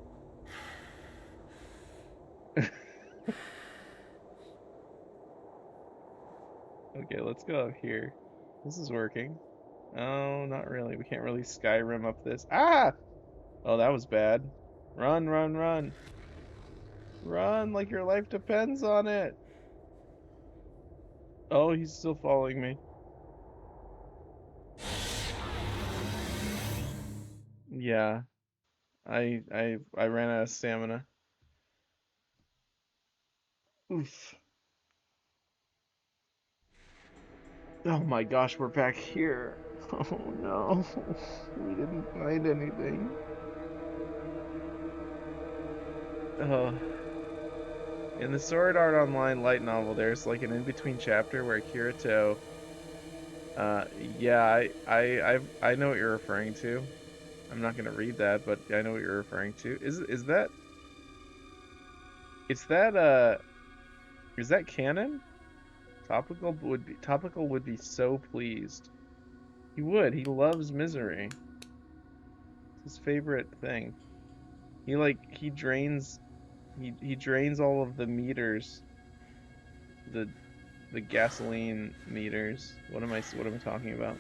Okay, let's go here. This is working. Oh, not really. We can't really Skyrim up this. Ah! Oh, that was bad. Run, run, run. Run like your life depends on it. Oh, he's still following me. Yeah, I ran out of stamina. Oof. Oh my gosh, we're back here. Oh no. We didn't find anything. Oh. In the Sword Art Online light novel, there's like an in-between chapter where Kirito yeah, I know what you're referring to. I'm not gonna read that, but I know what you're referring to. Is that is that is that canon? Topical would be so pleased. He would. He loves misery. It's his favorite thing. He drains he drains all of the meters, the the gasoline meters. What am I talking about?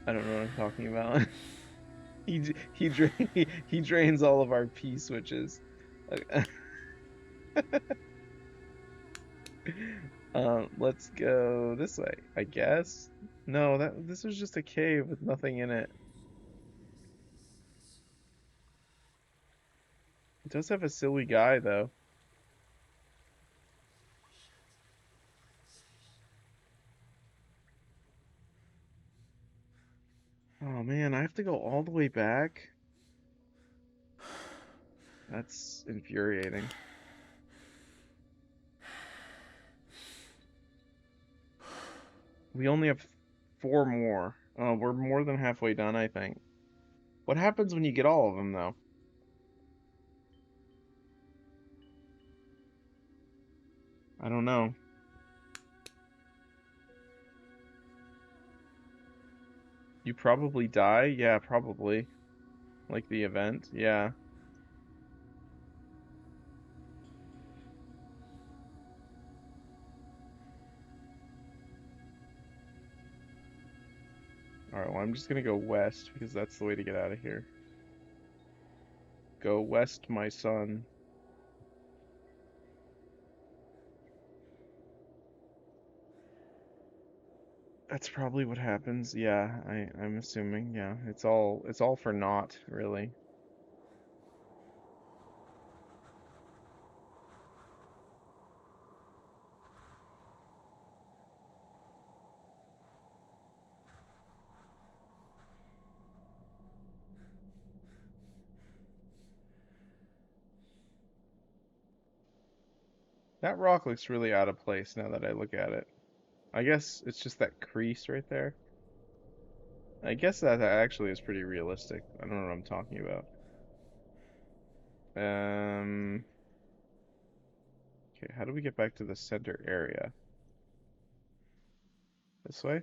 I don't know what I'm talking about. He drains all of our P switches. Okay. Let's go this way, I guess. No, this was just a cave with nothing in it. It does have a silly guy though. Oh man, I have to go all the way back. That's infuriating. We only have 4 more. Oh, we're more than halfway done, I think. What happens when you get all of them, though? I don't know. You probably die? Yeah, probably. Like the event? Yeah. Alright, well, I'm just gonna go west because that's the way to get out of here. Go west, my son. That's probably what happens. Yeah, I'm assuming. Yeah, it's all for naught, really. That rock looks really out of place now that I look at it. I guess it's just that crease right there. I guess that actually is pretty realistic. I don't know what I'm talking about. Um, okay, how do we get back to the center area? This way?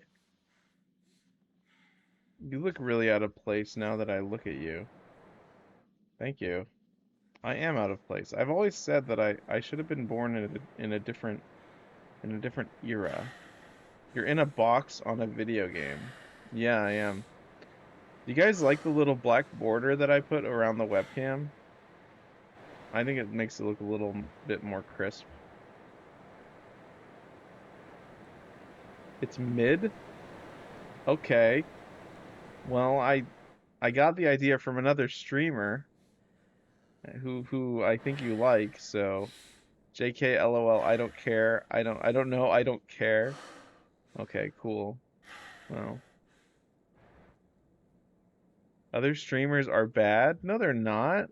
You look really out of place now that I look at you. Thank you. I am out of place. I've always said that I should have been born in a different era. You're in a box on a video game. Yeah, I am. Do you guys like the little black border that I put around the webcam? I think it makes it look a little bit more crisp. It's mid? Okay. Well, I got the idea from another streamer who I think you like, so JK LOL, I don't care. I don't know, I don't care. Okay, cool. Well. Other streamers are bad? No, they're not.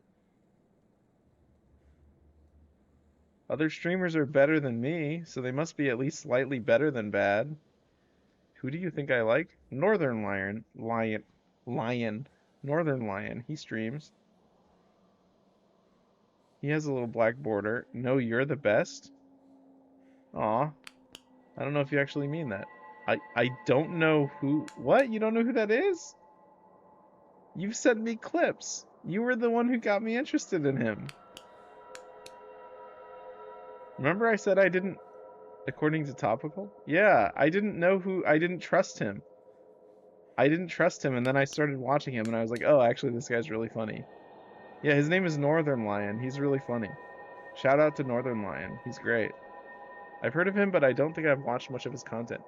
Other streamers are better than me, so they must be at least slightly better than bad. Who do you think I like? Northern Lion. Lion. Northern Lion. He streams. He has a little black border. No, you're the best? Aw. I don't know if you actually mean that. I don't know who... What? You don't know who that is? You've sent me clips. You were the one who got me interested in him. Remember I said I didn't... According to Topical? Yeah, I didn't trust him. I didn't trust him, and then I started watching him, and I was like, oh, actually, this guy's really funny. Yeah, his name is Northern Lion. He's really funny. Shout out to Northern Lion. He's great. I've heard of him, but I don't think I've watched much of his content.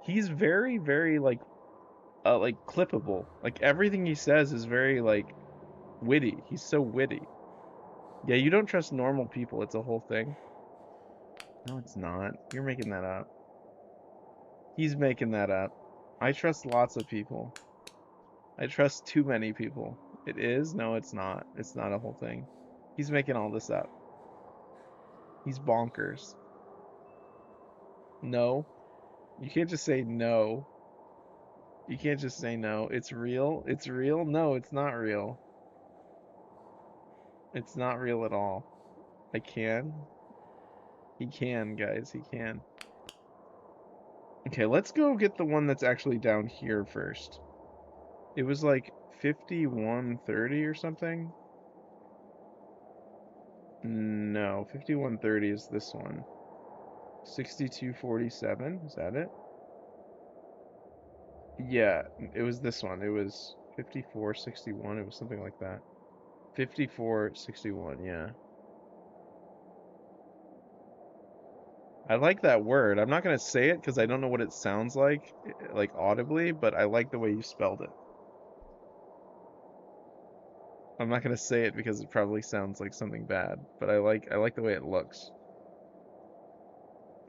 He's very, very, like clippable. Like, everything he says is very, like, witty. He's so witty. Yeah, you don't trust normal people. It's a whole thing. No, it's not. You're making that up. He's making that up. I trust lots of people. I trust too many people. It is? No, it's not. It's not a whole thing. He's making all this up. He's bonkers. No. You can't just say no. You can't just say no. It's real. It's real. No, it's not real. It's not real at all. I can. He can, guys. He can. Okay, let's go get the one that's actually down here first. It was like 5130 or something. No, 5130 is this one. 6247, is that it? Yeah, it was this one. It was 5461. It was something like that. 5461, yeah. I like that word. I'm not gonna say it because I don't know what it sounds like audibly, but I like the way you spelled it. I'm not gonna say it because it probably sounds like something bad, but I like the way it looks.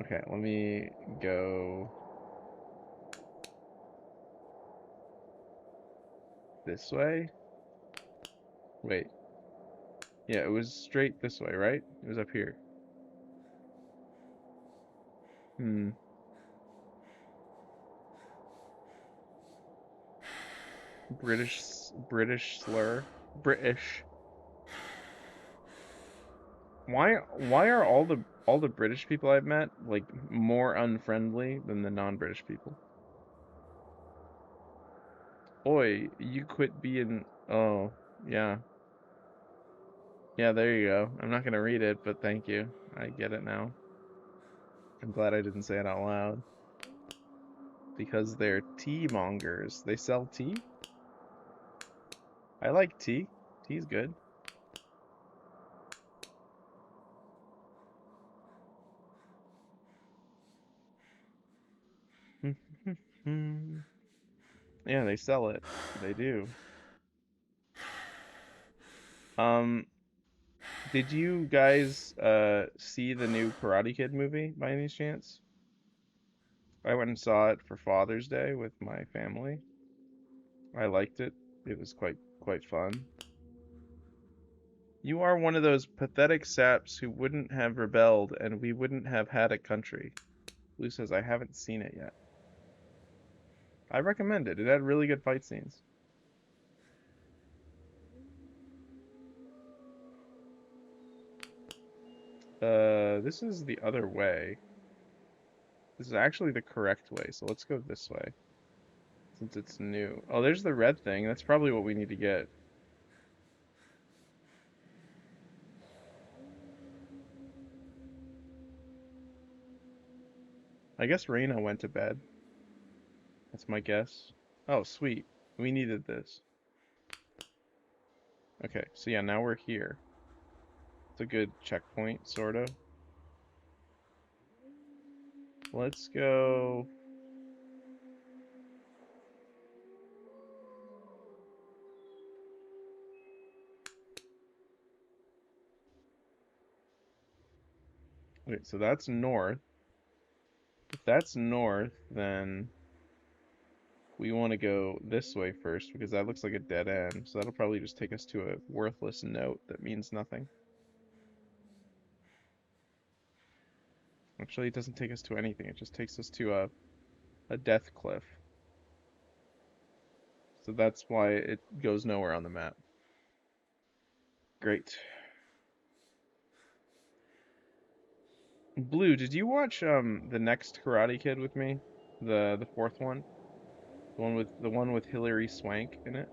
Okay, let me go this way. Wait. Yeah, it was straight this way, right? It was up here. Hmm. British slur. British. Why are all the British people I've met like more unfriendly than the non-British people? Oi, you quit being... Oh, yeah. Yeah, there you go. I'm not gonna read it, but thank you. I get it now. I'm glad I didn't say it out loud. Because they're tea mongers. They sell tea? I like tea. Tea's good. Yeah, they sell it. They do. Um, did you guys see the new Karate Kid movie by any chance? I went and saw it for Father's Day with my family. I liked it. It was quite fun. You are one of those pathetic saps who wouldn't have rebelled and we wouldn't have had a country. Blue says I haven't seen it yet. I recommend it. It had really good fight scenes. This is the other way. This is actually the correct way, so let's go this way. Since it's new. Oh, there's the red thing. That's probably what we need to get. I guess Reina went to bed. That's my guess. Oh, sweet. We needed this. Okay, so yeah, now we're here. It's a good checkpoint, sort of. Let's go... Okay, so that's north. If that's north, then we want to go this way first because that looks like a dead end. So that'll probably just take us to a worthless note that means nothing. Actually, it doesn't take us to anything. It just takes us to a death cliff. So that's why it goes nowhere on the map. Great. Blue, did you watch the next Karate Kid with me? The fourth one? The one with Hilary Swank in it?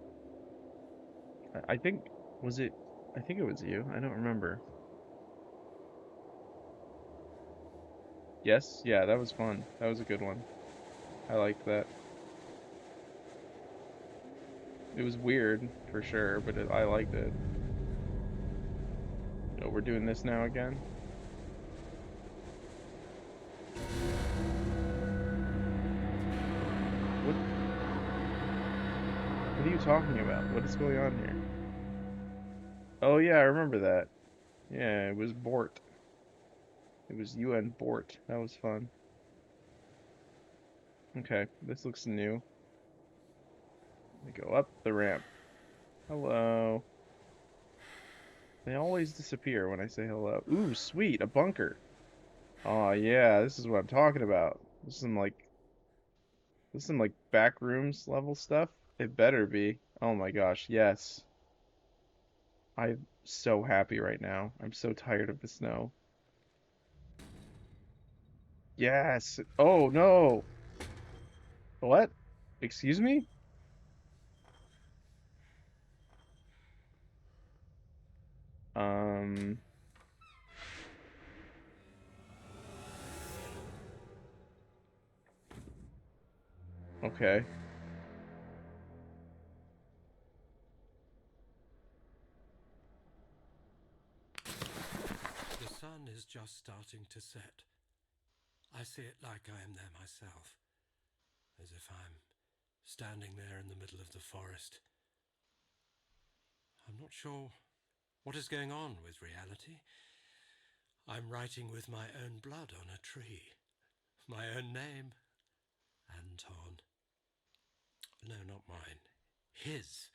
I think was it I think it was you. I don't remember. Yes? Yeah, that was fun. That was a good one. I liked that. It was weird for sure, but I liked it. Oh, we're doing this now again? What are you talking about? What is going on here? Oh yeah, I remember that. Yeah, it was Bort. It was you and Bort. That was fun. Okay, this looks new. Let me go up the ramp. Hello. They always disappear when I say hello. Ooh, sweet, a bunker. Oh yeah, this is what I'm talking about. This is some like back rooms level stuff. It better be. Oh my gosh, yes. I'm so happy right now. I'm so tired of the snow. Yes. Oh no. What? Excuse me? Um, okay. The sun is just starting to set. I see it like I am there myself, as if I'm standing there in the middle of the forest. I'm not sure what is going on with reality. I'm writing with my own blood on a tree. My own name, Anton. No, not mine. His.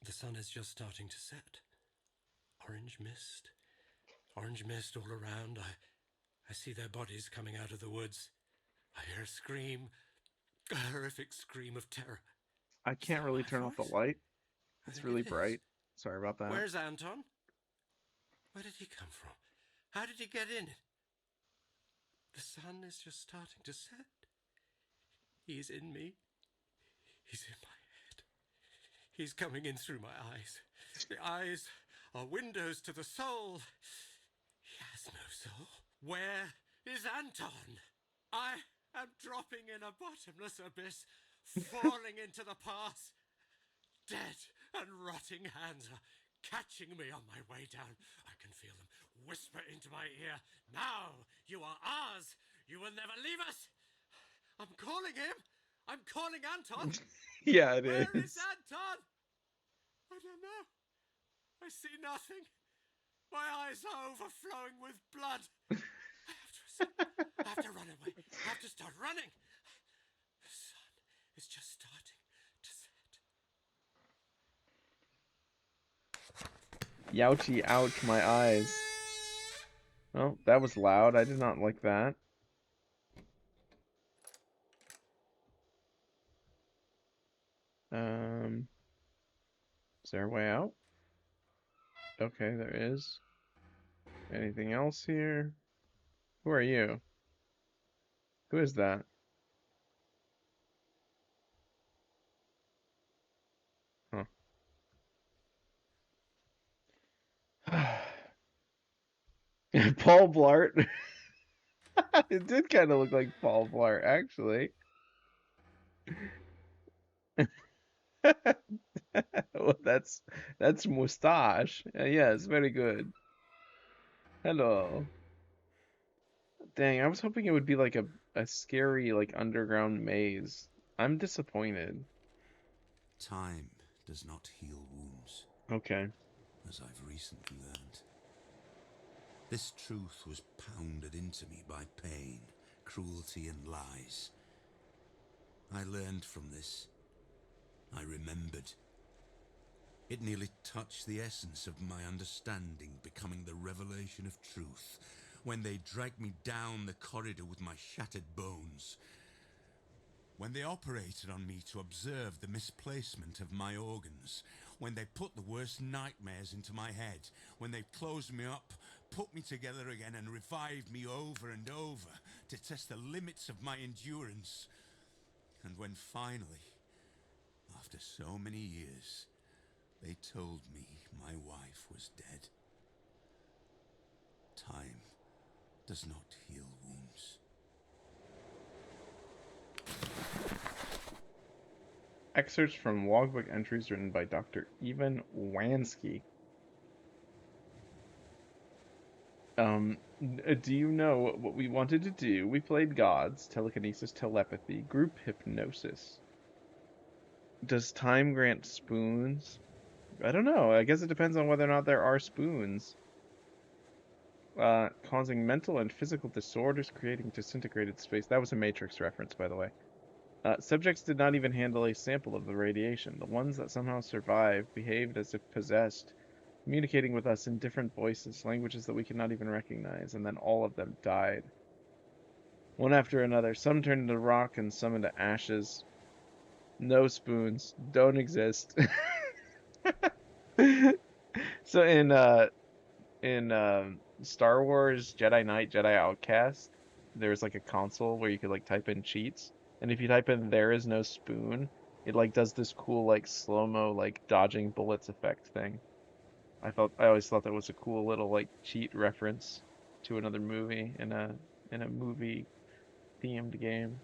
The sun is just starting to set. Orange mist. Orange mist all around. I see their bodies coming out of the woods. I hear a scream. A horrific scream of terror. I Is can't that really my turn off the voice? light. I It's think really it is. bright. Sorry about that. Where's Anton? Where did he come from? How did he get in? The sun is just starting to set. He's in me. He's in my head. He's coming in through my eyes. The eyes are windows to the soul. He has no soul. Where is Anton? I am dropping in a bottomless abyss, falling into the past. Dead and rotting hands are catching me on my way down. I can feel them whisper into my ear. Now you are ours. You will never leave us. I'm calling him. I'm calling Anton. Yeah, it Where is is. Anton? I don't know. I see nothing. My eyes are overflowing with blood. I have to escape. I have to run away. I have to start running. The sun is just starting to set. Youchie, ouch, my eyes. Oh, that was loud. I did not like that. Is there a way out? Okay, there is. Anything else here? Who are you? Who is that? Huh. Paul Blart. It did kind of look like Paul Blart, actually. Well, that's mustache. Yes, very good. Hello. Dang, I was hoping it would be like a scary like underground maze. I'm disappointed. Time does not heal wounds, Okay. as I've recently learned. This truth was pounded into me by pain, cruelty, and lies. I learned from this. I remembered. It nearly touched the essence of my understanding, becoming the revelation of truth, when they dragged me down the corridor with my shattered bones. When they operated on me to observe the misplacement of my organs, when they put the worst nightmares into my head, when they closed me up, put me together again and revived me over and over to test the limits of my endurance. And when finally, after so many years, they told me my wife was dead. Time does not heal wounds. Excerpts from logbook entries written by Dr. Ivan Wansky. Do you know what we wanted to do? We played gods, telekinesis, telepathy, group hypnosis. Does time grant spoons? I don't know. I guess it depends on whether or not there are spoons. Causing mental and physical disorders, creating disintegrated space. That was a Matrix reference, by the way. Subjects did not even handle a sample of the radiation. The ones that somehow survived behaved as if possessed, communicating with us in different voices, languages that we could not even recognize, and then all of them died. One after another. Some turned into rock and some into ashes. No spoons. Don't exist. So in Star Wars Jedi Knight, Jedi Outcast, there's like a console where you could like type in cheats, and if you type in "there is no spoon," it like does this cool like slow-mo like dodging bullets effect thing. I always thought that was a cool little like cheat reference to another movie in a movie themed game.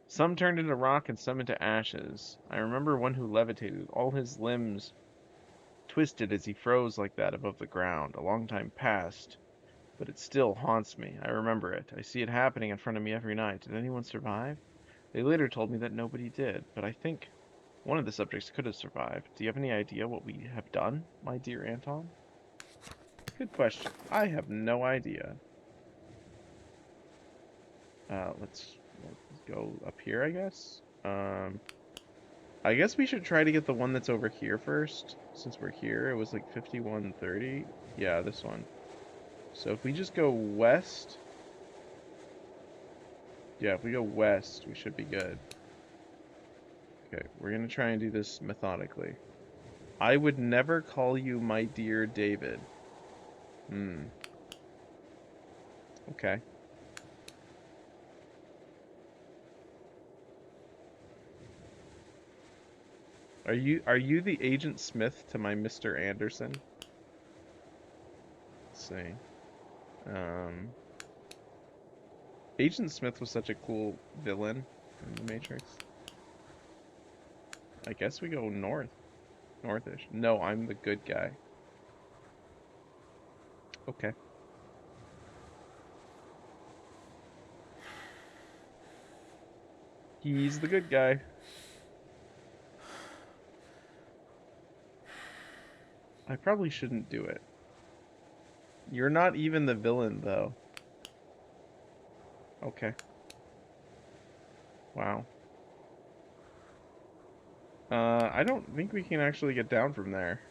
Some turned into rock and some into ashes. I remember one who levitated, all his limbs twisted as he froze like that above the ground. A long time passed, but it still haunts me. I remember it. I see it happening in front of me every night. Did anyone survive? They later told me that nobody did, but I think one of the subjects could have survived. Do you have any idea what we have done, my dear Anton? Good question. I have no idea. Let's go up here, I guess. I guess we should try to get the one that's over here first, since we're here. It was like 5130. Yeah, this one. So if we just go west, yeah, if we go west, we should be good. Okay, we're gonna try and do this methodically. I would never call you my dear David. Okay. Are you the Agent Smith to my Mr. Anderson? Let's see. Agent Smith was such a cool villain in the Matrix. I guess we go north. Northish. No, I'm the good guy. Okay. He's the good guy. I probably shouldn't do it. You're not even the villain, though. Okay. Wow. I don't think we can actually get down from there.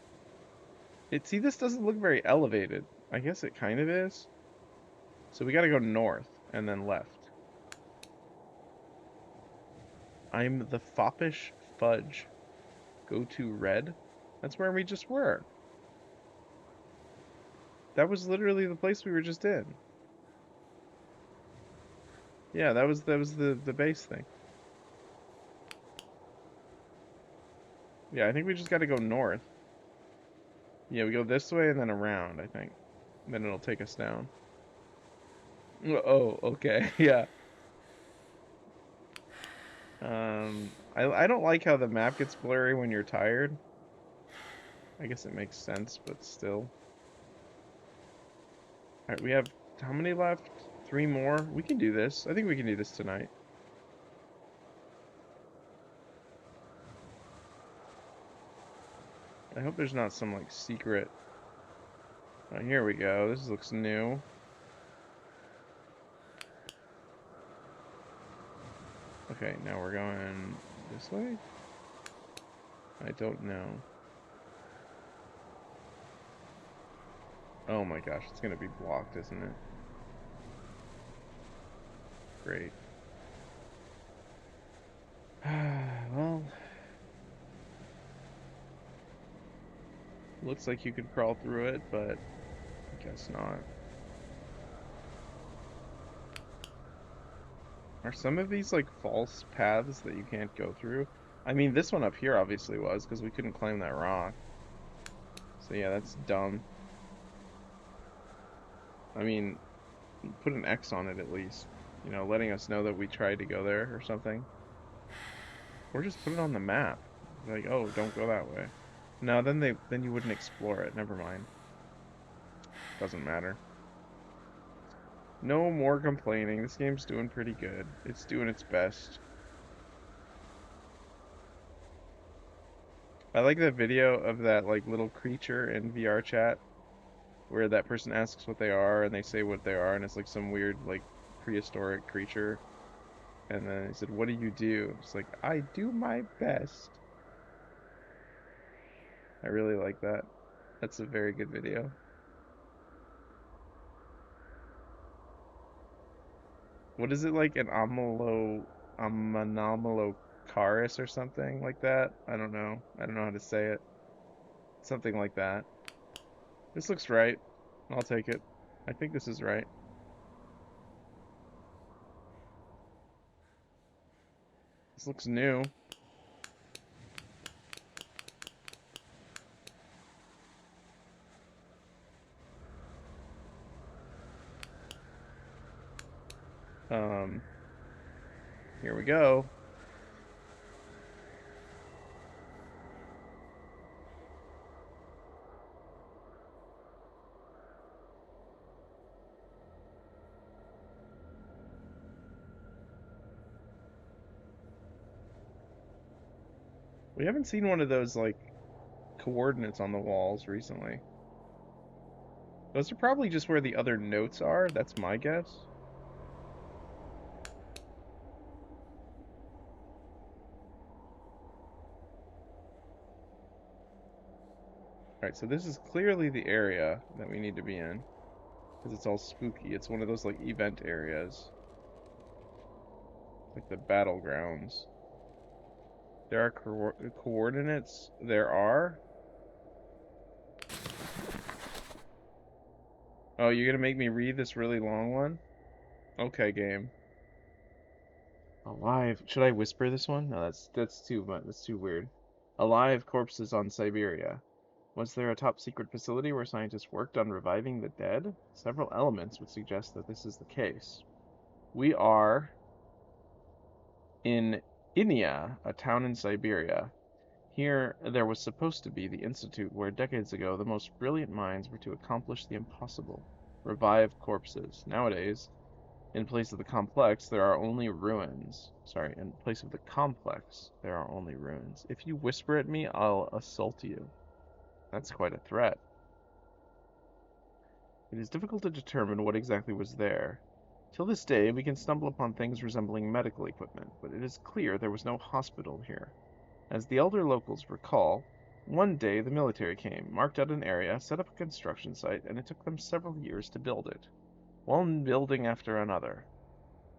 See, this doesn't look very elevated. I guess it kind of is. So we gotta go north and then left. I'm the foppish fudge. Go to red? That's where we just were. That was literally the place we were just in. Yeah, that was the base thing. Yeah, I think we just gotta go north. Yeah, we go this way and then around, I think. Then it'll take us down. Oh, okay, yeah. I don't like how the map gets blurry when you're tired. I guess it makes sense, but still. Alright, we have how many left? 3 more? We can do this. I think we can do this tonight. I hope there's not some, like, secret Oh, here we go. This looks new. Okay, now we're going this way? I don't know. Oh my gosh, it's gonna be blocked, isn't it? Great. Well, looks like you could crawl through it, but I guess not. Are some of these like false paths that you can't go through? I mean, this one up here obviously was because we couldn't climb that rock. So yeah, that's dumb. I mean, put an X on it at least. You know, letting us know that we tried to go there or something. Or just put it on the map. Like, oh, don't go that way. No, then you wouldn't explore it. Never mind. Doesn't matter. No more complaining. This game's doing pretty good. It's doing its best. I like that video of that like little creature in VR chat where that person asks what they are and they say what they are and it's like some weird like prehistoric creature. And then he said, "What do you do?" It's like, "I do my best." I really like that. That's a very good video. What is it like an Amalocaris or something like that? I don't know. I don't know how to say it. Something like that. This looks right. I'll take it. I think this is right. This looks new. Um, Here we go. We haven't seen one of those like coordinates on the walls recently. Those are probably just where the other notes are. That's my guess. Alright, so this is clearly the area that we need to be in. Because it's all spooky. It's one of those like event areas. Like the battlegrounds. There are coordinates. There are. Oh, you're gonna make me read this really long one? Okay, game. Alive. Should I whisper this one? No, that's too much. That's too weird. Alive corpses on Siberia. Was there a top secret facility where scientists worked on reviving the dead? Several elements would suggest that this is the case. We are in Inia, a town in Siberia. Here, there was supposed to be the institute where decades ago the most brilliant minds were to accomplish the impossible, revive corpses. Nowadays, in place of the complex, there are only ruins. Sorry, in place of the complex, there are only ruins. If you whisper at me, I'll assault you. That's quite a threat. It is difficult to determine what exactly was there. Till this day, we can stumble upon things resembling medical equipment, but it is clear there was no hospital here. As the elder locals recall, one day the military came, marked out an area, set up a construction site, and it took them several years to build it. One building after another.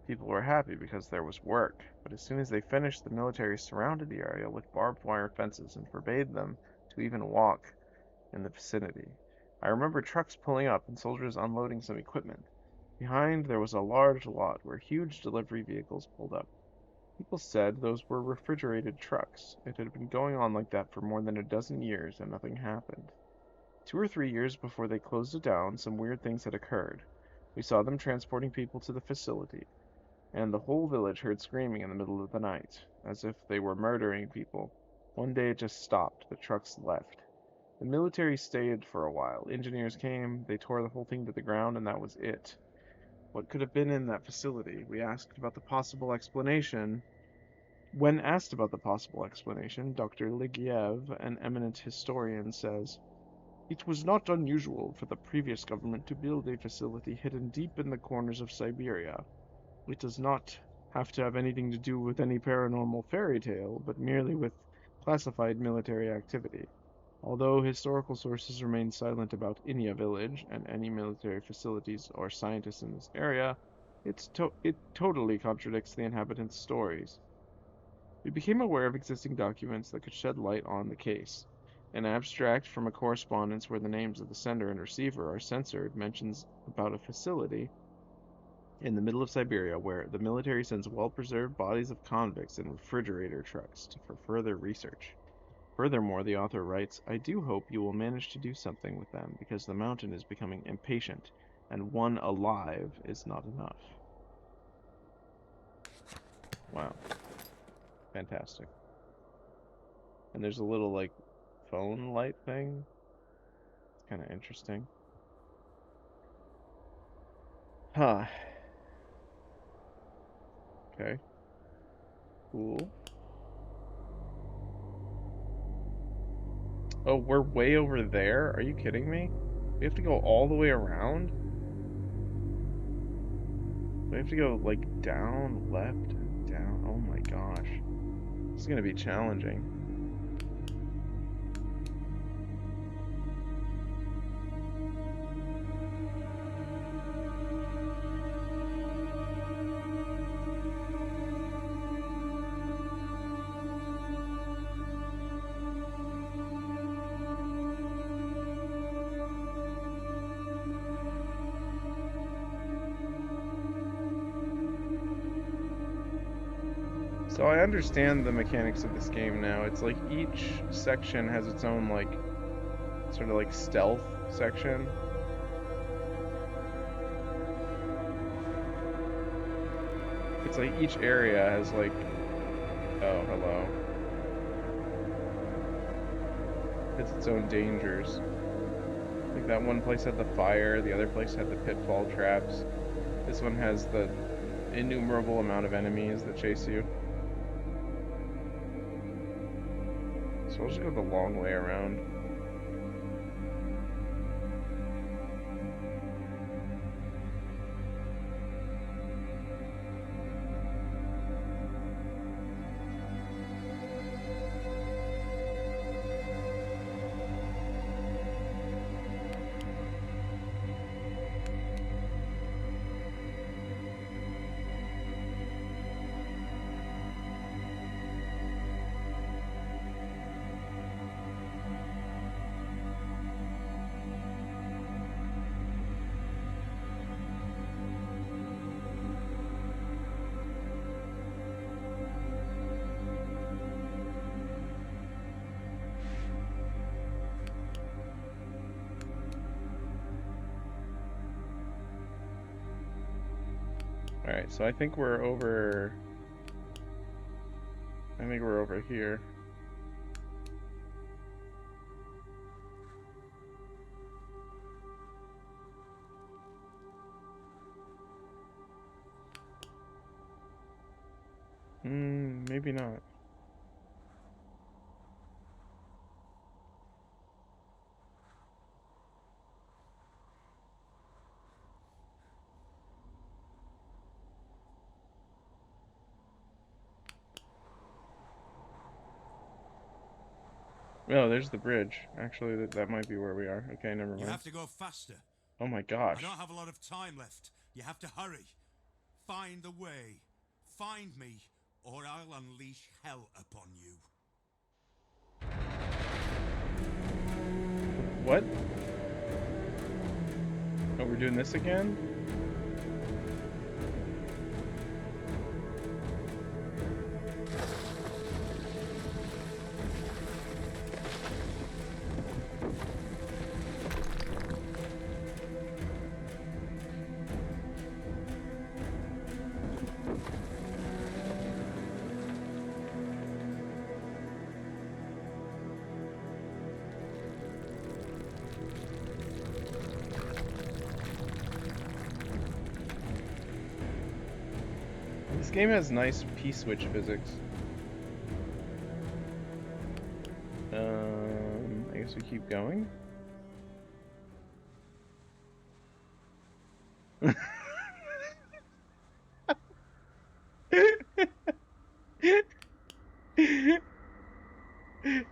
People were happy because there was work, but as soon as they finished, the military surrounded the area with barbed wire fences and forbade them to even walk in the vicinity. I remember trucks pulling up and soldiers unloading some equipment. Behind there was a large lot where huge delivery vehicles pulled up. People said those were refrigerated trucks. It had been going on like that for more than a dozen years and nothing happened. 2 or 3 years before they closed it down, some weird things had occurred. We saw them transporting people to the facility, and the whole village heard screaming in the middle of the night, as if they were murdering people. One day it just stopped. The trucks left. The military stayed for a while. Engineers came, they tore the whole thing to the ground, and that was it. What could have been in that facility? We asked about the possible explanation. When asked about the possible explanation, Dr. Ligiev, an eminent historian, says, It was not unusual for the previous government to build a facility hidden deep in the corners of Siberia. It does not have to have anything to do with any paranormal fairy tale, but merely with classified military activity. Although historical sources remain silent about Inya village and any military facilities or scientists in this area, it totally contradicts the inhabitants' stories. We became aware of existing documents that could shed light on the case. An abstract from a correspondence where the names of the sender and receiver are censored mentions about a facility in the middle of Siberia where the military sends well-preserved bodies of convicts in refrigerator trucks for further research. Furthermore, the author writes, I do hope you will manage to do something with them because the mountain is becoming impatient and one alive is not enough. Wow. Fantastic. And there's a little, like, phone light thing. It's kind of interesting. Huh. Okay. Cool. Oh, we're way over there? Are you kidding me? We have to go all the way around? We have to go, like, down, left, down. Oh my gosh. This is gonna be challenging. So I understand the mechanics of this game now. It's like each section has its own, like, sort of like stealth section. It's like each area has like, oh, hello. It's its own dangers. Like that one place had the fire, the other place had the pitfall traps. This one has the innumerable amount of enemies that chase you. So I'll just go the long way around. Alright, so I think we're over here. Maybe not. Oh, there's the bridge. Actually, that might be where we are. Okay, never You mind. have to go faster. Oh my I gosh. don't have a lot of time left. You have to hurry. Find the way. Find me, or I'll unleash hell upon you. What? Oh, we're doing this again? This game has nice P-switch physics. I guess we keep going.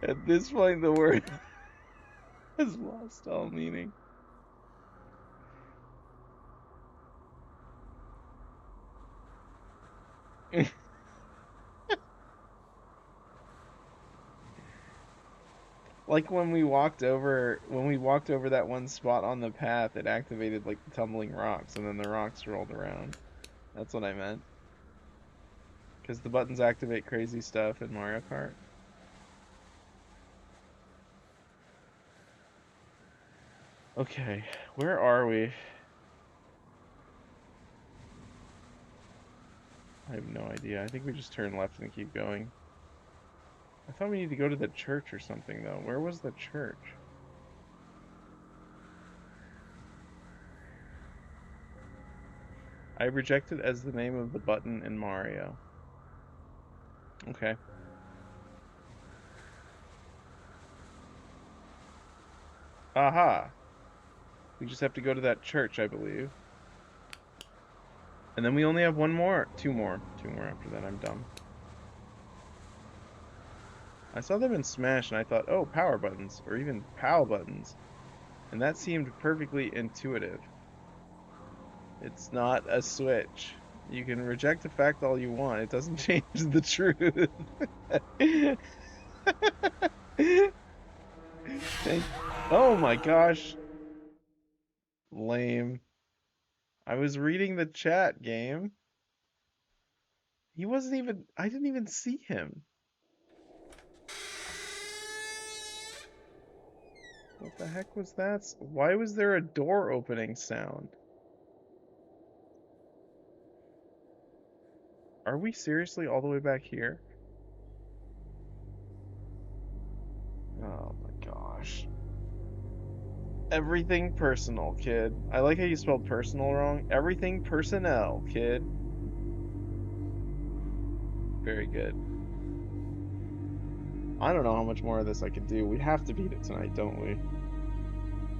At this point, the word has lost all meaning. Like when we walked over that one spot on the path, it activated like the tumbling rocks, and then the rocks rolled around. That's what I meant. Because the buttons activate crazy stuff in Mario Kart. Okay, where are we? I have no idea. I think we just turn left and keep going. I thought we needed to go to the church or something, though. Where was the church? I reject it as the name of the button in Mario. Okay. Aha! We just have to go to that church, I believe. And then we only have one more. Two more after that. I'm dumb. I saw them in Smash and I thought, oh, power buttons, or even POW buttons. And that seemed perfectly intuitive. It's not a switch. You can reject the fact all you want. It doesn't change the truth. Oh my gosh. Lame. I was reading the chat, game. He wasn't even... I didn't even see him. What the heck was that? Why was there a door opening sound? Are we seriously all the way back here? Oh my gosh. Everything personal, kid. I like how you spelled personal wrong. Everything personnel, kid. Very good. I don't know how much more of this I could do. We have to beat it tonight, don't we?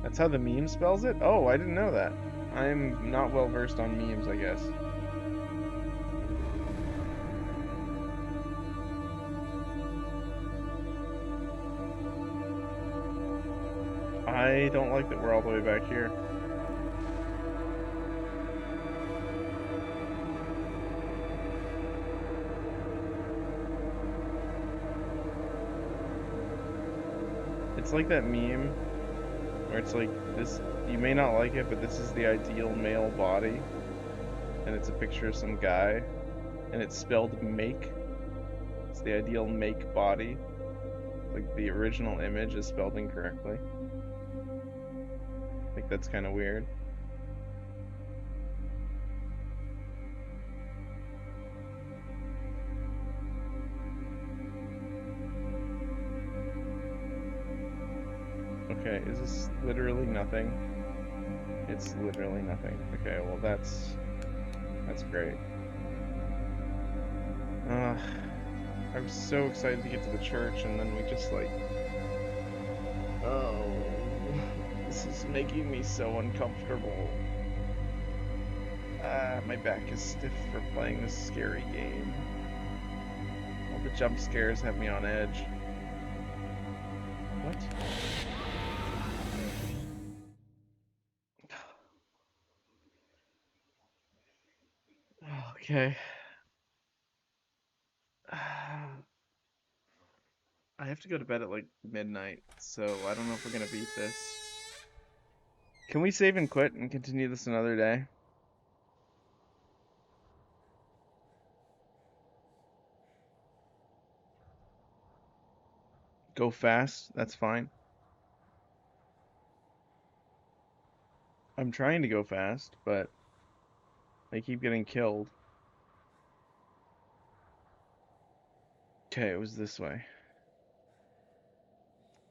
That's how the meme spells it? Oh, I didn't know that. I'm not well versed on memes, I guess. I don't like that we're all the way back here. It's like that meme where it's like this, you may not like it, but this is the ideal male body. And it's a picture of some guy. And it's spelled make. It's the ideal make body. Like the original image is spelled incorrectly. I think that's kind of weird. Okay, is this literally nothing? It's literally nothing. Okay, well that's great. I was so excited to get to the church, and then we just like... Oh, this is making me so uncomfortable. My back is stiff for playing this scary game. All the jump scares have me on edge. What? Okay. I have to go to bed at like midnight, so I don't know if we're gonna beat this. Can we save and quit and continue this another day? Go fast, that's fine. I'm trying to go fast, but I keep getting killed. Okay, it was this way.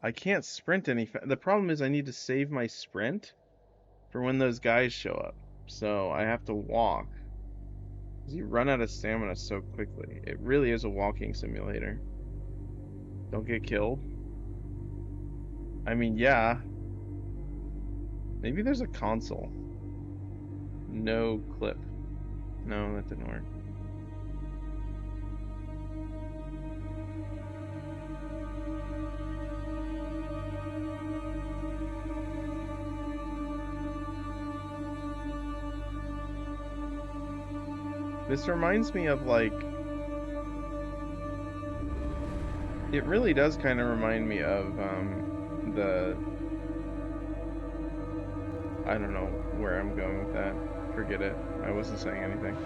I can't sprint any the problem is I need to save my sprint for when those guys show up. So I have to walk. Because you run out of stamina so quickly. It really is a walking simulator. Don't get killed. I mean, yeah. Maybe there's a console. No clip. No, that didn't work. This reminds me of like, it really does kind of remind me of the, I don't know where I'm going with that. Forget it. I wasn't saying anything.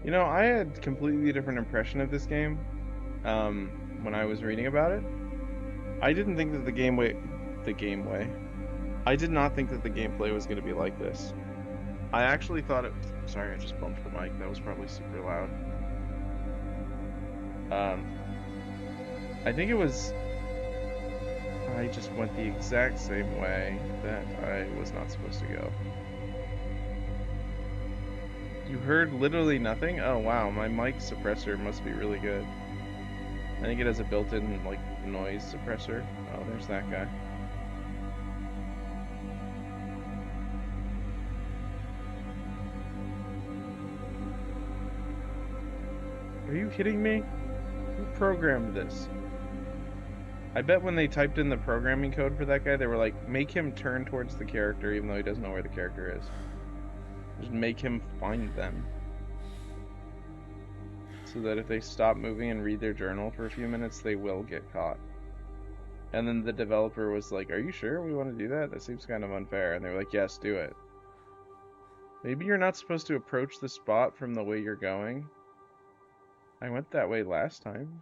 You know, I had completely different impression of this game when I was reading about it. I didn't think that I did not think that the gameplay was going to be like this. I actually thought it. Sorry, I just bumped the mic. That was probably super loud. I think it was. I just went the exact same way that I was not supposed to go. You heard literally nothing? Oh wow, my mic suppressor must be really good. I think it has a built-in like noise suppressor. Oh, there's that guy. Are you kidding me? Who programmed this? I bet when they typed in the programming code for that guy, they were like, make him turn towards the character even though he doesn't know where the character is. Just make him find them. So that if they stop moving and read their journal for a few minutes, they will get caught. And then the developer was like, are you sure we want to do that? That seems kind of unfair. And they were like, yes, do it. Maybe you're not supposed to approach the spot from the way you're going. I went that way last time.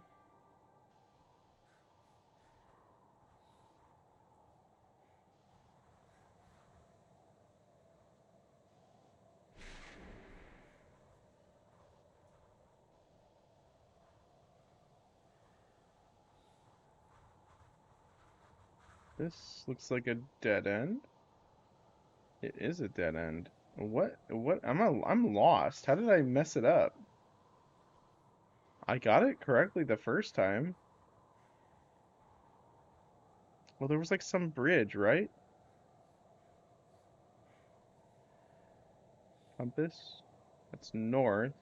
This looks like a dead end. It is a dead end. What? I'm lost. How did I mess it up? I got it correctly the first time. Well, there was like some bridge, right? Compass. That's north.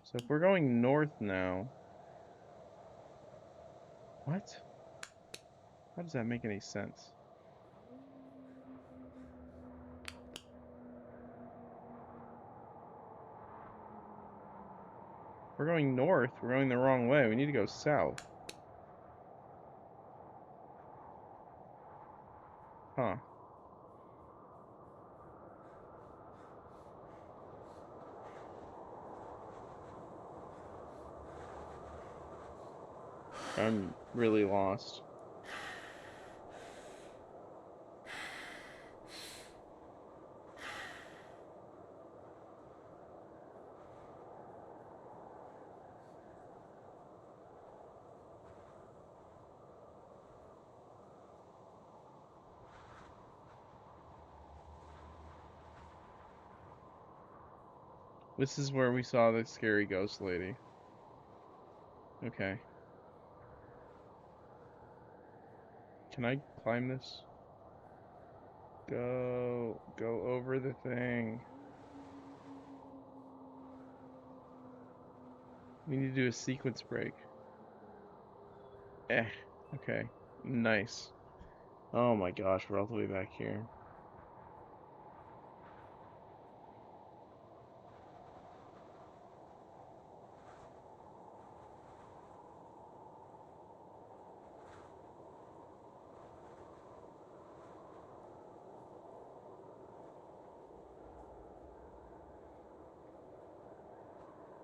So if we're going north now. What? How does that make any sense? We're going north. We're going the wrong way. We need to go south. Huh. I'm really lost. This is where we saw the scary ghost lady. Okay. Can I climb this? Go over the thing. We need to do a sequence break. Okay. Nice. Oh my gosh, we're all the way back here.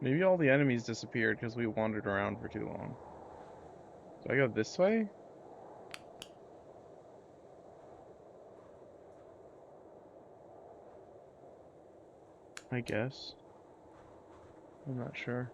Maybe all the enemies disappeared because we wandered around for too long. Do I go this way? I guess. I'm not sure.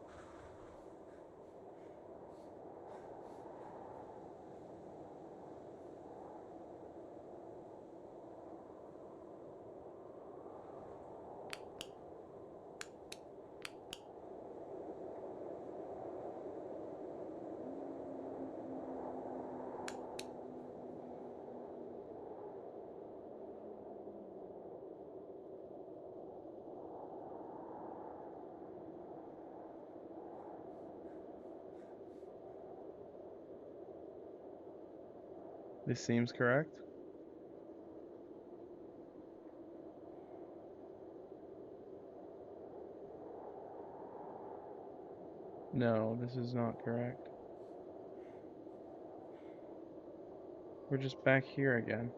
This seems correct. No, this is not correct. We're just back here again.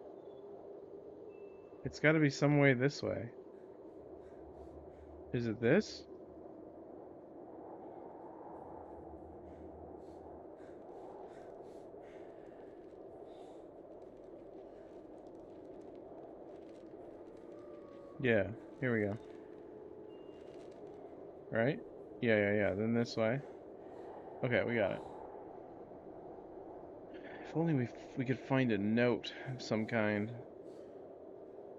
It's got to be some way this way. Is it this? Yeah, here we go. Right? Yeah. Then this way. Okay, we got it. If only we could find a note of some kind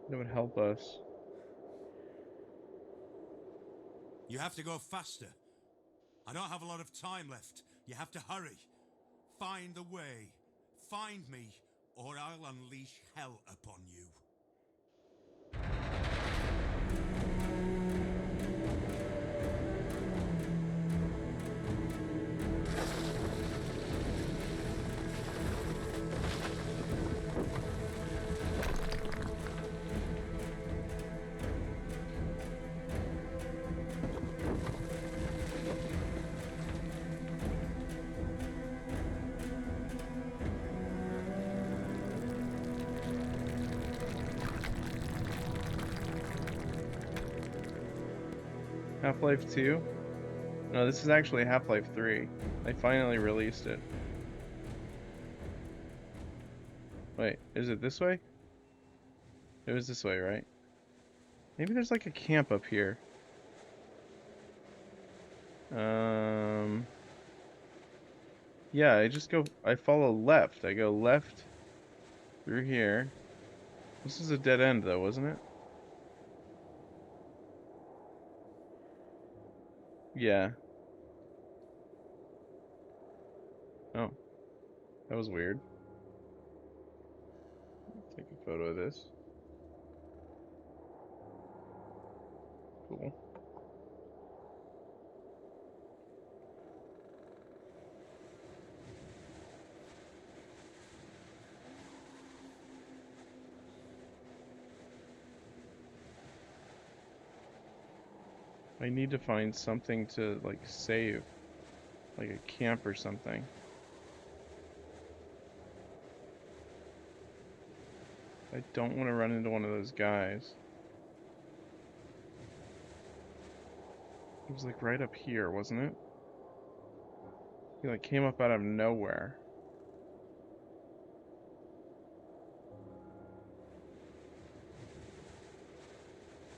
that would help us. You have to go faster. I don't have a lot of time left. You have to hurry. Find the way. Find me, or I'll unleash hell upon you. Half-Life 2? No, this is actually Half-Life 3. They finally released it. Wait, is it this way? It was this way, right? Maybe there's like a camp up here. Yeah, I follow left. I go left through here. This is a dead end though, wasn't it? Yeah. Oh, that was weird. Take a photo of this. Cool. I need to find something to, like, save. Like a camp or something. I don't want to run into one of those guys. It was like right up here, wasn't it? He like came up out of nowhere.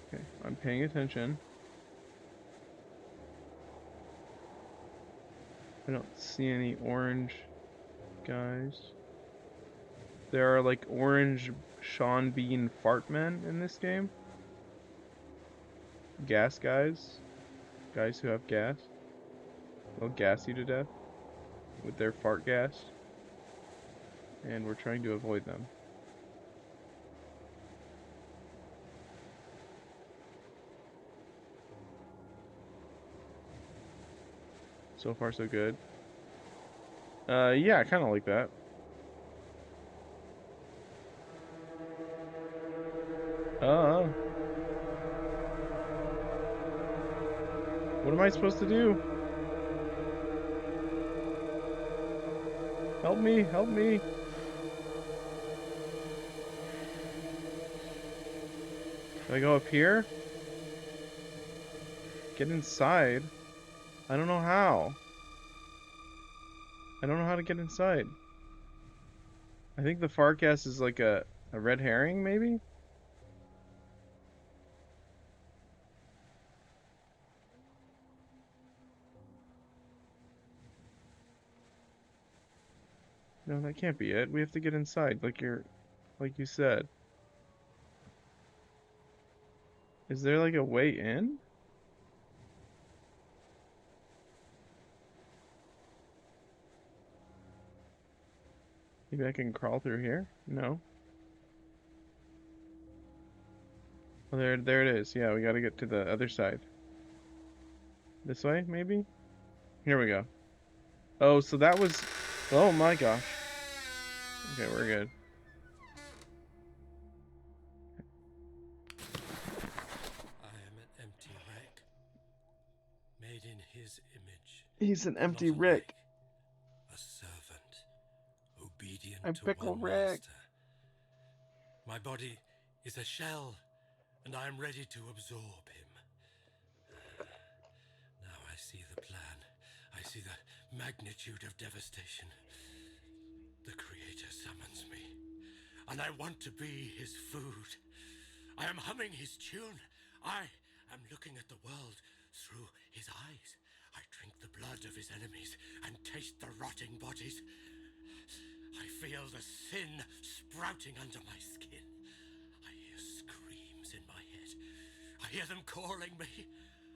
Okay, I'm paying attention. I don't see any orange guys. There are like orange Sean Bean fart men in this game. Gas guys. Guys who have gas. They'll gas you to death with their fart gas. And we're trying to avoid them. So far so good. Yeah, kind of like that. What am I supposed to do? Help me, help me. Do I go up here? Get inside? I don't know how. I don't know how to get inside. I think the fart gas is like a red herring, maybe? No, that can't be it. We have to get inside, like you said. Is there like a way in? Maybe I can crawl through here? No. Oh, there it is. Yeah, we gotta get to the other side. This way, maybe? Here we go. Oh, so that was... Oh my gosh. Okay, we're good. He's an but not empty alike. Rick. A servant, obedient I'm to Pickle one Rick. master. My body is a shell, and I am ready to absorb him. Now I see the plan. I see the magnitude of devastation. The Creator summons me, and I want to be his food. I am humming his tune. I am looking at the world through his eyes. I drink the blood of his enemies and taste the rotting bodies. I feel the sin sprouting under my skin. I hear screams in my head. I hear them calling me.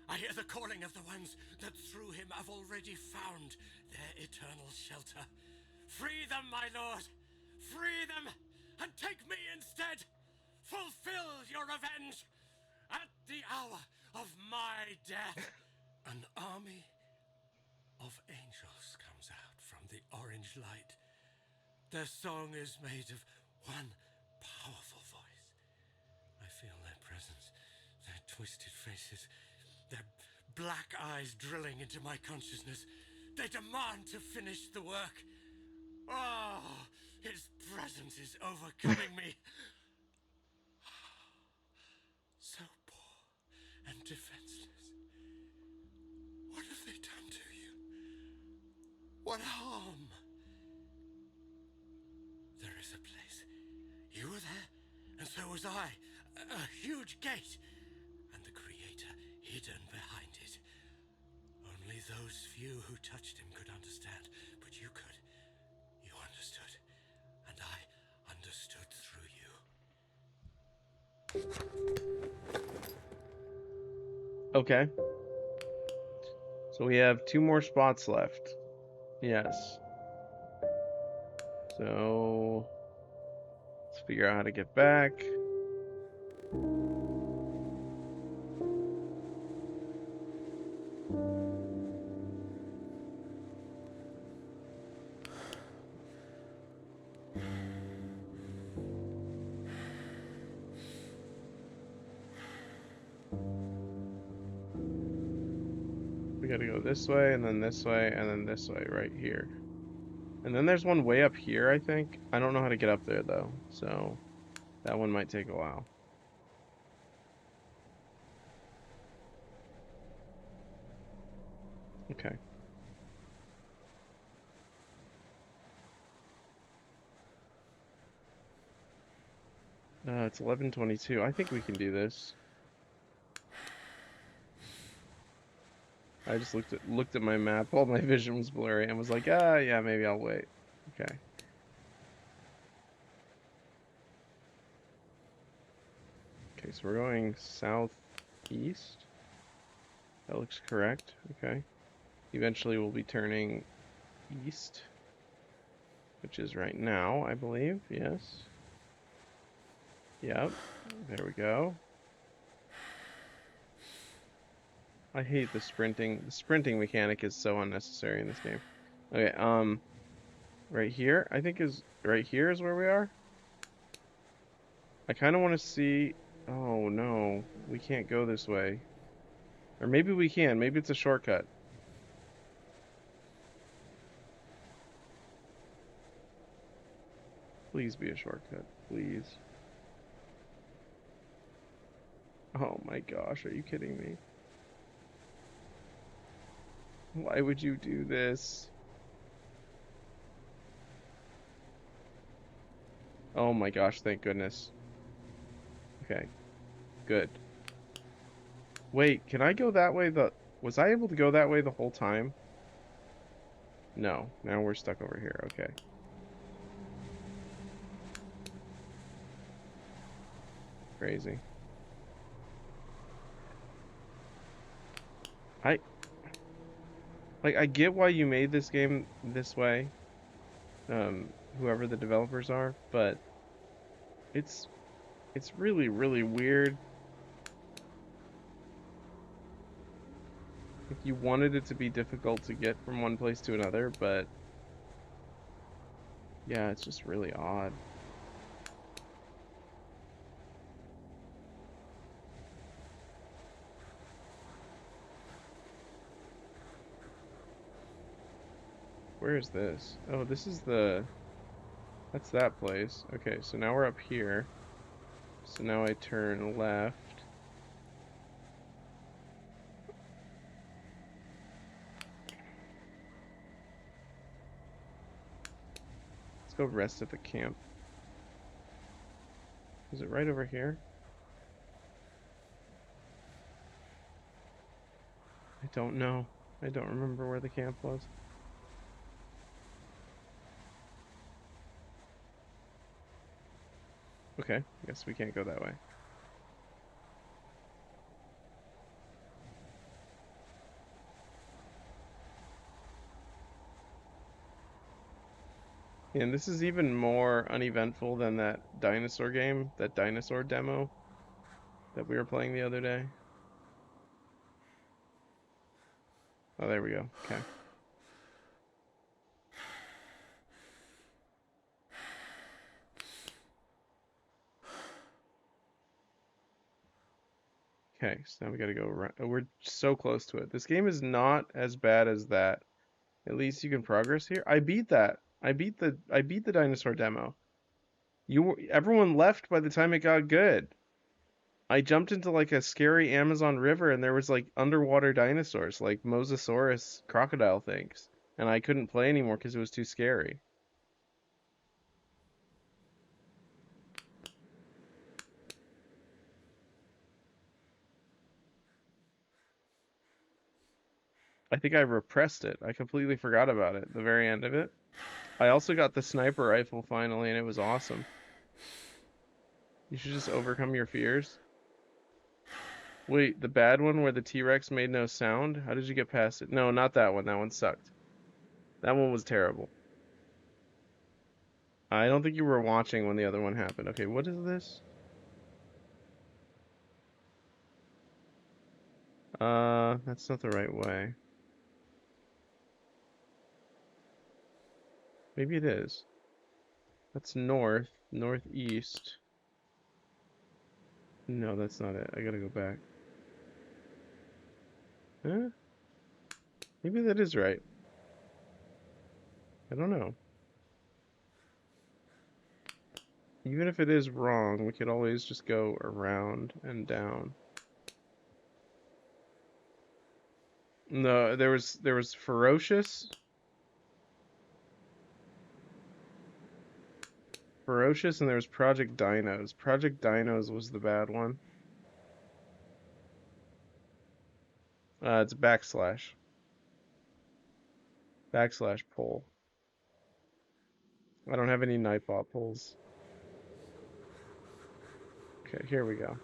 I hear the calling of the ones that through him have already found their eternal shelter. Free them, my lord! Free them, and take me instead! Fulfill your revenge! At the hour of my death, an army of angels comes out from the orange light. Their song is made of one powerful voice. I feel their presence, their twisted faces, their black eyes drilling into my consciousness. They demand to finish the work. Oh, his presence is overcoming me. So poor and defenseless. What have they done to you? What harm? There is a place. You were there, and so was I. A huge gate, and the Creator hidden behind it. Only those few who touched him could understand, but you could. You understood, and I understood through you. Okay. So we have 2 more spots left. Yes. So let's figure out how to get back. We gotta go this way, and then this way, and then this way, right here. And then there's one way up here, I think. I don't know how to get up there, though, so that one might take a while. Okay. It's 11:22. I think we can do this. I just looked at my map while my vision was blurry and was like, yeah, maybe I'll wait. Okay. Okay, so we're going southeast. That looks correct. Okay. Eventually we'll be turning east, which is right now, I believe. Yes. Yep. There we go. I hate the sprinting. The sprinting mechanic is so unnecessary in this game. Okay, right here, I think right here is where we are. I kind of want to see. Oh no, we can't go this way. Or maybe we can. Maybe it's a shortcut. Please be a shortcut, please. Oh my gosh, are you kidding me? Why would you do this? Oh my gosh, thank goodness. Okay, good. Wait, can I go that way? Was I able to go that way the whole time? No, now we're stuck over here. Okay. Crazy. I I get why you made this game this way. Whoever the developers are, but it's really, really weird. If you wanted it to be difficult to get from one place to another, but yeah, it's just really odd. Where is this? Oh, this is the... That's that place. Okay, so now we're up here. So now I turn left. Let's go rest at the camp. Is it right over here? I don't know. I don't remember where the camp was. Okay, I guess we can't go that way. And this is even more uneventful than that dinosaur game, that dinosaur demo that we were playing the other day. Oh, there we go. Okay. Okay, so now we gotta go around. Oh, we're so close to it. This game is not as bad as that. At least you can progress here. I beat that. I beat the dinosaur demo. Everyone left by the time it got good. I jumped into like a scary Amazon river and there was like underwater dinosaurs, like Mosasaurus crocodile things. And I couldn't play anymore because it was too scary. I think I repressed it. I completely forgot about it, the very end of it. I also got the sniper rifle finally and it was awesome. You should just overcome your fears. Wait, the bad one where the T-Rex made no sound? How did you get past it? No, not that one. That one sucked. That one was terrible. I don't think you were watching when the other one happened. Okay, what is this? That's not the right way. Maybe it is. That's north, northeast. No, that's not it. I gotta go back. Huh? Maybe that is right. I don't know. Even if it is wrong, we could always just go around and down. No, there was ferocious. Ferocious and there was Project Dinos. Project Dinos was the bad one. It's backslash. Backslash pull. I don't have any Nightbot pulls. Okay, here we go.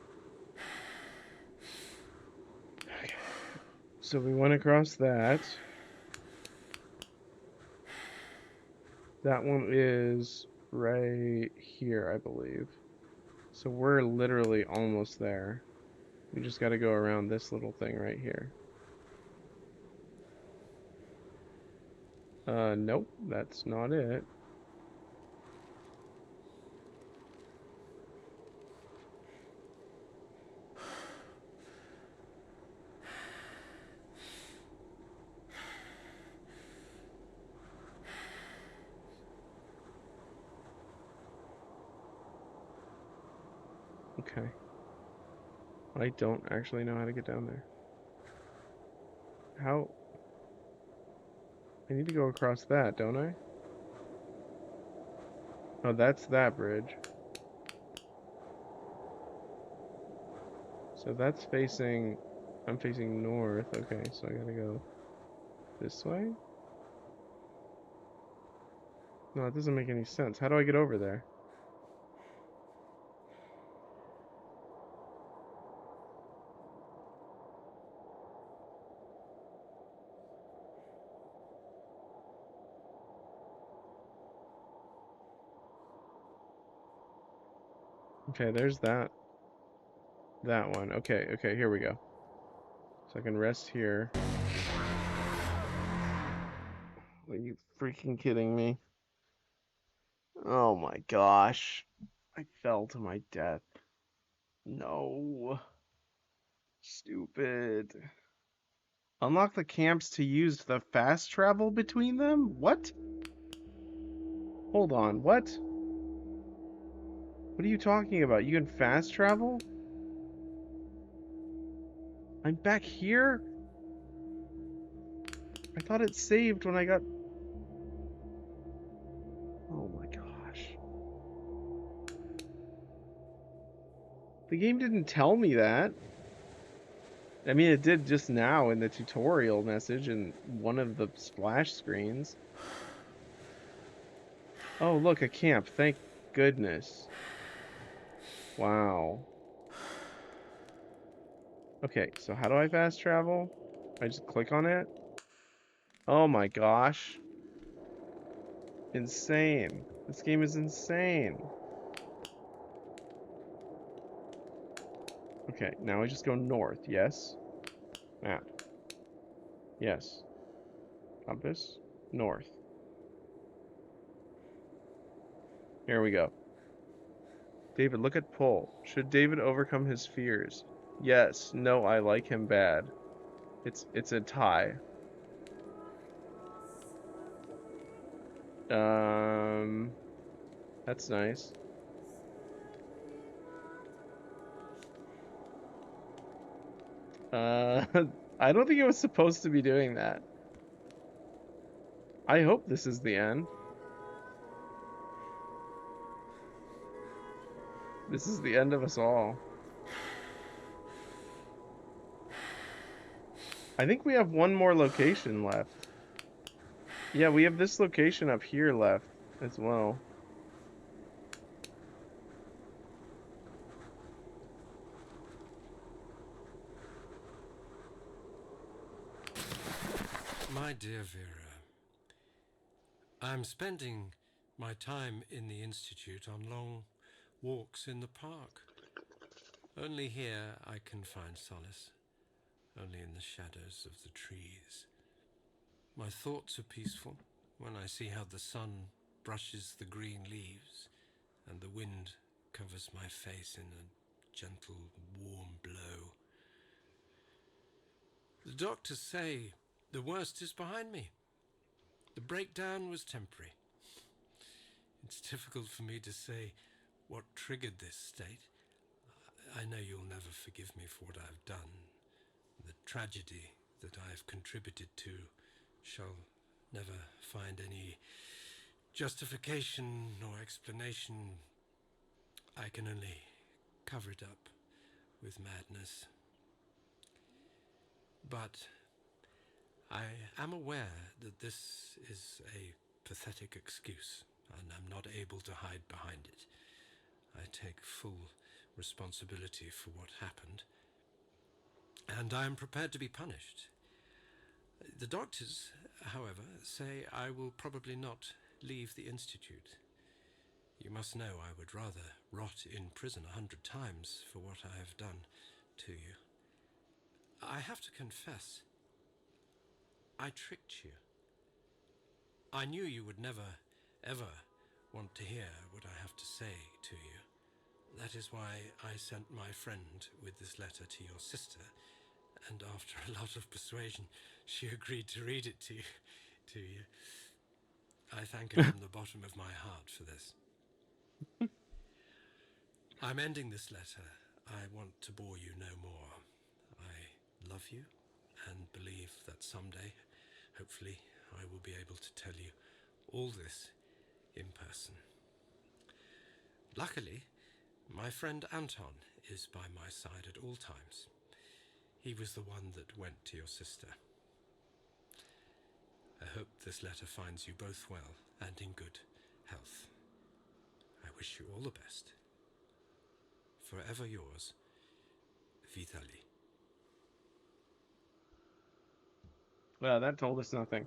Okay. So we went across that. That one is right here, I believe. So we're literally almost there. We just got to go around this little thing right here. Nope, that's not it. Okay. I don't actually know how to get down there. How? I need to go across that, don't I? Oh, that's that bridge. So that's facing... I'm facing north. Okay, so I gotta go this way? No, it doesn't make any sense. How do I get over there? Okay, there's that. That one. Okay, okay, here we go. So I can rest here. Are you freaking kidding me? Oh my gosh. I fell to my death. No. Stupid. Unlock the camps to use the fast travel between them? What? Hold on, what? What are you talking about? You can fast travel? I'm back here? I thought it saved when I got... Oh my gosh. The game didn't tell me that. I mean, it did just now in the tutorial message in one of the splash screens. Oh, look, a camp. Thank goodness. Wow. Okay, so how do I fast travel? I just click on it? Oh my gosh. Insane. This game is insane. Okay, now I just go north. Yes. Map. Yes. Compass. North. Here we go. David, look at poll. Should David overcome his fears? Yes. No, I like him bad. It's a tie. That's nice. I don't think it was supposed to be doing that. I hope this is the end. This is the end of us all. I think we have one more location left. Yeah, we have this location up here left as well. My dear Vera, I'm spending my time in the Institute on long walks in the park. Only here I can find solace, only in the shadows of the trees. My thoughts are peaceful when I see how the sun brushes the green leaves and the wind covers my face in a gentle, warm blow. The doctors say the worst is behind me. The breakdown was temporary. It's difficult for me to say what triggered this state. I know you'll never forgive me for what I've done. The tragedy that I have contributed to shall never find any justification or explanation. I can only cover it up with madness. But I am aware that this is a pathetic excuse, and I'm not able to hide behind it. I take full responsibility for what happened, and I am prepared to be punished. The doctors, however, say I will probably not leave the Institute. You must know I would rather rot in prison 100 times for what I have done to you. I have to confess, I tricked you. I knew you would never, ever want to hear what I have to say to you. That is why I sent my friend with this letter to your sister, and after a lot of persuasion, she agreed to read it to you. I thank her from the bottom of my heart for this. I'm ending this letter. I want to bore you no more. I love you and believe that someday, hopefully, I will be able to tell you all this in person. Luckily, my friend Anton is by my side at all times. He was the one that went to your sister. I hope this letter finds you both well and in good health. I wish you all the best. Forever yours, Vitaly. Well, that told us nothing.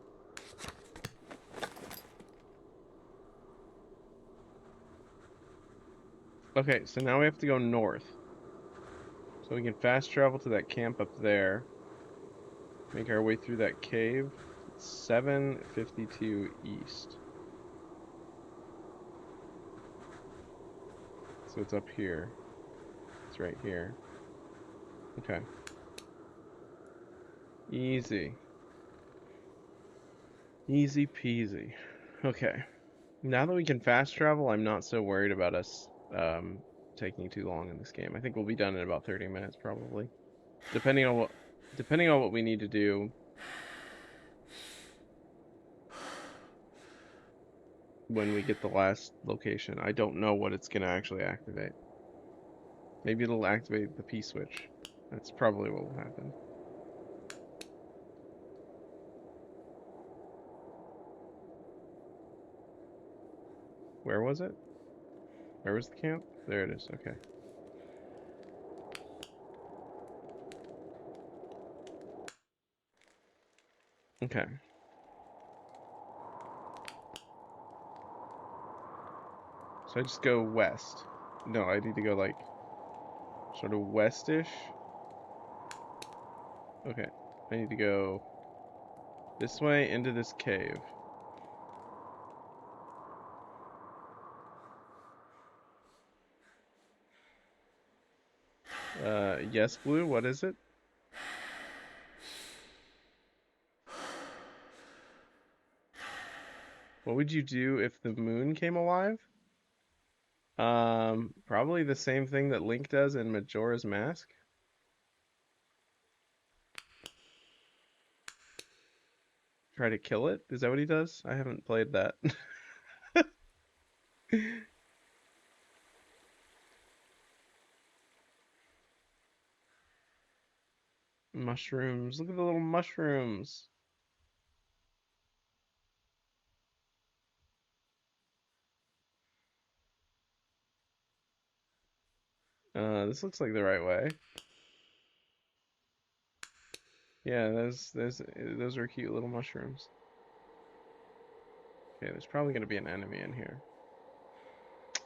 Okay, so now we have to go north. So we can fast travel to that camp up there. Make our way through that cave. It's 752 east. So it's up here. It's right here. Okay. Easy. Easy peasy. Okay. Now that we can fast travel, I'm not so worried about us taking too long in this game. I think we'll be done in about 30 minutes probably. Depending on what we need to do when we get the last location. I don't know what it's gonna actually activate. Maybe it'll activate the P switch. That's probably what will happen. Where was it? Where was the camp? There it is. Okay. Okay. So I just go west. No, I need to go like sort of westish. Okay. I need to go this way into this cave. Yes, Blue, what is it? What would you do if the moon came alive? Probably the same thing that Link does in Majora's Mask. Try to kill it? Is that what he does? I haven't played that. Mushrooms. Look at the little mushrooms. This looks like the right way. Yeah, those are cute little mushrooms. Okay, there's probably gonna be an enemy in here.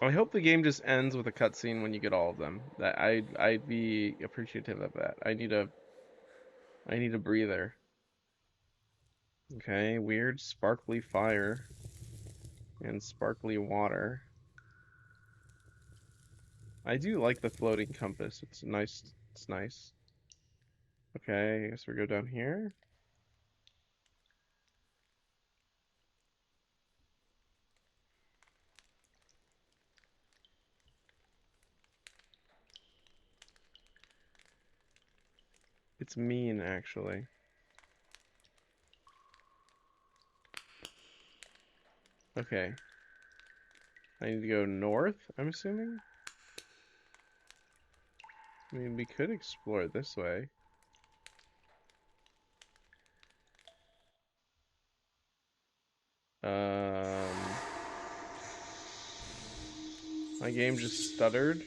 I hope the game just ends with a cutscene when you get all of them. That I'd be appreciative of that. I need a breather. Okay, weird sparkly fire and sparkly water. I do like the floating compass. It's nice. It's nice. Okay, I guess we go down here. It's mean, actually. Okay. I need to go north, I'm assuming? I mean, we could explore it this way. My game just stuttered.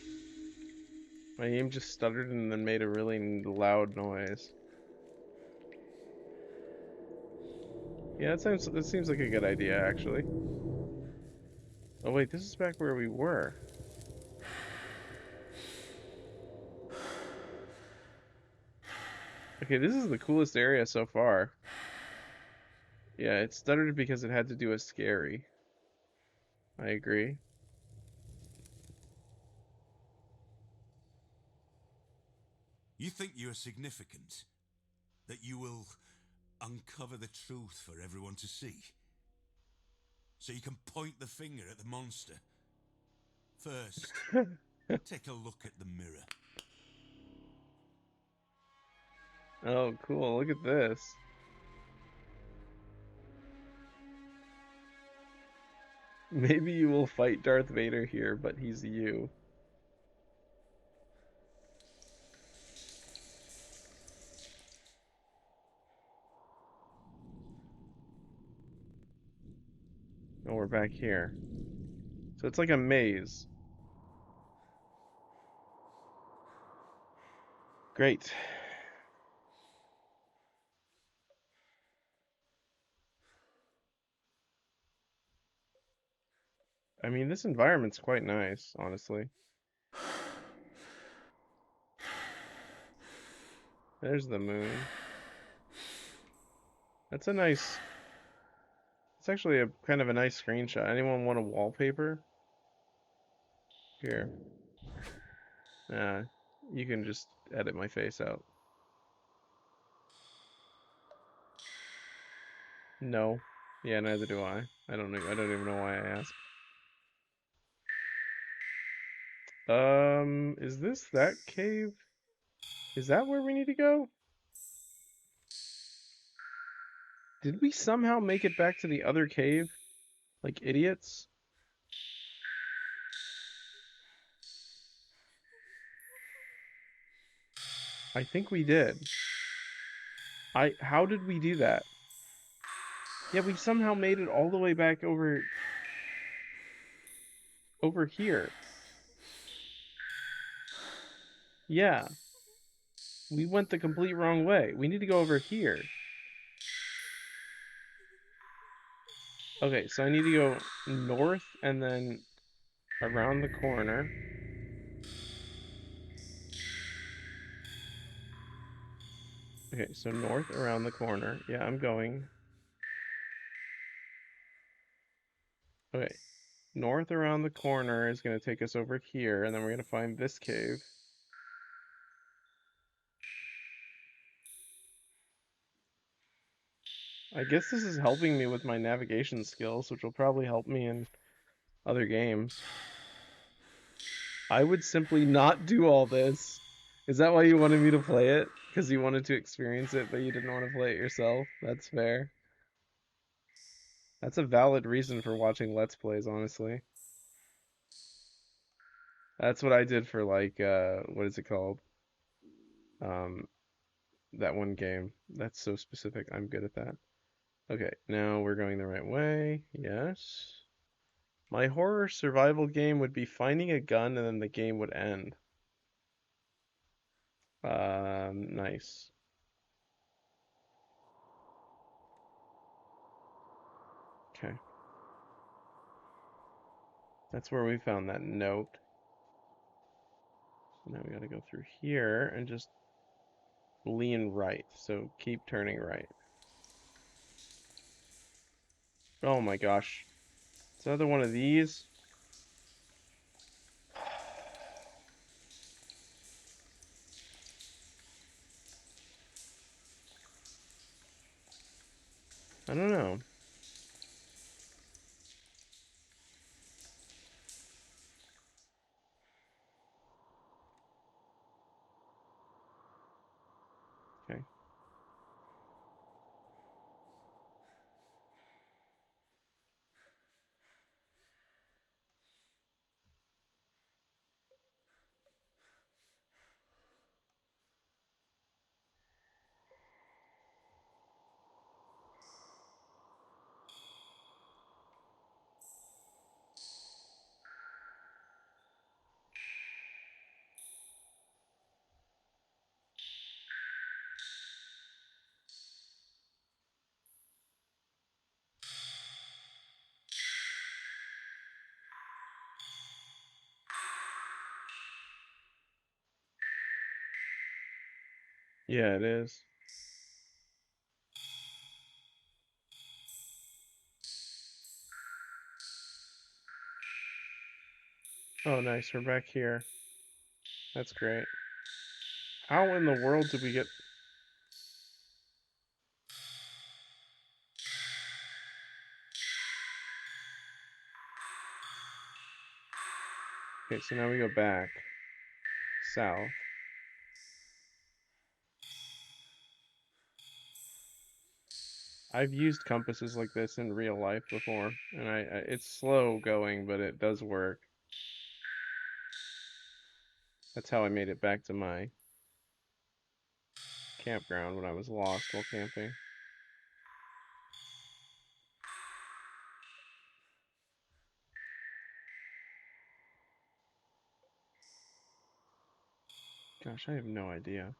My game just stuttered and then made a really loud noise. Yeah, that seems like a good idea, actually. Oh wait, this is back where we were. Okay, this is the coolest area so far. Yeah, it stuttered because it had to do with scary. I agree. You think you are significant? That you will uncover the truth for everyone to see? So you can point the finger at the monster? First, take a look at the mirror. Oh, cool. Look at this. Maybe you will fight Darth Vader here, but he's you. Oh, we're back here. So it's like a maze. Great. I mean, this environment's quite nice, honestly. There's the moon. That's a nice... It's actually a kind of a nice screenshot. Anyone want a wallpaper? Here. You can just edit my face out. No. Yeah, neither do I. I don't know. I don't even know why I asked. Is this that cave? Is that where we need to go? Did we somehow make it back to the other cave? Like idiots? I think we did. How did we do that? Yeah, we somehow made it all the way back over here. Yeah, we went the complete wrong way. We need to go over here. Okay, so I need to go north and then around the corner. Okay, so north around the corner. Yeah, I'm going. Okay, north around the corner is going to take us over here, and then we're going to find this cave. I guess this is helping me with my navigation skills, which will probably help me in other games. I would simply not do all this. Is that why you wanted me to play it? Because you wanted to experience it, but you didn't want to play it yourself? That's fair. That's a valid reason for watching Let's Plays, honestly. That's what I did for like what is it called? Um that one game. That's so specific. I'm good at that. Okay, now we're going the right way. Yes. My horror survival game would be finding a gun and then the game would end. Nice. Okay. That's where we found that note. So now we gotta go through here and just lean right. So keep turning right. Oh my gosh. It's another one of these. I don't know. Okay. Yeah, it is. Oh, nice. We're back here. That's great. How in the world did we get... Okay, so now we go back. South. I've used compasses like this in real life before, and it's slow going, but it does work. That's how I made it back to my campground when I was lost while camping. Gosh, I have no idea.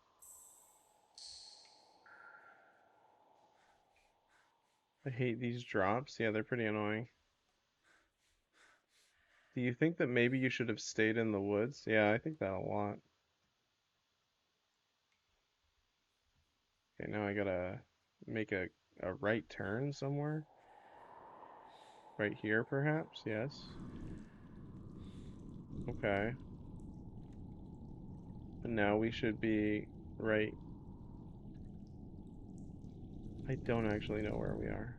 I hate these drops. Yeah, they're pretty annoying. Do you think that maybe you should have stayed in the woods? Yeah, I think that a lot. Okay, now I gotta make a right turn somewhere. Right here, perhaps? Yes. Okay. And now we should be right. I don't actually know where we are.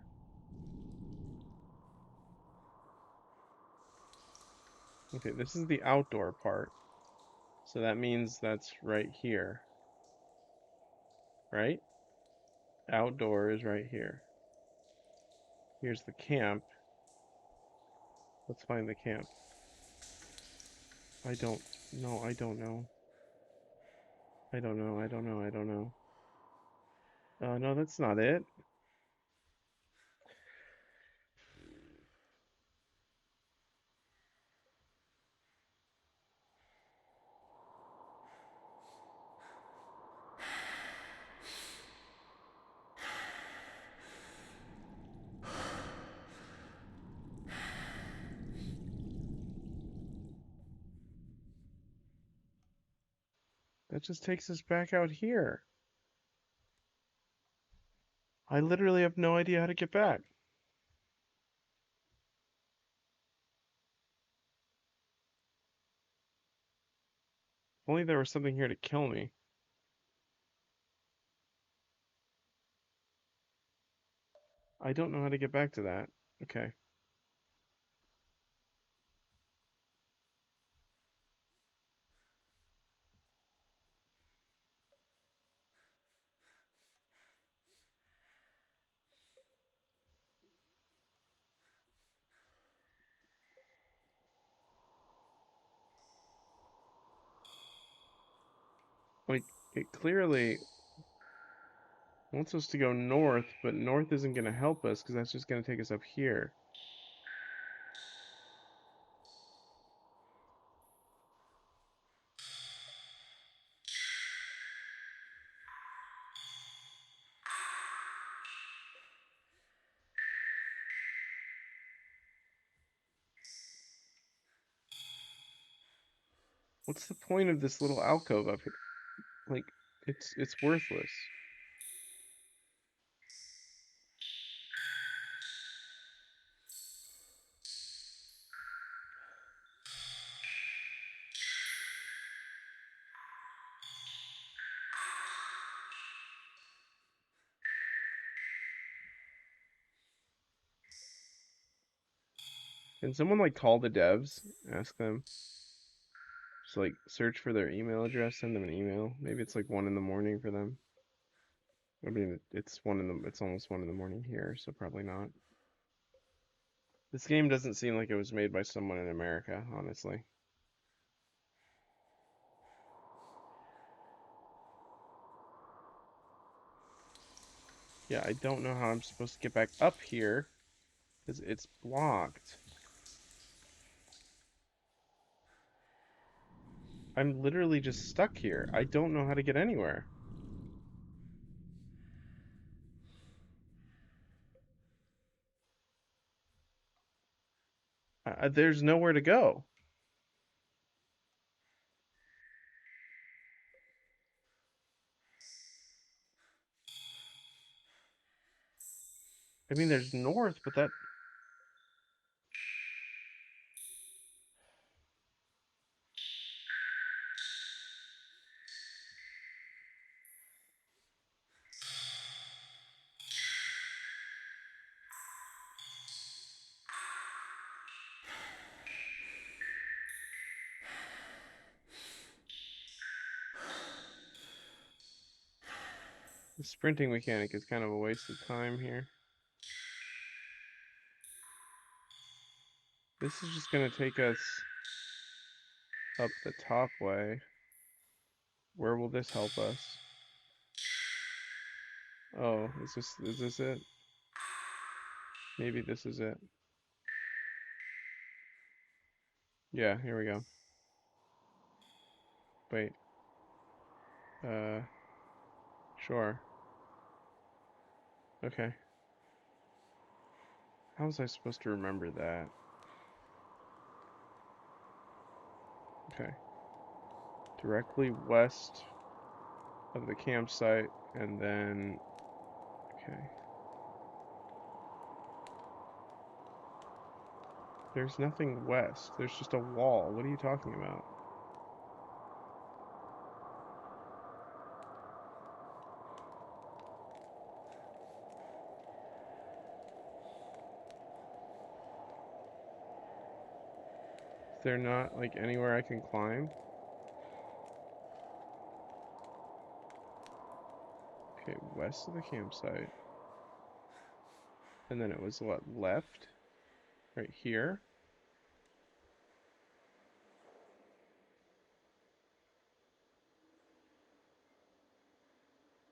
Okay, this is the outdoor part. So that means that's right here. Right? Outdoor is right here. Here's the camp. Let's find the camp. I don't know. I don't know. I don't know. I don't know. I don't know. No, that's not it. That just takes us back out here. I literally have no idea how to get back. If only there was something here to kill me. I don't know how to get back to that. Okay. Like, it clearly wants us to go north, but north isn't going to help us because that's just going to take us up here. What's the point of this little alcove up here? Like, it's worthless. Can someone like call the devs, ask them, just like search for their email address, send them an email. Maybe it's like 1 in the morning for them. I mean, it's almost 1 in the morning here, so probably not. This game doesn't seem like it was made by someone in America, honestly. Yeah, I don't know how I'm supposed to get back up here because it's blocked. I'm literally just stuck here. I don't know how to get anywhere. There's nowhere to go. I mean, there's north, but that... The sprinting mechanic is kind of a waste of time here. This is just gonna take us up the top way. Where will this help us? Oh, is this it? Maybe this is it. Yeah, here we go. Wait. Sure. Okay. How was I supposed to remember that? Okay. Directly west of the campsite, and then... Okay. There's nothing west. There's just a wall. What are you talking about? there not like anywhere I can climb? Okay, west of the campsite. And then it was what, left? Right here?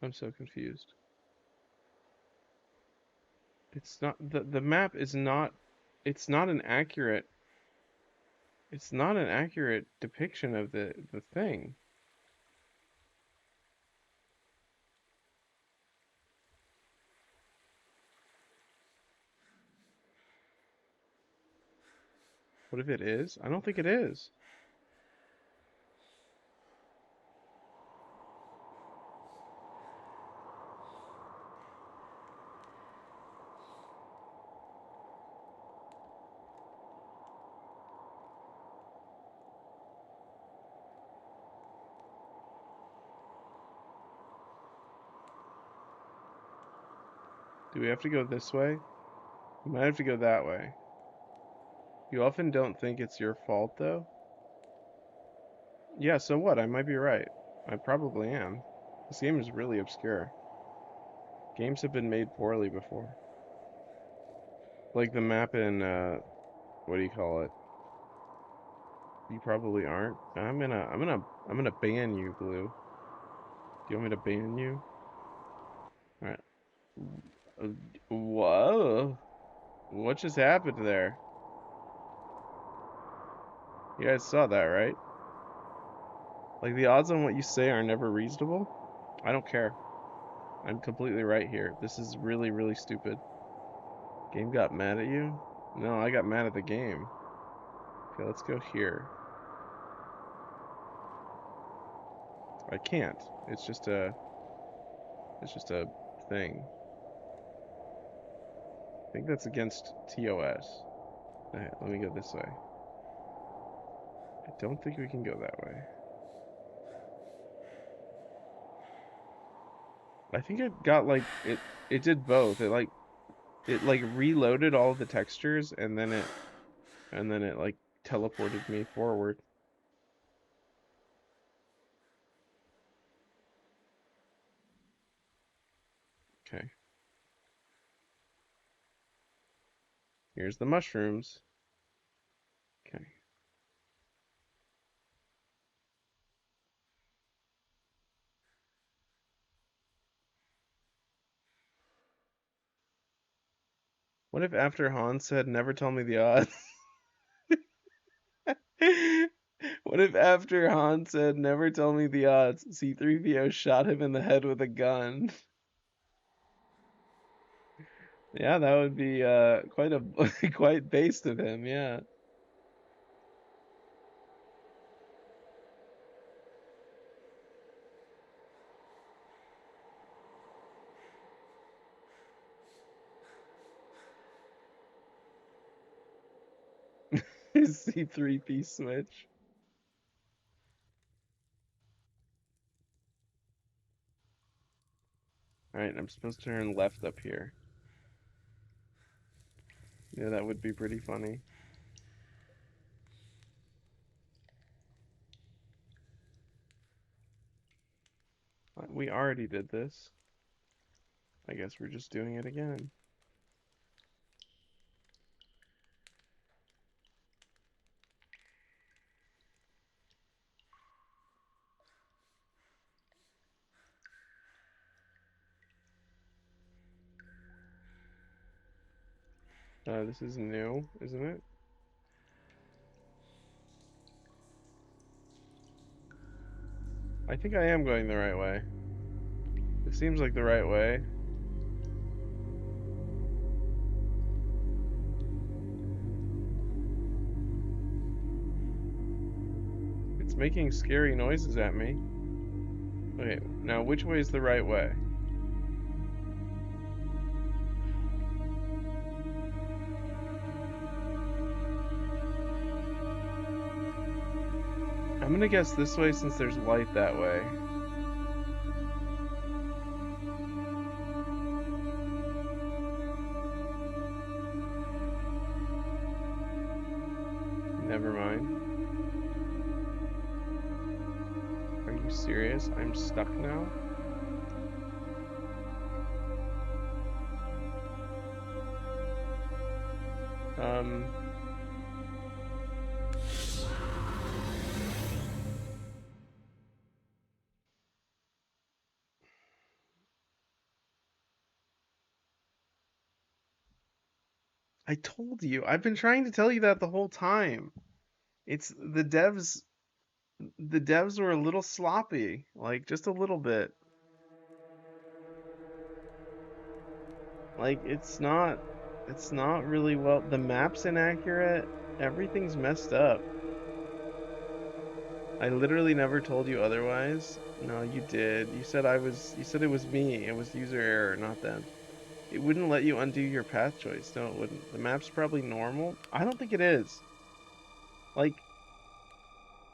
I'm so confused. It's not the map is not it's not an accurate depiction of the thing. What if it is? I don't think it is. Do we have to go this way? We might have to go that way. You often don't think it's your fault, though. Yeah, so what? I might be right. I probably am. This game is really obscure. Games have been made poorly before. Like the map in, what do you call it? You probably aren't. I'm gonna ban you, Blue. Do you want me to ban you? Alright. Whoa. What just happened there? You guys saw that, right? Like, the odds on what you say are never reasonable? I don't care. I'm completely right here. This is really, really stupid. Game got mad at you? No, I got mad at the game. Okay, let's go here. I can't. It's just a thing. I think that's against TOS. Alright, let me go this way. I don't think we can go that way. I think it got like it did both. It like reloaded all the textures and then it like teleported me forward. Okay. Here's the mushrooms. Okay. What if after Han said, "Never tell me the odds"? What if after Han said, "Never tell me the odds," C-3PO shot him in the head with a gun? Yeah, that would be quite a quite based of him, yeah. C3P switch. Alright, I'm supposed to turn left up here. Yeah, that would be pretty funny. We already did this. I guess we're just doing it again. This is new, isn't it? I think I am going the right way. It seems like the right way. It's making scary noises at me. Okay, now which way is the right way? I'm gonna guess this way since there's light that way. Never mind. you serious? I'm stuck now? I told you. I've been trying to tell you that the whole time. It's the devs were a little sloppy, like just a little bit. Like it's not really well, the map's inaccurate, everything's messed up. I literally never told you otherwise. No, you did. You said it was me. It was user error, not them. It wouldn't let you undo your path choice. No, it wouldn't. The map's probably normal. I don't think it is. Like,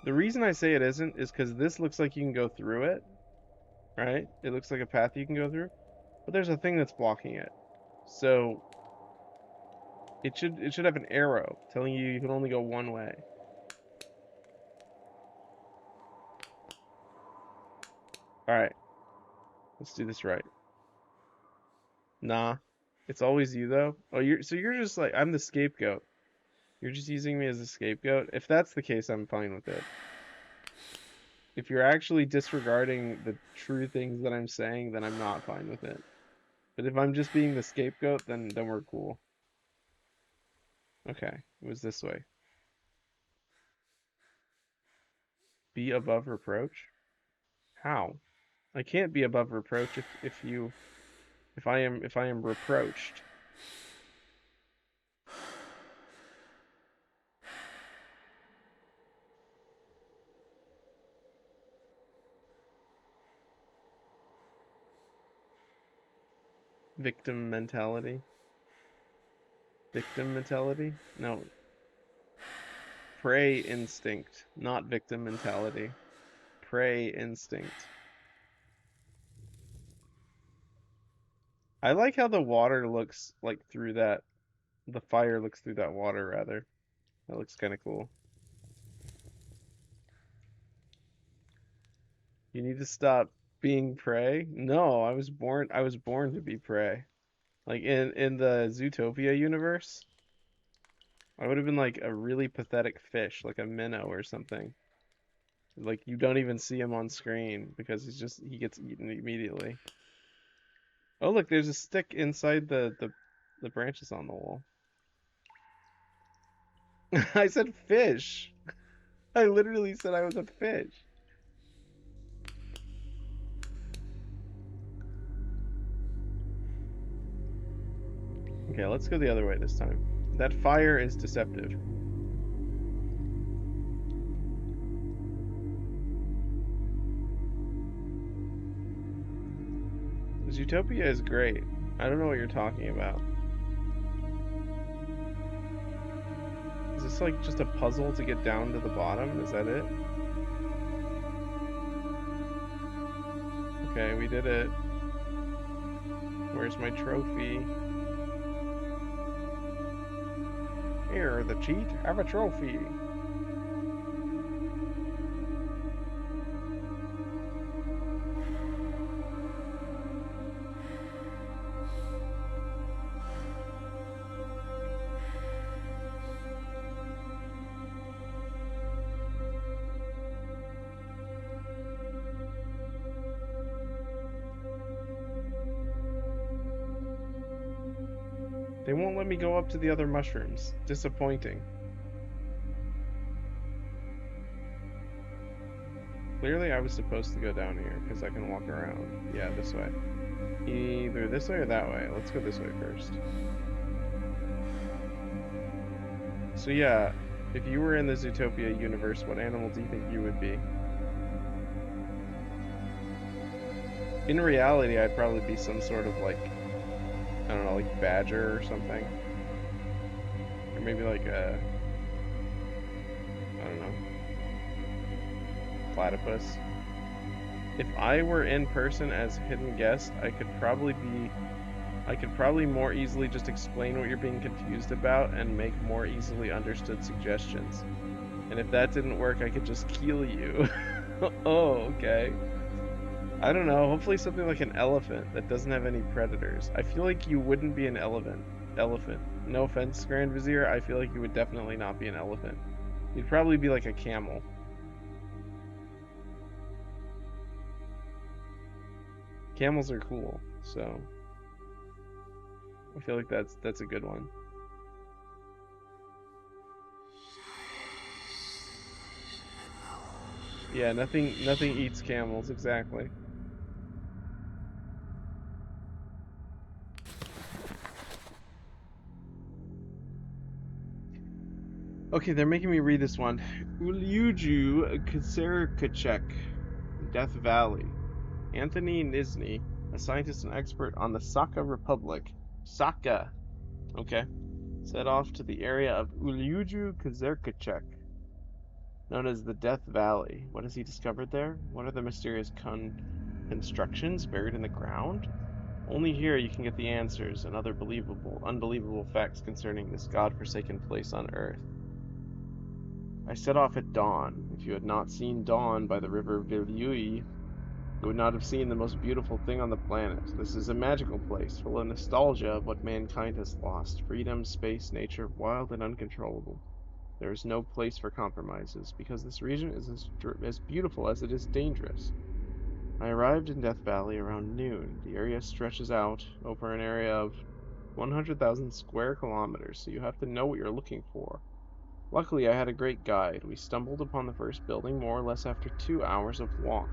the reason I say it isn't is because this looks like you can go through it, right? It looks like a path you can go through, but there's a thing that's blocking it. So it should have an arrow telling you you can only go one way. All right, let's do this right. Nah, it's always you though. Oh, you're just like, I'm the scapegoat. You're just using me as a scapegoat. If that's the case, I'm fine with it. If you're actually disregarding the true things that I'm saying, then I'm not fine with it. But if I'm just being the scapegoat, then we're cool. Okay, it was this way. Be above reproach? How? I can't be above reproach if I am reproached. Victim mentality. Victim mentality? No. Prey instinct, not victim mentality. Prey instinct. I like how the water looks like through that. The fire looks through that water, rather. That looks kind of cool. You need to stop being prey? No, I was born to be prey. Like in the Zootopia universe, I would have been like a really pathetic fish, like a minnow or something. Like you don't even see him on screen because he gets eaten immediately. Oh look, there's a stick inside the branches on the wall. I said fish. I literally said I was a fish. Okay, let's go the other way this time. That fire is deceptive. Zootopia is great. I don't know what you're talking about. Is this like just a puzzle to get down to the bottom? Is that it? Okay, we did it. Where's my trophy? Here, the cheat, have a trophy. They won't let me go up to the other mushrooms. Disappointing. Clearly I was supposed to go down here because I can walk around. Yeah, this way. Either this way or that way. Let's go this way first. So yeah, if you were in the Zootopia universe, what animal do you think you would be? In reality, I'd probably be some sort of like, I don't know, like badger or something. Or maybe like a, I don't know, platypus. If I were in person as hidden guest, I could probably more easily just explain what you're being confused about and make more easily understood suggestions. And if that didn't work, I could just kill you. Oh, okay. I don't know. Hopefully something like an elephant that doesn't have any predators. I feel like you wouldn't be an elephant. Elephant. No offense, Grand Vizier. I feel like you would definitely not be an elephant. You'd probably be like a camel. Camels are cool, so I feel like that's a good one. Yeah, nothing eats camels, exactly. Okay, they're making me read this one. Ulyuju Kazerkachek, Death Valley. Anthony Nizhny, a scientist and expert on the Saka Republic. Saka, okay, set off to the area of Ulyuju Kazerkachek, known as the Death Valley. What has he discovered there? What are the mysterious constructions buried in the ground? Only here you can get the answers and other unbelievable facts concerning this god-forsaken place on Earth. I set off at dawn. If you had not seen dawn by the river Vilyui, you would not have seen the most beautiful thing on the planet. This is a magical place, full of nostalgia of what mankind has lost. Freedom, space, nature, wild and uncontrollable. There is no place for compromises, because this region is as beautiful as it is dangerous. I arrived in Death Valley around noon. The area stretches out over an area of 100,000 square kilometers, so you have to know what you're looking for. Luckily, I had a great guide. We stumbled upon the first building more or less after 2 hours of walk.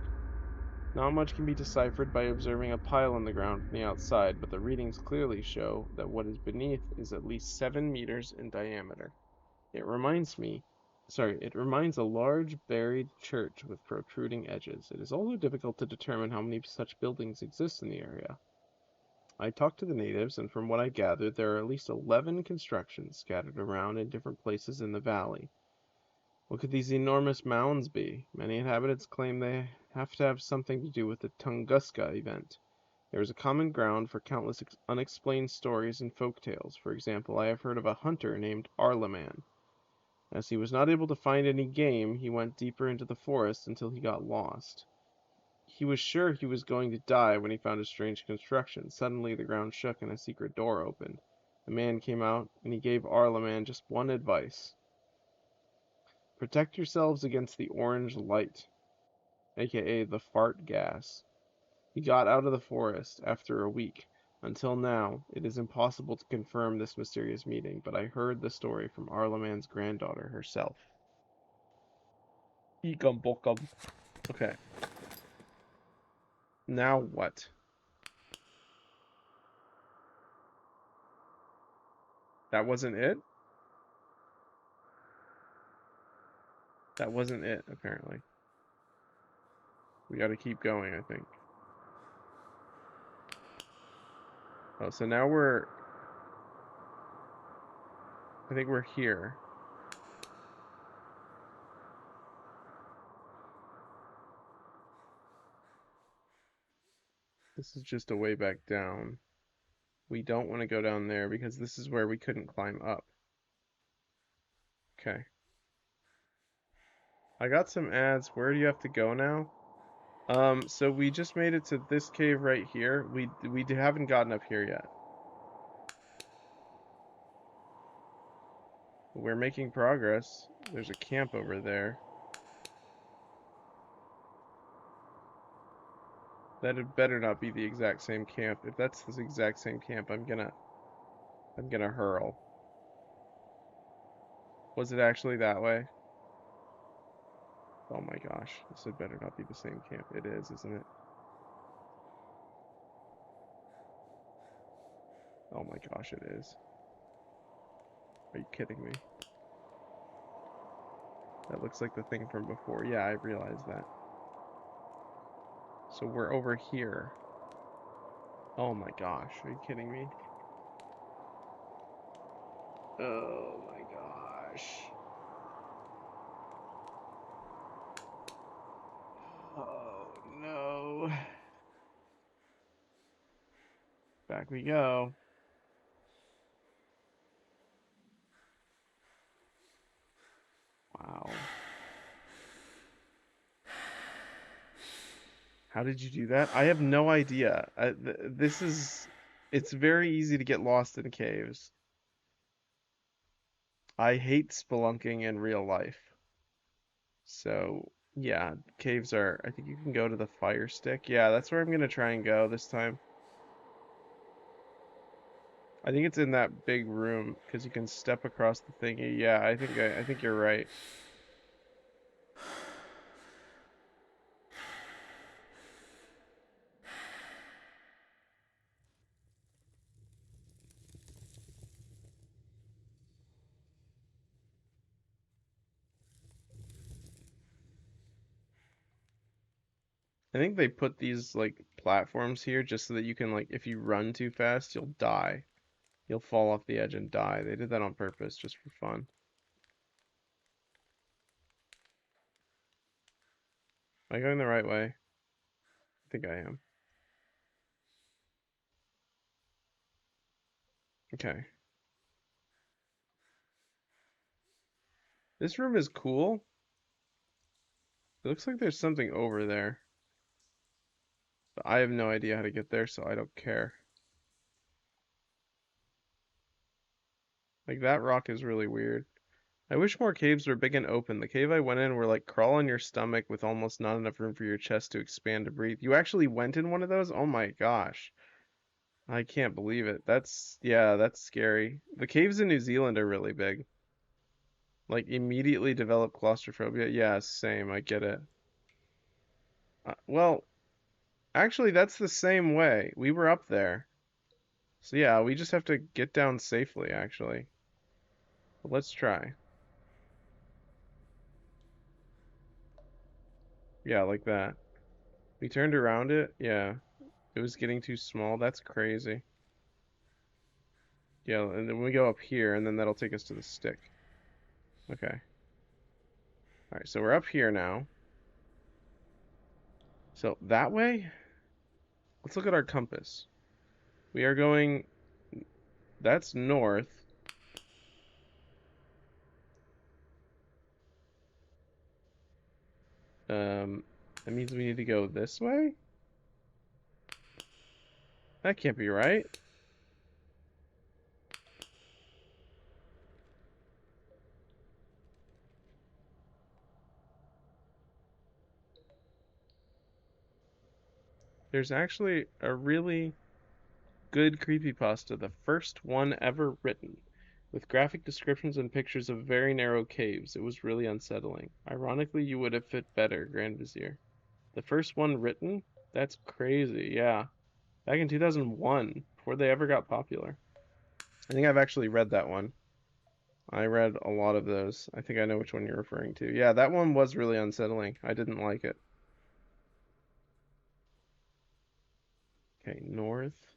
Not much can be deciphered by observing a pile on the ground from the outside, but the readings clearly show that what is beneath is at least 7 meters in diameter. It reminds a large buried church with protruding edges. It is also difficult to determine how many such buildings exist in the area. I talked to the natives, and from what I gathered, there are at least 11 constructions scattered around in different places in the valley. What could these enormous mounds be? Many inhabitants claim they have to have something to do with the Tunguska event. There is a common ground for countless unexplained stories and folk tales. For example, I have heard of a hunter named Arlaman. As he was not able to find any game, he went deeper into the forest until he got lost. He was sure he was going to die when he found a strange construction. Suddenly the ground shook and a secret door opened. A man came out, and he gave Arlaman just one advice. Protect yourselves against the orange light, aka the fart gas. He got out of the forest after a week. Until now, it is impossible to confirm this mysterious meeting, but I heard the story from Arlaman's granddaughter herself. Okay. Now what? That wasn't it? That wasn't it, apparently. We gotta keep going, I think. Oh, so now I think we're here. This is just a way back down. We don't want to go down there because this is where we couldn't climb up. Okay. I got some ads. Where do you have to go now? So we just made it to this cave right here. We haven't gotten up here yet. We're making progress. There's a camp over there. That had better not be the exact same camp. If that's the exact same camp, I'm gonna hurl. Was it actually that way? Oh my gosh, this had better not be the same camp. It is, isn't it? Oh my gosh, it is. Are you kidding me? That looks like the thing from before. Yeah, I realized that. So we're over here. Oh my gosh, are you kidding me? Oh my gosh. Oh no. Back we go. Wow. How did you do that? I have no idea. This is, it's very easy to get lost in caves. I hate spelunking in real life. So, yeah, caves are, I think you can go to the fire stick. Yeah, that's where I'm gonna try and go this time. I think it's in that big room because you can step across the thingy. Yeah, I think you're right. I think they put these like platforms here just so that you can like if you run too fast, you'll die. You'll fall off the edge and die. They did that on purpose just for fun. Am I going the right way? I think I am. Okay. This room is cool. It looks like there's something over there. But I have no idea how to get there, so I don't care. Like that rock is really weird. I wish more caves were big and open. The cave I went in were like crawl on your stomach with almost not enough room for your chest to expand to breathe. You actually went in one of those? Oh my gosh. I can't believe it. Yeah, that's scary. The caves in New Zealand are really big. Like immediately develop claustrophobia. Yeah, same. I get it. Well, actually, that's the same way. We were up there. So yeah, we just have to get down safely, actually. But let's try. Yeah, like that. We turned around it. Yeah. It was getting too small. That's crazy. Yeah, and then we go up here, and then that'll take us to the stick. Okay. Alright, so we're up here now. So that way? Let's look at our compass. We are going... That's north. That means we need to go this way? That can't be right. There's actually a really good creepypasta, the first one ever written, with graphic descriptions and pictures of very narrow caves. It was really unsettling. Ironically, you would have fit better, Grand Vizier. The first one written? That's crazy, yeah. Back in 2001, before they ever got popular. I think I've actually read that one. I read a lot of those. I think I know which one you're referring to. Yeah, that one was really unsettling. I didn't like it. Okay, north.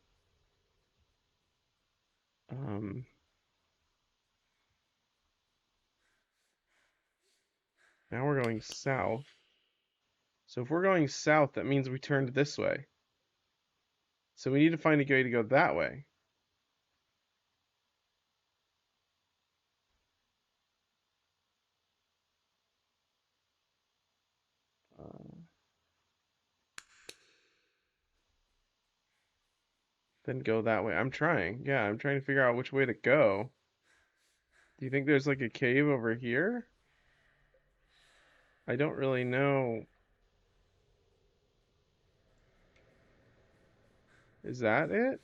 Um, Now we're going south. So if we're going south, that means we turned this way. So we need to find a way to go that way. Uh, then go that way. I'm trying. Yeah, I'm trying to figure out which way to go. Do you think there's like a cave over here? I don't really know. Is that it?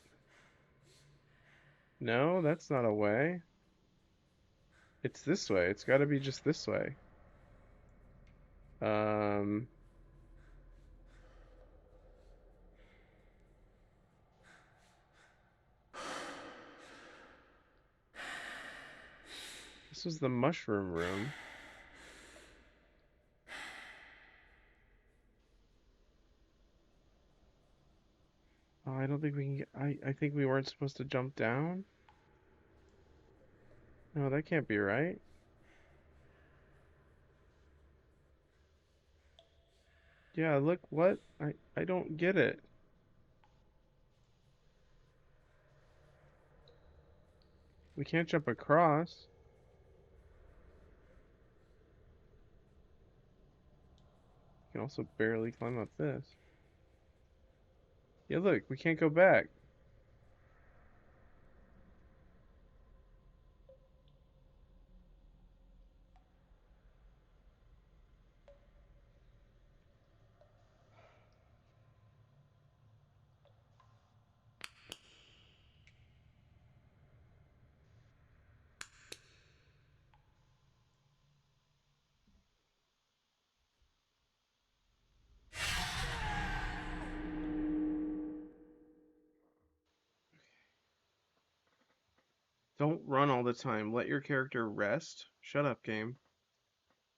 No, that's not a way. It's this way. It's got to be just this way. Um, this was the mushroom room. Oh, I don't think we can get, I think we weren't supposed to jump down. No, that can't be right. Yeah, look, what? I don't get it. We can't jump across. You can also barely climb up this. Yeah, look, we can't go back. Don't run all the time. Let your character rest. Shut up, game.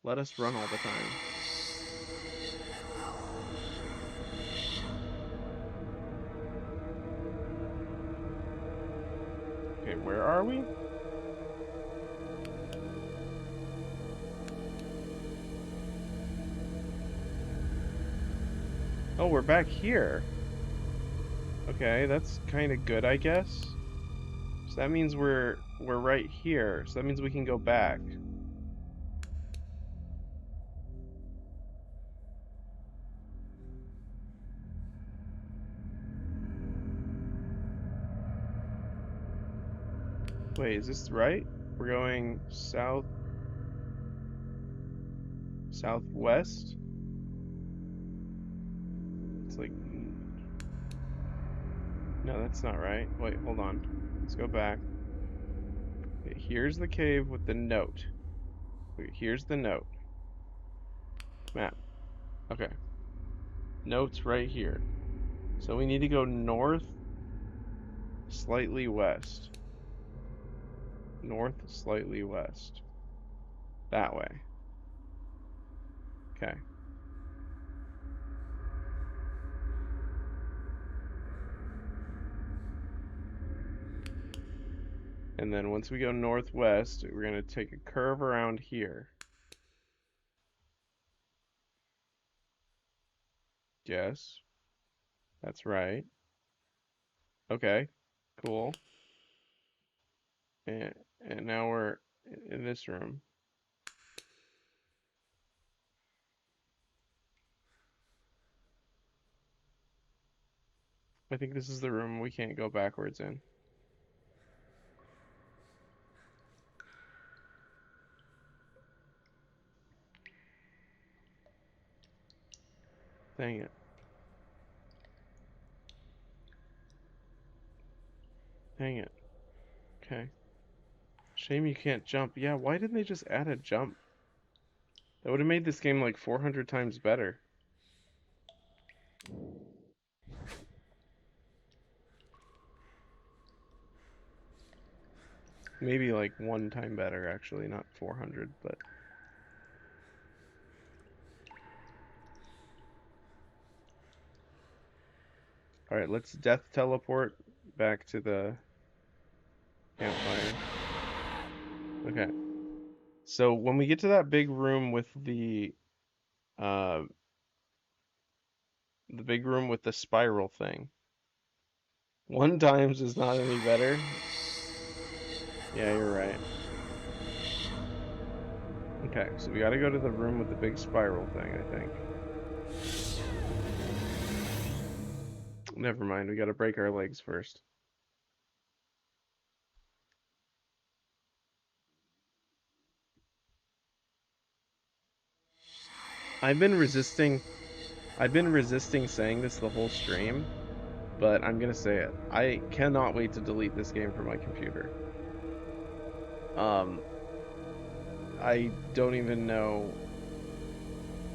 Let us run all the time. Okay, where are we? Oh, we're back here. Okay, that's kind of good, I guess. So that means we're right here. So that means we can go back. Wait, is this right? We're going southwest? It's like no, that's not right. Wait, hold on. Let's go back. Okay, here's the cave with the note. Wait, here's the note. Map. Okay. Note's right here. So we need to go north, slightly west. North, slightly west. That way. Okay. And then once we go northwest, we're going to take a curve around here. Yes. That's right. Okay. Cool. And now we're in this room. I think this is the room we can't go backwards in. Dang it. Dang it. Okay. Shame you can't jump. Yeah, why didn't they just add a jump? That would have made this game like 400 times better. Maybe like 1 time better, actually, not 400, but... Alright, let's death teleport back to the campfire. Okay. So when we get to that big room with uh the big room with the spiral thing, 1 times is not any better. Yeah, you're right. Okay, so we gotta go to the room with the big spiral thing, I think. Never mind, we gotta break our legs first. I've been resisting saying this the whole stream, but I'm gonna say it. I cannot wait to delete this game from my computer. I don't even know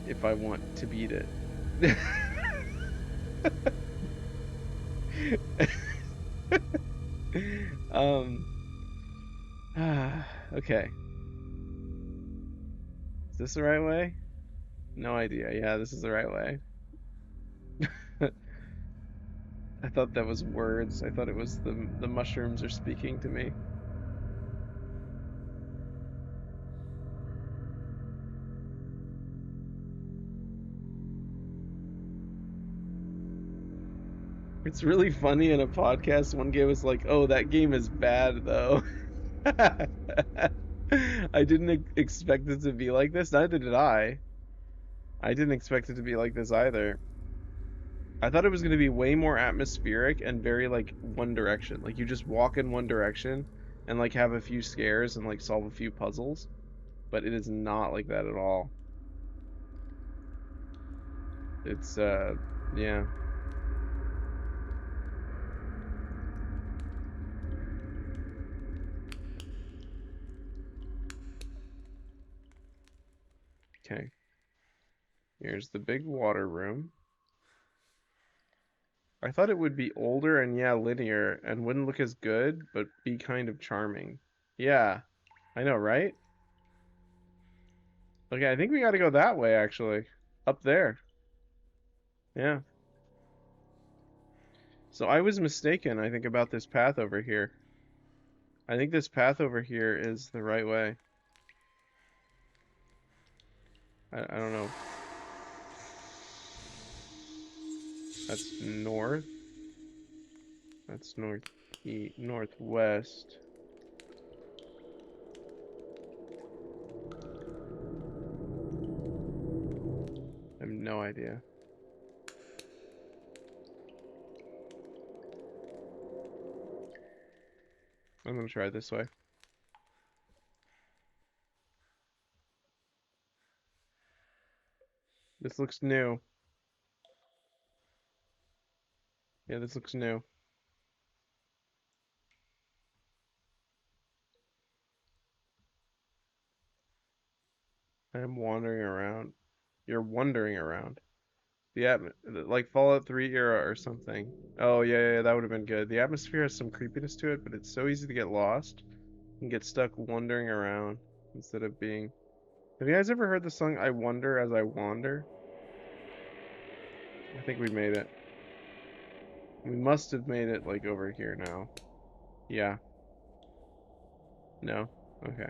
if I want to beat it. um, okay. Is this the right way? No idea. Yeah, this is the right way. I thought that was words. I thought it was the mushrooms are speaking to me. It's really funny in a podcast. One guy was like, "Oh, that game is bad, though." I didn't expect it to be like this. Neither did I. I didn't expect it to be like this either. I thought it was going to be way more atmospheric and very like one direction. Like you just walk in one direction and like have a few scares and like solve a few puzzles, but it is not like that at all. It's yeah. Okay. Here's the big water room. I thought it would be older and yeah, linear and wouldn't look as good, but be kind of charming. Yeah, I know, right? Okay, I think we got to go that way actually. Up there. Yeah. So I was mistaken, I think, about this path over here. I think this path over here is the right way. I don't know. That's north. That's northwest. I have no idea. I'm gonna try it this way. This looks new. Yeah, this looks new. I'm wandering around. You're wandering around. Like Fallout 3 era or something. Oh yeah, that would have been good. The atmosphere has some creepiness to it, but it's so easy to get lost and get stuck wandering around instead of being. Have you guys ever heard the song "I Wonder as I Wander"? I think we made it. We must have made it like over here now. Yeah. No. Okay.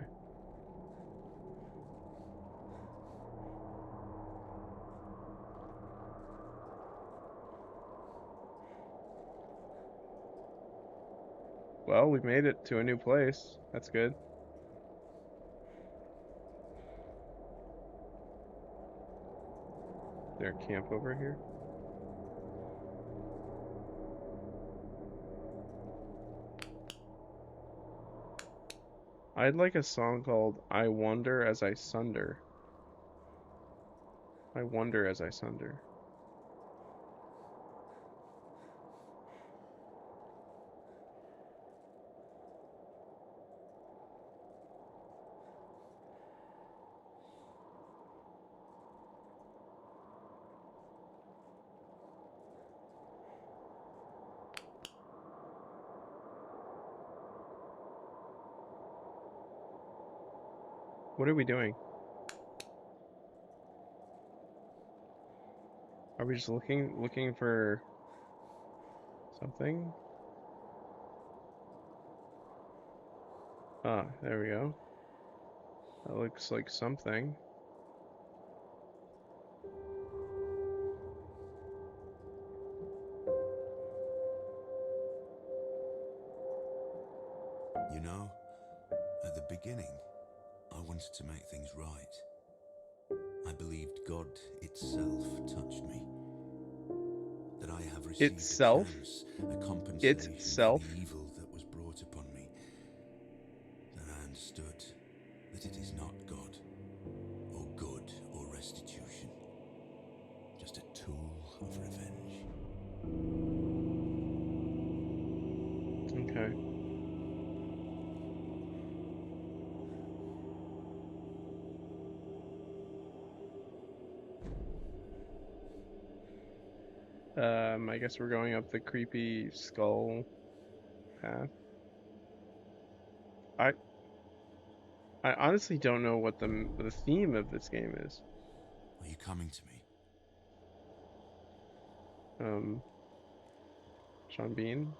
Well, we made it to a new place. That's good. Is there a camp over here? I'd like a song called "I Wonder as I Sunder." I wonder as I sunder. What are we doing? Are we just looking for something? Ah, there we go. That looks like something. You know, at the beginning, I wanted to make things right. I believed God itself touched me. That I have received a Itself? chance, a compensation for Itself? the evil that was brought upon me. Then I understood that it is not God, or good, or restitution. Just a tool of revenge. Okay. I guess we're going up the creepy skull path. I I honestly don't know what the theme of this game is. Are you coming to me? Um, Sean Bean.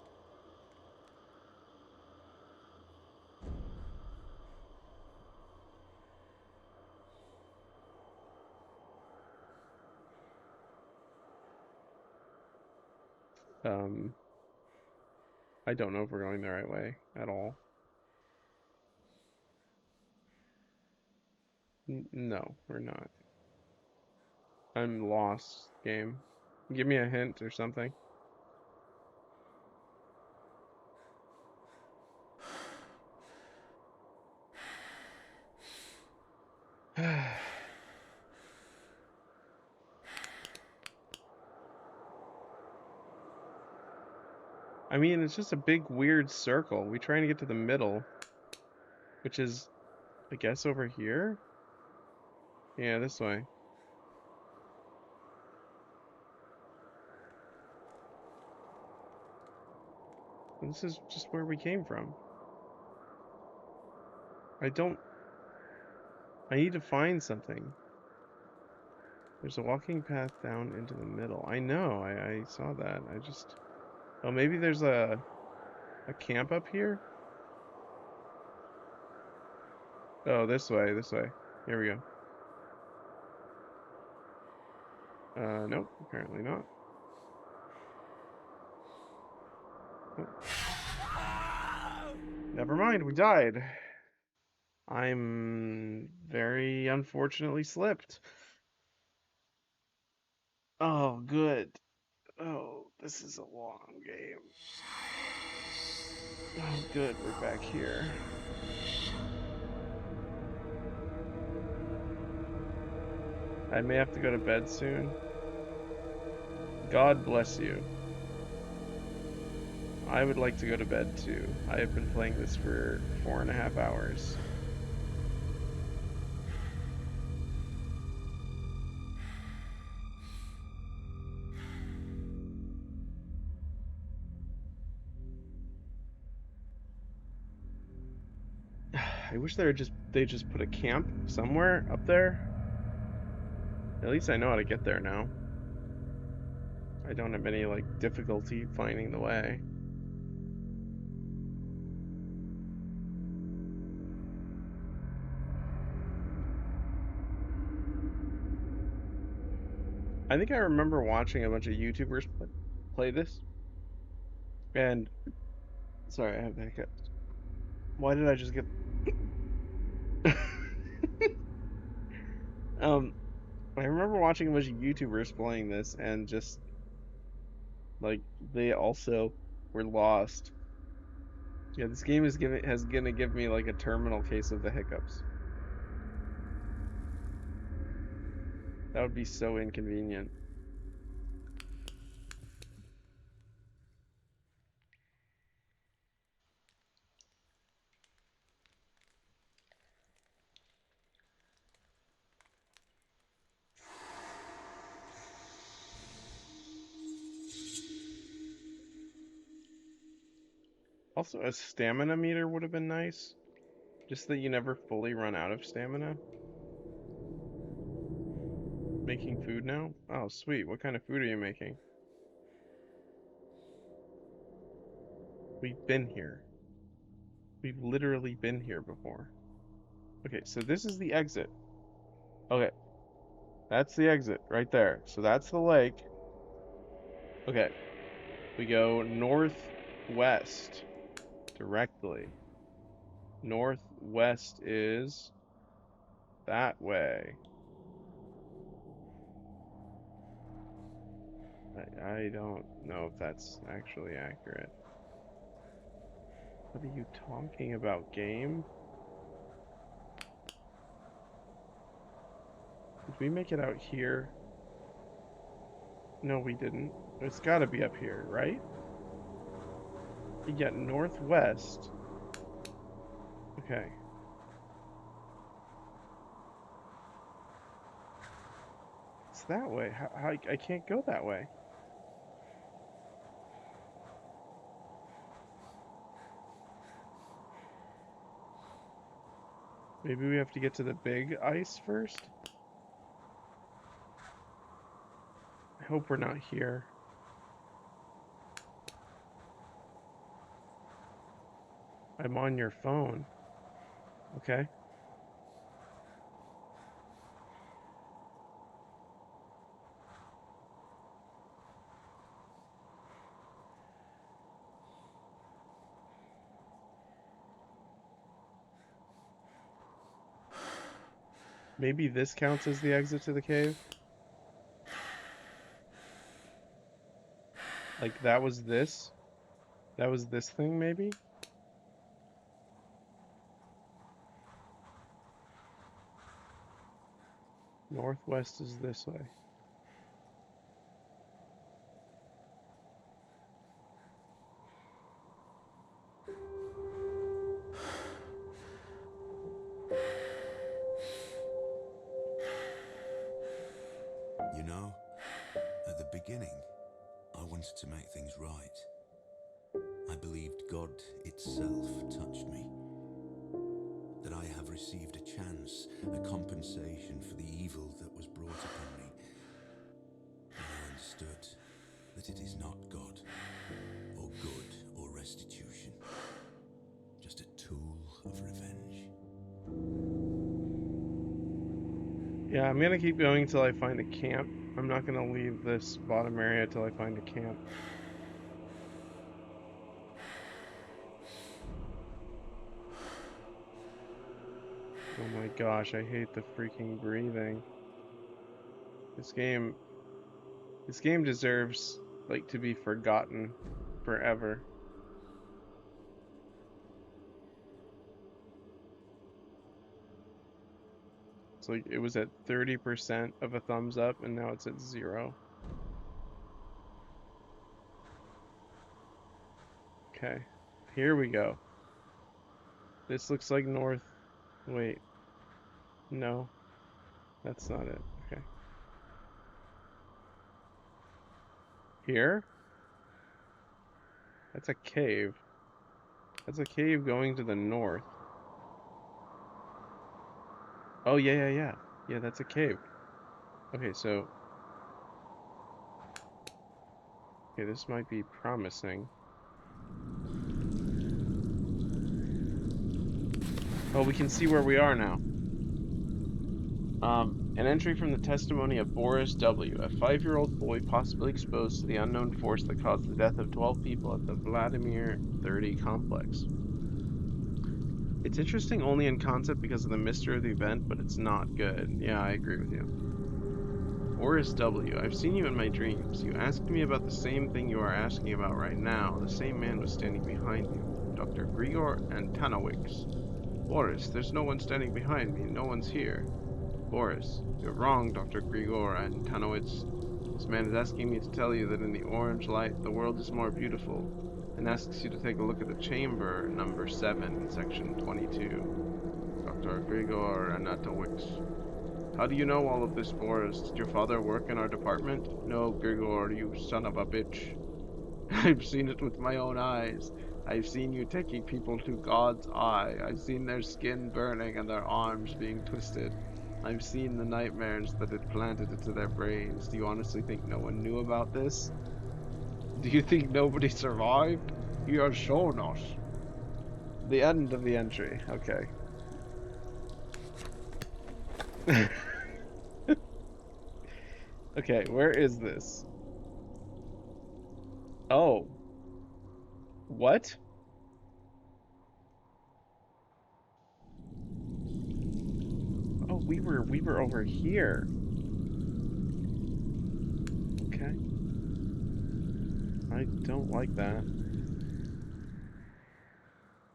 Um, I don't know if we're going the right way at all. No, we're not. I'm lost, game. Give me a hint or something. I mean, it's just a big weird circle. We're trying to get to the middle, which is, I guess, over here? Yeah, this way. And this is just where we came from. I need to find something. There's a walking path down into the middle. I know, I saw that. Oh, maybe there's a camp up here? Oh, this way, this way. Here we go. Nope, apparently not. Oh. Never mind, we died. I'm very unfortunately slipped. Oh, good. Oh, this is a long game. Oh, good, we're back here. I may have to go to bed soon. God bless you. I would like to go to bed too. I have been playing this for 4.5 hours. I wish they just put a camp somewhere up there. At least I know how to get there now. I don't have any like difficulty finding the way. I think I remember watching a bunch of YouTubers play this. And sorry, I have the hiccups. Why did I just get I remember watching a bunch of YouTubers playing this and just like they also were lost. Yeah, this game is gonna give me like a terminal case of the hiccups. That would be so inconvenient. Also, a stamina meter would have been nice. Just that you never fully run out of stamina. Making food now? Oh, sweet. What kind of food are you making? We've been here. We've literally been here before. Okay, so this is the exit. Okay, that's the exit right there. So that's the lake. Okay, we go northwest directly. Northwest is that way. I don't know if that's actually accurate. What are you talking about, game? Did we make it out here? No, we didn't. It's gotta be up here, right? Yeah, northwest. Okay. It's that way. How I can't go that way. Maybe we have to get to the big ice first? I hope we're not here. I'm on your phone. Okay. Maybe this counts as the exit to the cave? Like that was this? That was this thing maybe? Northwest is this way. You know, at the beginning, I wanted to make things right. I believed God itself touched me. That I have received a chance, a compensation for the evil that was brought upon me. But I understood that it is not God, or good, or restitution. Just a tool of revenge. Yeah, I'm gonna keep going till I find a camp. I'm not gonna leave this bottom area till I find a camp. Oh my gosh, I hate the freaking breathing. This game this game deserves like to be forgotten forever. It's like it was at 30% of a thumbs up and now it's at 0. Okay. Here we go. This looks like north. Wait. No. That's not it. Okay. Here? That's a cave. That's a cave going to the north. Oh, yeah. Yeah, that's a cave. Okay, so... Okay, this might be promising. Oh, we can see where we are now. An entry from the testimony of Boris W., a 5-year-old boy possibly exposed to the unknown force that caused the death of 12 people at the Vladimir 30 complex. It's interesting only in concept because of the mystery of the event, but it's not good. Yeah, I agree with you. Boris W., I've seen you in my dreams. You asked me about the same thing you are asking about right now. The same man was standing behind you. Dr. Grigor Antonowicz. Boris, there's no one standing behind me. No one's here. Boris, you're wrong, Dr. Grigor Antonowicz. This man is asking me to tell you that in the orange light, the world is more beautiful, and asks you to take a look at the chamber, number 7, section 22. Dr. Grigor Antonowicz. How do you know all of this, Boris? Did your father work in our department? No, Grigor, you son of a bitch. I've seen it with my own eyes. I've seen you taking people to God's eye. I've seen their skin burning and their arms being twisted. I've seen the nightmares that it planted into their brains. Do you honestly think no one knew about this? Do you think nobody survived? You are shown us. The end of the entry. Okay. Okay, where is this? Oh. What? Oh, we were over here. Okay. I don't like that.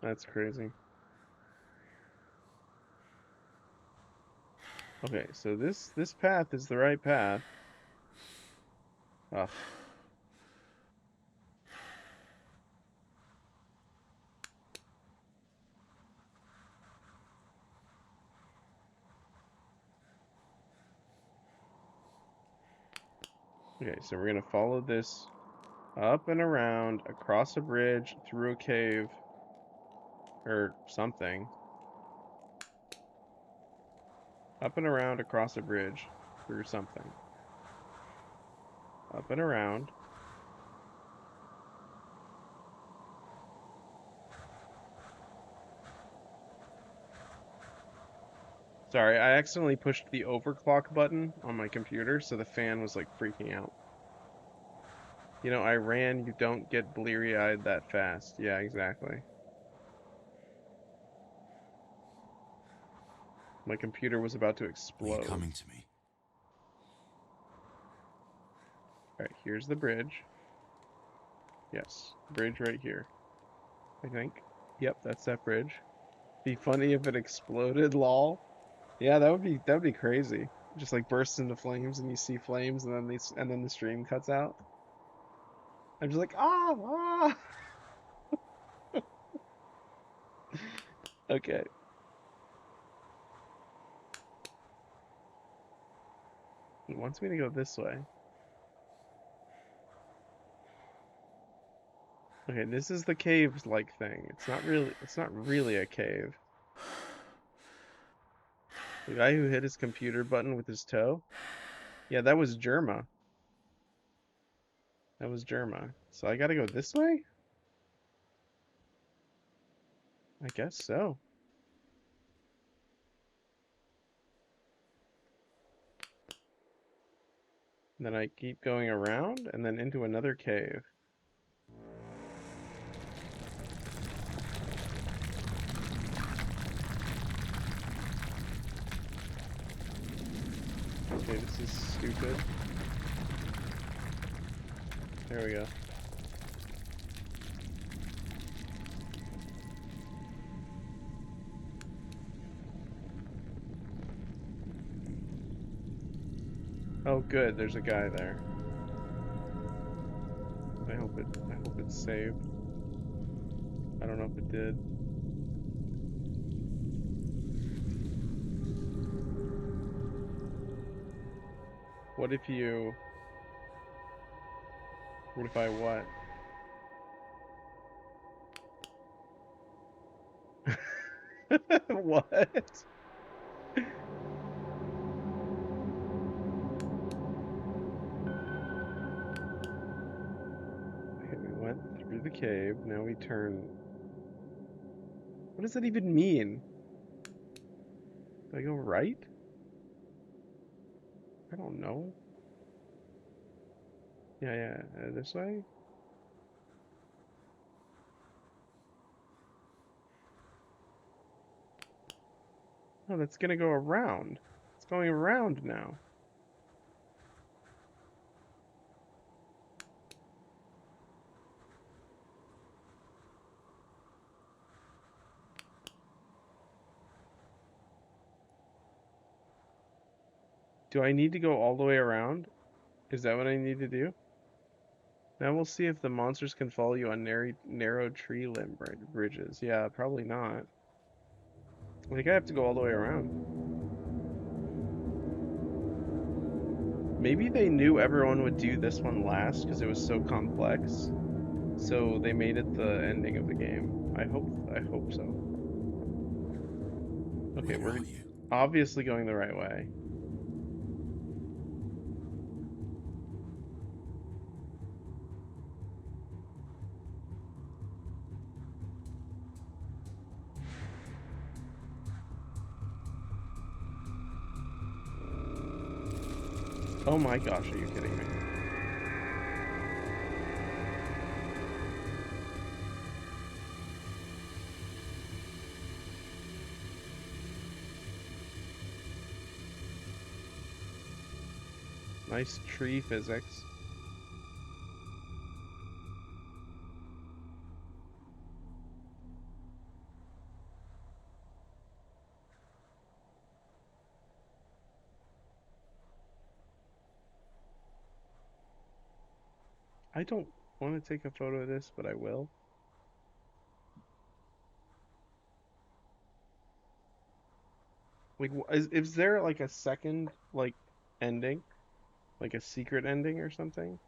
That's crazy. Okay, so this path is the right path. Ugh. Okay, so we're gonna follow this up and around, across a bridge, through a cave, or something. Up and around, across a bridge, through something. Up and around. Sorry, I accidentally pushed the overclock button on my computer, so the fan was like freaking out. You know, I ran, you don't get bleary-eyed that fast. Yeah, exactly. My computer was about to Are you explode. coming to me? Alright, here's the bridge. Yes, bridge right here. I think. Yep, that's that bridge. Be funny if it exploded, lol. Yeah, that would be crazy. Just like bursts into flames and you see flames and then the stream cuts out. I'm just like, ah. Okay. It wants me to go this way. Okay, this is the cave-like thing. It's not really a cave. The guy who hit his computer button with his toe? Yeah, that was Germa. That was Germa. So I gotta go this way? I guess so. And then I keep going around and then into another cave. Okay, this is stupid. There we go. Oh good, there's a guy there. I hope it's saved. I don't know if it did. What if I what? What? Okay, we went through the cave, now we turn. What does that even mean? Do I go right? I don't know. Yeah, this way? Oh, that's gonna go around. It's going around now. Do I need to go all the way around? Is that what I need to do? Now we'll see if the monsters can follow you on narrow tree limb bridges. Yeah, probably not. I think I have to go all the way around. Maybe they knew everyone would do this one last because it was so complex. So they made it the ending of the game. I hope so. Okay, we're obviously going the right way. Oh my gosh, are you kidding me? Nice tree physics. I don't want to take a photo of this, but I will. Like, is there like a second, like, ending? Like a secret ending or something?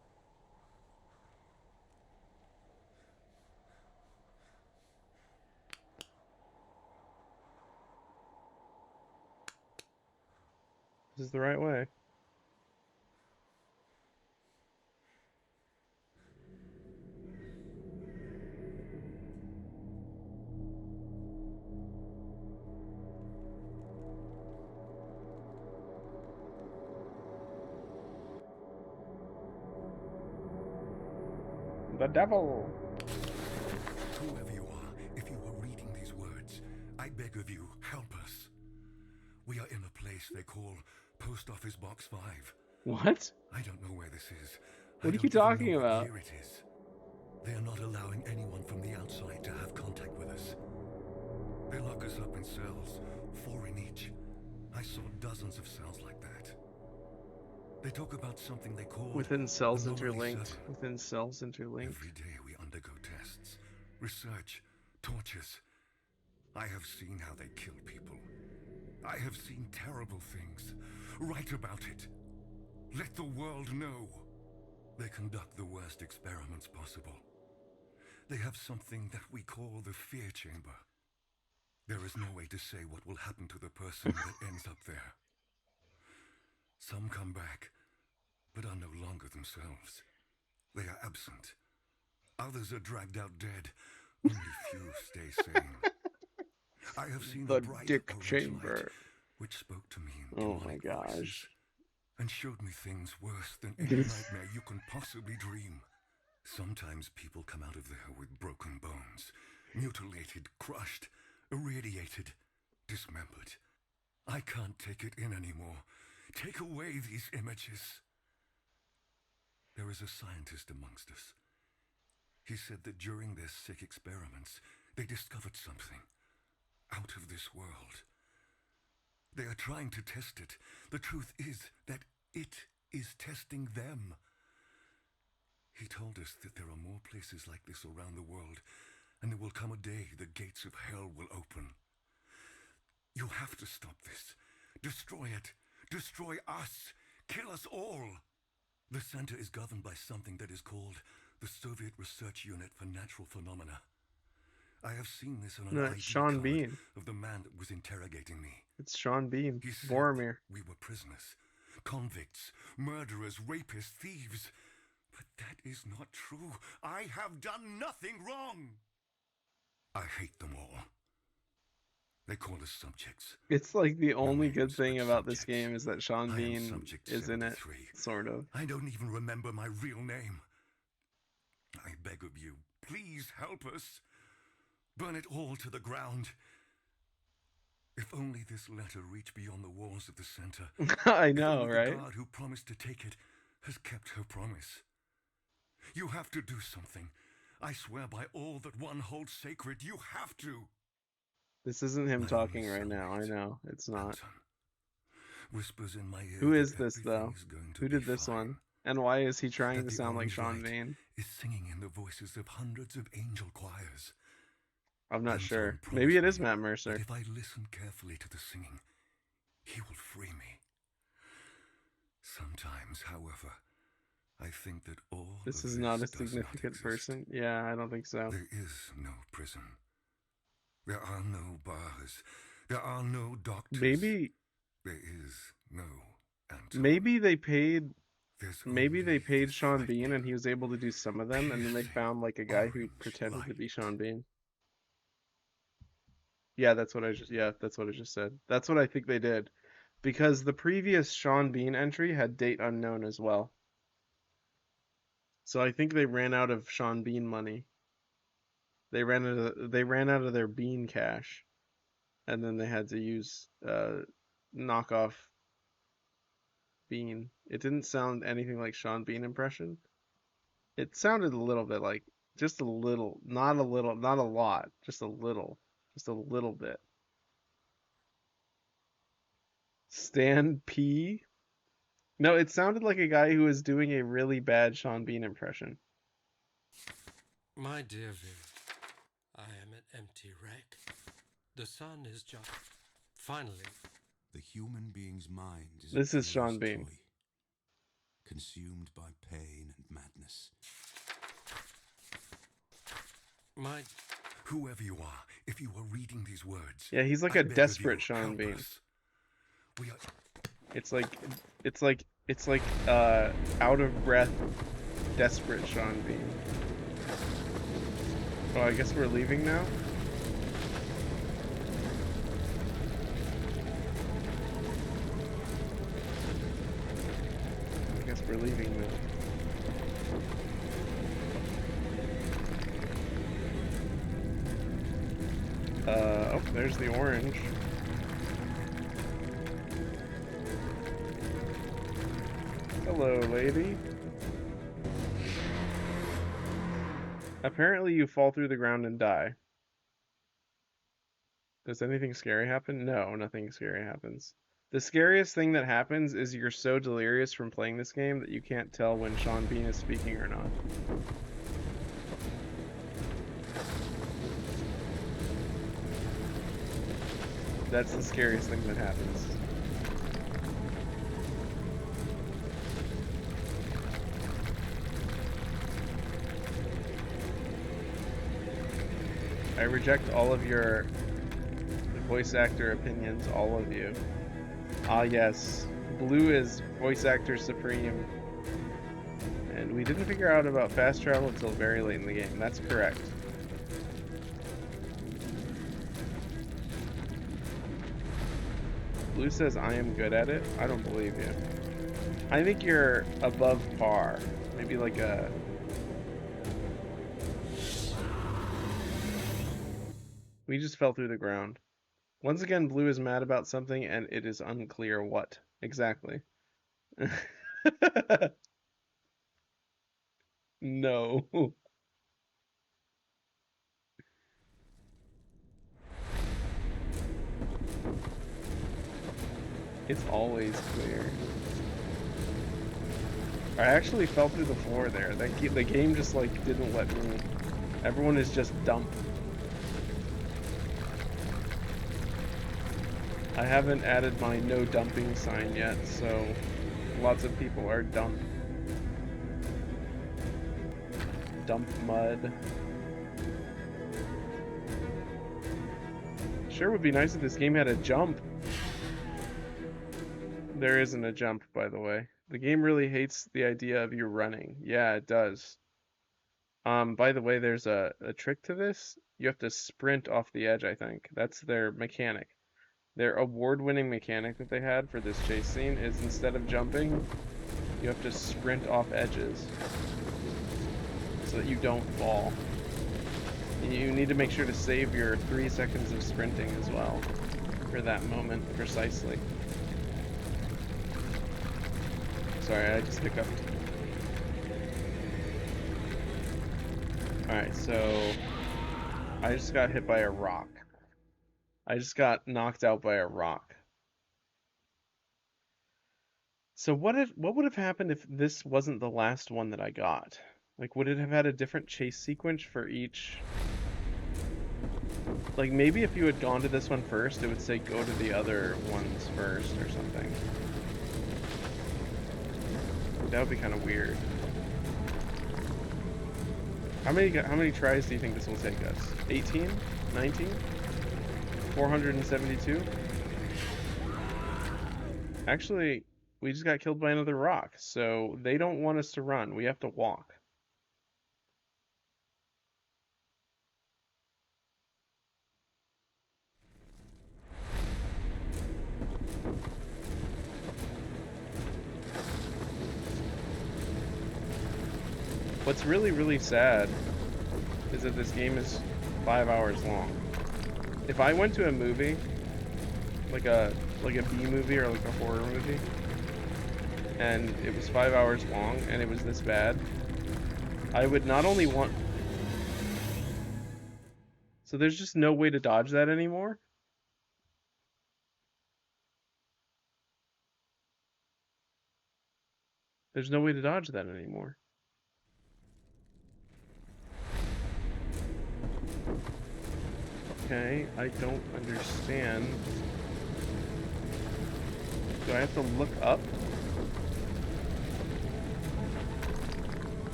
This is the right way. The devil! Whoever you are, if you are reading these words, I beg of you, help us. We are in a place they call Post Office Box 5. What? I don't know where this is. What I are you don't even talking know what about? year it is. They are not allowing anyone from the outside to have contact with us. They lock us up in cells, 4 in each. I saw dozens of cells like that. They talk about something they call Within cells Anomaly interlinked. 7. Within cells interlinked. Every day we undergo tests, research, tortures. I have seen how they kill people. I have seen terrible things. Write about it. Let the world know. They conduct the worst experiments possible. They have something that we call the fear chamber. There is no way to say what will happen to the person that ends up there. Some come back, but are no longer themselves. They are absent. Others are dragged out dead. Only few stay sane. I have seen The the bright dick orange chamber. light, which spoke to me in Oh my demonic voices, gosh. and showed me things worse than any nightmare you can possibly dream. Sometimes people come out of there with broken bones, mutilated, crushed, irradiated, dismembered. I can't take it in anymore. Take away these images. There is a scientist amongst us. He said that during their sick experiments, they discovered something out of this world. They are trying to test it. The truth is that it is testing them. He told us that there are more places like this around the world, and there will come a day the gates of hell will open. You have to stop this. Destroy it. Destroy us. Kill us all. The center is governed by something that is called the Soviet Research Unit for Natural Phenomena. I have seen this on an No, ID it's Sean card Bean. of the man that was interrogating me. It's Sean Bean. He said Boromir. we were prisoners, convicts, murderers, rapists, thieves. But that is not true. I have done nothing wrong. I hate them all. They call us subjects. It's like the only good names, thing but about this subjects. game is that Sean I am Bean subject is in it, 73. sort of. I don't even remember my real name. I beg of you, please help us. Burn it all to the ground. If only this letter reached beyond the walls of the center. I If know, only right? The God who promised to take it has kept her promise. You have to do something. I swear by all that one holds sacred, you have to. This isn't him My talking only right now. I cellmate, know. It's not. Anton, whispers in my ear Who is that this, though? everything is going to Who be did this fine. one? And why is he trying That to the sound like orange Sean light Bean? is singing in the voices of hundreds of angel choirs. I'm not Anton sure. promised Maybe it is me Matt that Mercer. if I listen carefully to the singing, he will free me. Sometimes, however, I think that all This of is not a does not significant exist. person. Yeah, I don't think so. There is no prison. There are no bars. There are no doctors. Maybe There is no Anton. maybe they paid There's maybe they only paid this Sean Bean lightning. and he was able to do some of them, and then they Piercing found like a guy who orange pretended to be light. Sean Bean. Yeah, that's what I just said. That's what I think they did. Because the previous Sean Bean entry had date unknown as well. So I think they ran out of Sean Bean money. They ran out of their Bean cash, and then they had to use knockoff Bean. It didn't sound anything like Sean Bean impression. It sounded a little bit like, just a little, not a lot, just a little bit. Stan P. No, it sounded like a guy who was doing a really bad Sean Bean impression. My dear Viv, I am an empty wreck. The sun is just... Finally. The human being's mind is This a is Sean curious Bean. toy, consumed by pain and madness. My... Whoever you are, if you are reading these words, Yeah, he's like I a beg of desperate you, Sean help Bean. us. We are It's like out of breath, desperate Sean Bean. Oh, I guess we're leaving now? I guess we're leaving now. Oh, there's the orange. Hello, lady. Apparently you fall through the ground and die. Does anything scary happen? No, nothing scary happens. The scariest thing that happens is you're so delirious from playing this game that you can't tell when Sean Bean is speaking or not. That's the scariest thing that happens. I reject all of your voice actor opinions, all of you. Ah yes, Blue is voice actor supreme. And we didn't figure out about fast travel until very late in the game. That's correct. Blue says I am good at it. I don't believe you. I think you're above par. Maybe like a... We just fell through the ground. Once again, Blue is mad about something and it is unclear what exactly. No. It's always clear. I actually fell through the floor there. The game just like didn't let me. Everyone is just dump. I haven't added my no dumping sign yet, so lots of people are dump. Dump mud. Sure would be nice if this game had a jump. There isn't a jump, by the way. The game really hates the idea of you running. Yeah, it does. By the way, there's a trick to this. You have to sprint off the edge, I think. That's their mechanic. Their award-winning mechanic that they had for this chase scene is instead of jumping, you have to sprint off edges so that you don't fall. You need to make sure to save your 3 seconds of sprinting as well for that moment precisely. Sorry, I just hiccuped. Alright, so I just got hit by a rock. I just got knocked out by a rock. So what would have happened if this wasn't the last one that I got? Like, would it have had a different chase sequence for each? Like, maybe if you had gone to this one first, it would say go to the other ones first or something. That would be kind of weird. How many tries do you think this will take us? 18? 19? 472? Actually, we just got killed by another rock, so they don't want us to run. We have to walk. What's really, really sad is that this game is 5 hours long. If I went to a movie, like a B movie or like a horror movie, and it was 5 hours long and it was this bad, I would not only want... So there's just no way to dodge that anymore? There's no way to dodge that anymore. Okay, I don't understand. Do I have to look up?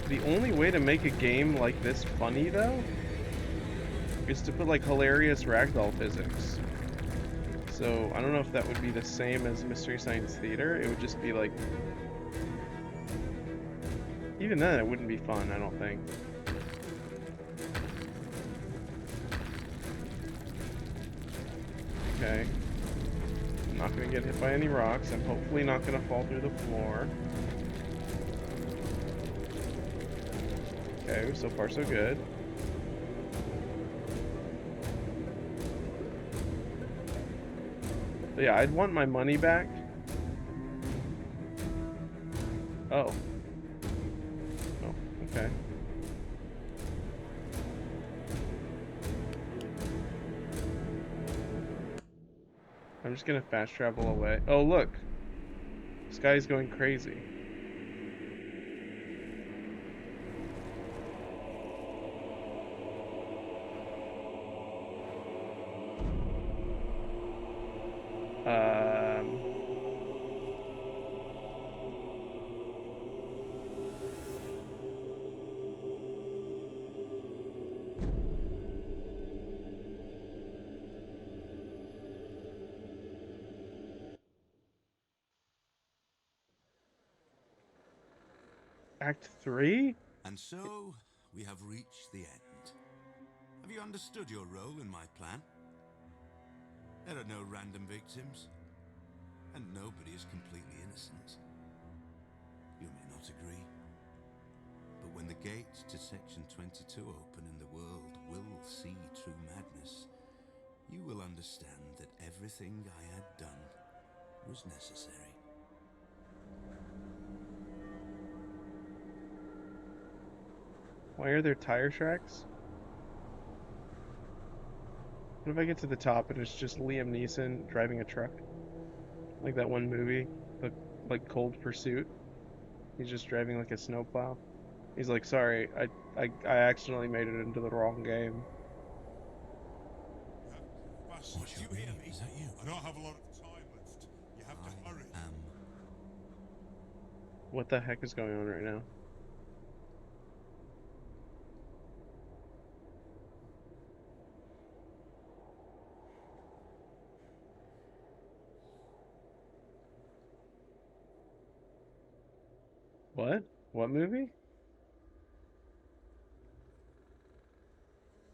The only way to make a game like this funny, though, is to put, like, hilarious ragdoll physics. So, I don't know if that would be the same as Mystery Science Theater. It would just be, like... Even then, it wouldn't be fun, I don't think. Okay. I'm not gonna get hit by any rocks. I'm hopefully not gonna fall through the floor. Okay, so far so good. But yeah, I'd want my money back. Oh. Oh, okay. I'm just gonna fast travel away. Oh, look! This guy's going crazy. Um... Act 3? And so, we have reached the end. Have you understood your role in my plan? There are no random victims, and nobody is completely innocent. You may not agree, but when the gates to Section 22 open and the world will see true madness, you will understand that everything I had done was necessary. Why are there tire tracks? What if I get to the top and it's just Liam Neeson driving a truck? Like that one movie, like Cold Pursuit. He's just driving like a snowplow. He's like, sorry, I accidentally made it into the wrong game. What's your name? Is that you? I don't have a lot of time left. You have to hurry. What the heck is going on right now? What? What movie?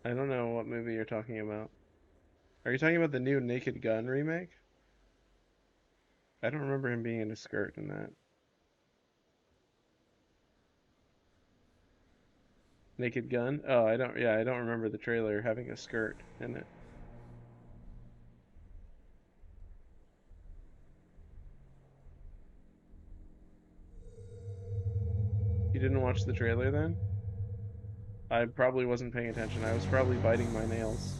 I don't know what movie you're talking about. Are you talking about the new Naked Gun remake? I don't remember him being in a skirt in that. Naked Gun? Oh, I don't remember the trailer having a skirt in it. You didn't watch the trailer then? I probably wasn't paying attention. I was probably biting my nails.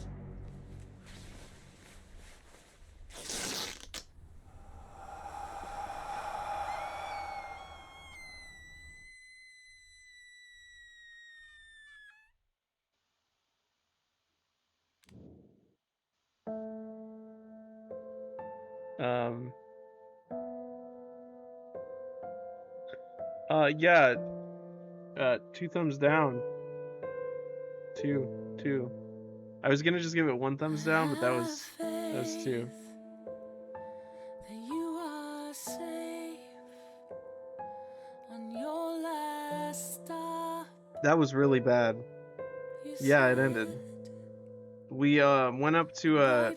Um, yeah, two thumbs down. Two. I was gonna just give it one thumbs down, but that was two. You are safe on your last stop. That was really bad. Yeah, it ended. We went up to a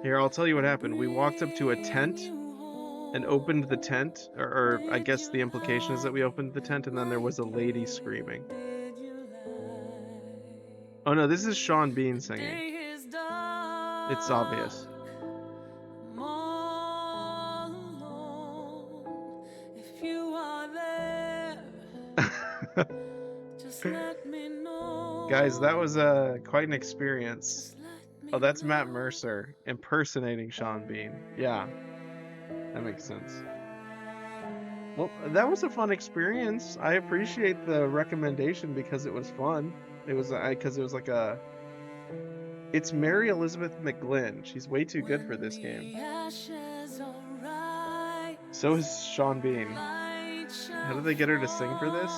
Here, I'll tell you what happened. We walked up to a tent and opened the tent, or I guess the implication is that we opened the tent, and then there was a lady screaming. Oh no, this is Sean Bean singing. It's obvious. Guys, that was quite an experience. Oh, that's Matt Mercer impersonating Sean Bean. Yeah, that makes sense. Well, that was a fun experience. I appreciate the recommendation because it was fun. It was because it was like a. It's Mary Elizabeth McGlynn. She's way too good for this game. So is Sean Bean. How did they get her to sing for this?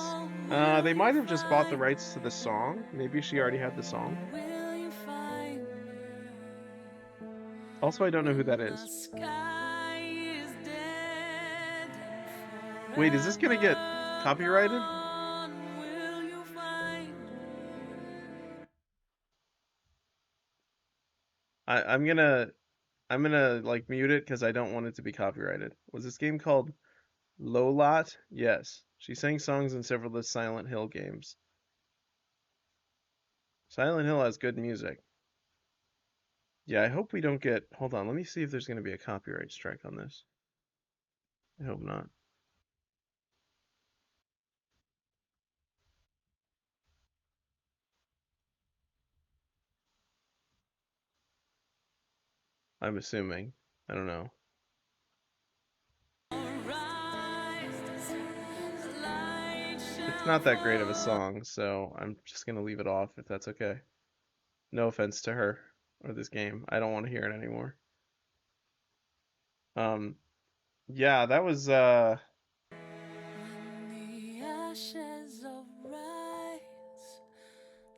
They might have just bought the rights to the song. Maybe she already had the song. Also, I don't know who that is. Wait, is this gonna get copyrighted? I'm gonna like mute it because I don't want it to be copyrighted. Was this game called Kholat? Yes. She sang songs in several of the Silent Hill games. Silent Hill has good music. Yeah, I hope we don't get. Hold on, let me see if there's gonna be a copyright strike on this. I hope not. I'm assuming. I don't know. It's not that great of a song, so I'm just gonna leave it off if that's okay. No offense to her or this game. I don't want to hear it anymore. Yeah, that was When the ashes of rise,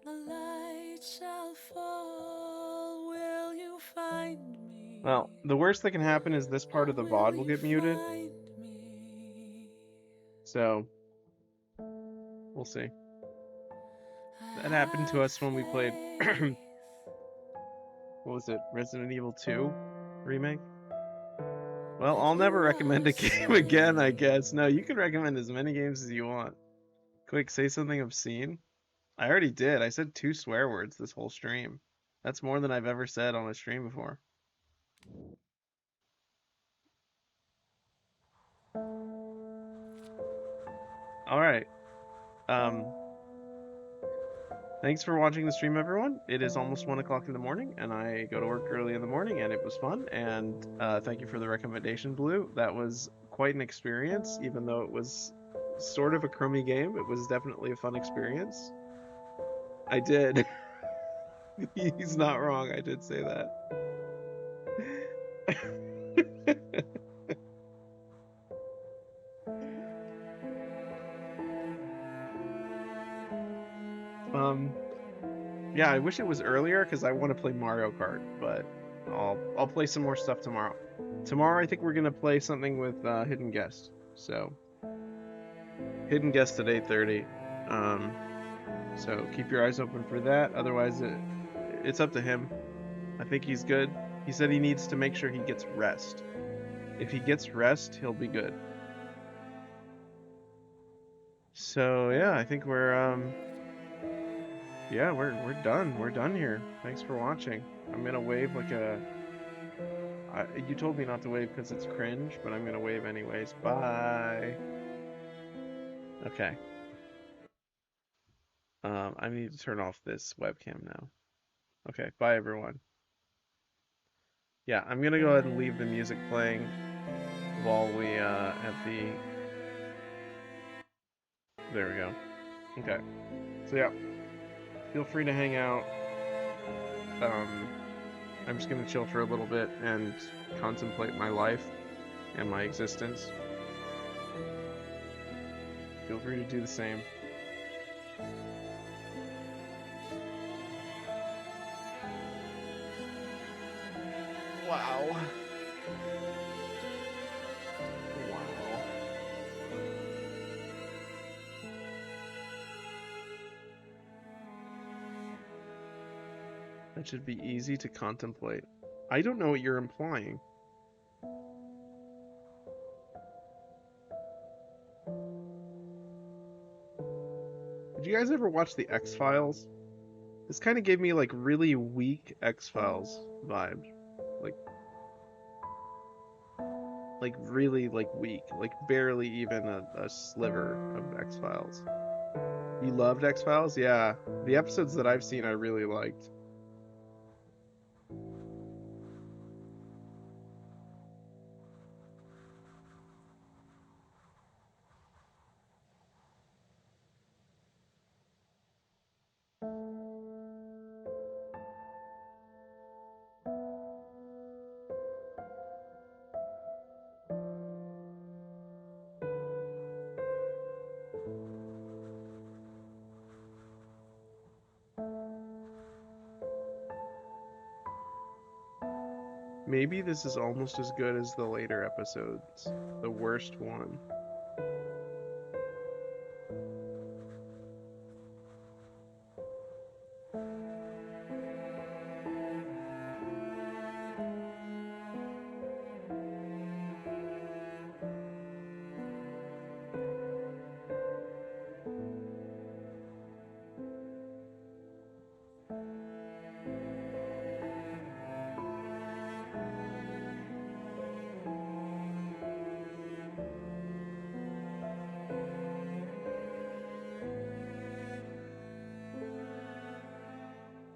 the light shall fall. Will you find me? well, the worst that can happen is this part of the VOD will Will you get muted. find me? So we'll see. That happened to us when we played Faith. what was it? Resident Evil 2 remake? Well, If I'll never you recommend are a game again, I safe, guess. No, you can recommend as many games as you want. Quick, say something obscene. I already did. I said 2 swear words this whole stream. That's more than I've ever said on a stream before. All right. Um, Thanks for watching the stream, everyone. It is almost 1 o'clock in the morning, and I go to work early in the morning, and it was fun. And thank you for the recommendation, Blue. That was quite an experience, even though it was sort of a crummy game. It was definitely a fun experience. I did. He's not wrong. I did say that. Yeah, I wish it was earlier because I want to play Mario Kart, but I'll play some more stuff tomorrow. Tomorrow I think we're gonna play something with Hidden Guest. So Hidden Guest at 8:30. So keep your eyes open for that. Otherwise, it's up to him. I think he's good. He said he needs to make sure he gets rest. If he gets rest, he'll be good. So yeah, I think we're done. We're done here. Thanks for watching. I'm gonna wave like you told me not to wave because it's cringe, but I'm gonna wave anyways. Bye. Okay. I need to turn off this webcam now. Okay, bye everyone. Yeah, I'm gonna go ahead and leave the music playing while we have the. There we go. Okay. So yeah, feel free to hang out. I'm just gonna chill for a little bit and contemplate my life and my existence. Feel free to do the same. Wow. Wow. That should be easy to contemplate. I don't know what you're implying. Did you guys ever watch the X-Files? This kind of gave me like really weak X-Files vibes. Like really like weak, like barely even a sliver of X-Files. You loved X-Files? Yeah. The episodes that I've seen I really liked. Maybe this is almost as good as the later episodes. The worst one.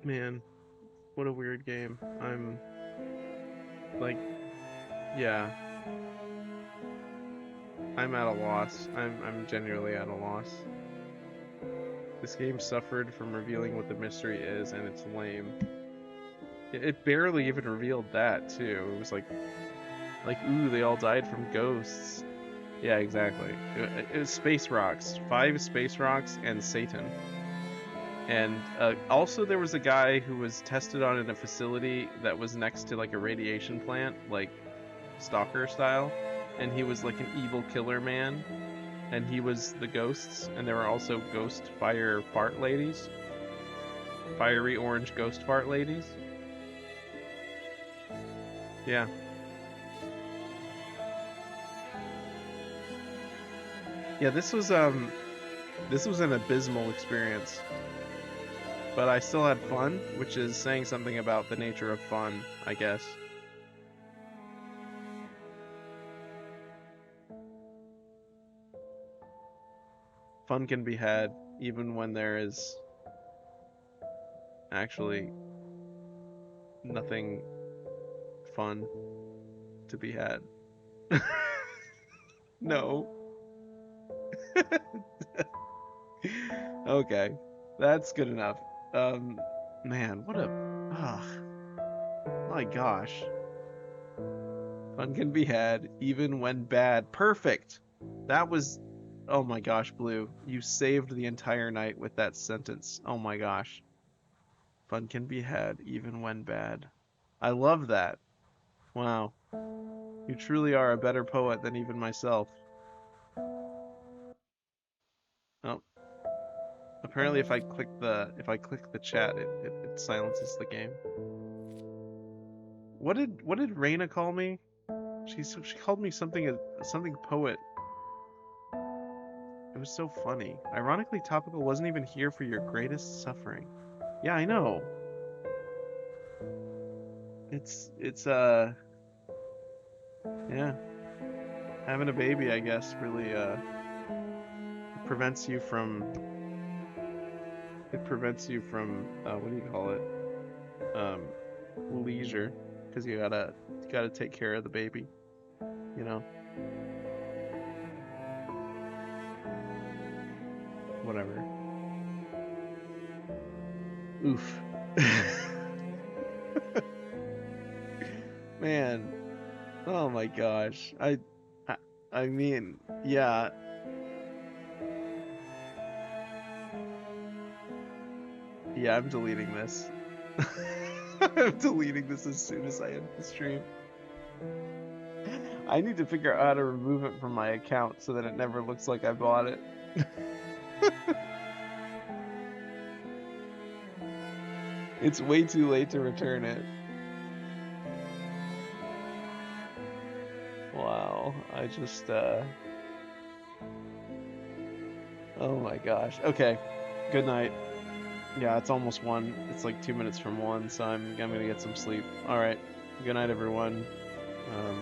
Man, what a weird game. I'm like, yeah, I'm at a loss. I'm genuinely at a loss. This game suffered from revealing what the mystery is, and it's lame. It barely even revealed that too. It was like ooh, they all died from ghosts. Yeah, exactly. It was space rocks, 5 space rocks, and Satan. And also there was a guy who was tested on in a facility that was next to like a radiation plant, like Stalker style, and he was like an evil killer man, and he was the ghosts, and there were also ghost fire fart ladies, fiery orange ghost fart ladies. Yeah. Yeah, this was an abysmal experience, but I still had fun, which is saying something about the nature of fun, I guess. Fun can be had even when there is actually nothing fun to be had. No. Okay. That's good enough. Um man, what a my gosh. Fun can be had even when bad. Perfect. That was oh my gosh, Blue. You saved the entire night with that sentence. Oh my gosh. Fun can be had even when bad. I love that. Wow. You truly are a better poet than even myself. Oh, apparently if I click the chat, it silences the game. What did Raina call me? She called me something poet. It was so funny. Ironically, Topical wasn't even here for your greatest suffering. Yeah, I know. It's yeah, having a baby, I guess, really prevents you from what do you call it? Um leisure, because you gotta take care of the baby, you know. Whatever. Oof. Man, oh my gosh. I I mean, yeah. Yeah, I'm deleting this. I'm deleting this as soon as I end the stream. I need to figure out how to remove it from my account so that it never looks like I bought it. It's way too late to return it. Wow, I just oh my gosh. Okay. Good night. Yeah, it's almost 1. It's like 2 minutes from 1, so I'm gonna get some sleep. All right. Good night, everyone.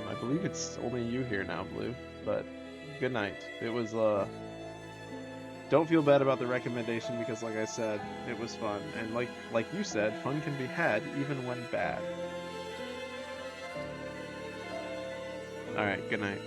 I believe it's only you here now, Blue, but good night. It was don't feel bad about the recommendation because like I said, it was fun. And like you said, fun can be had even when bad. All right, good night.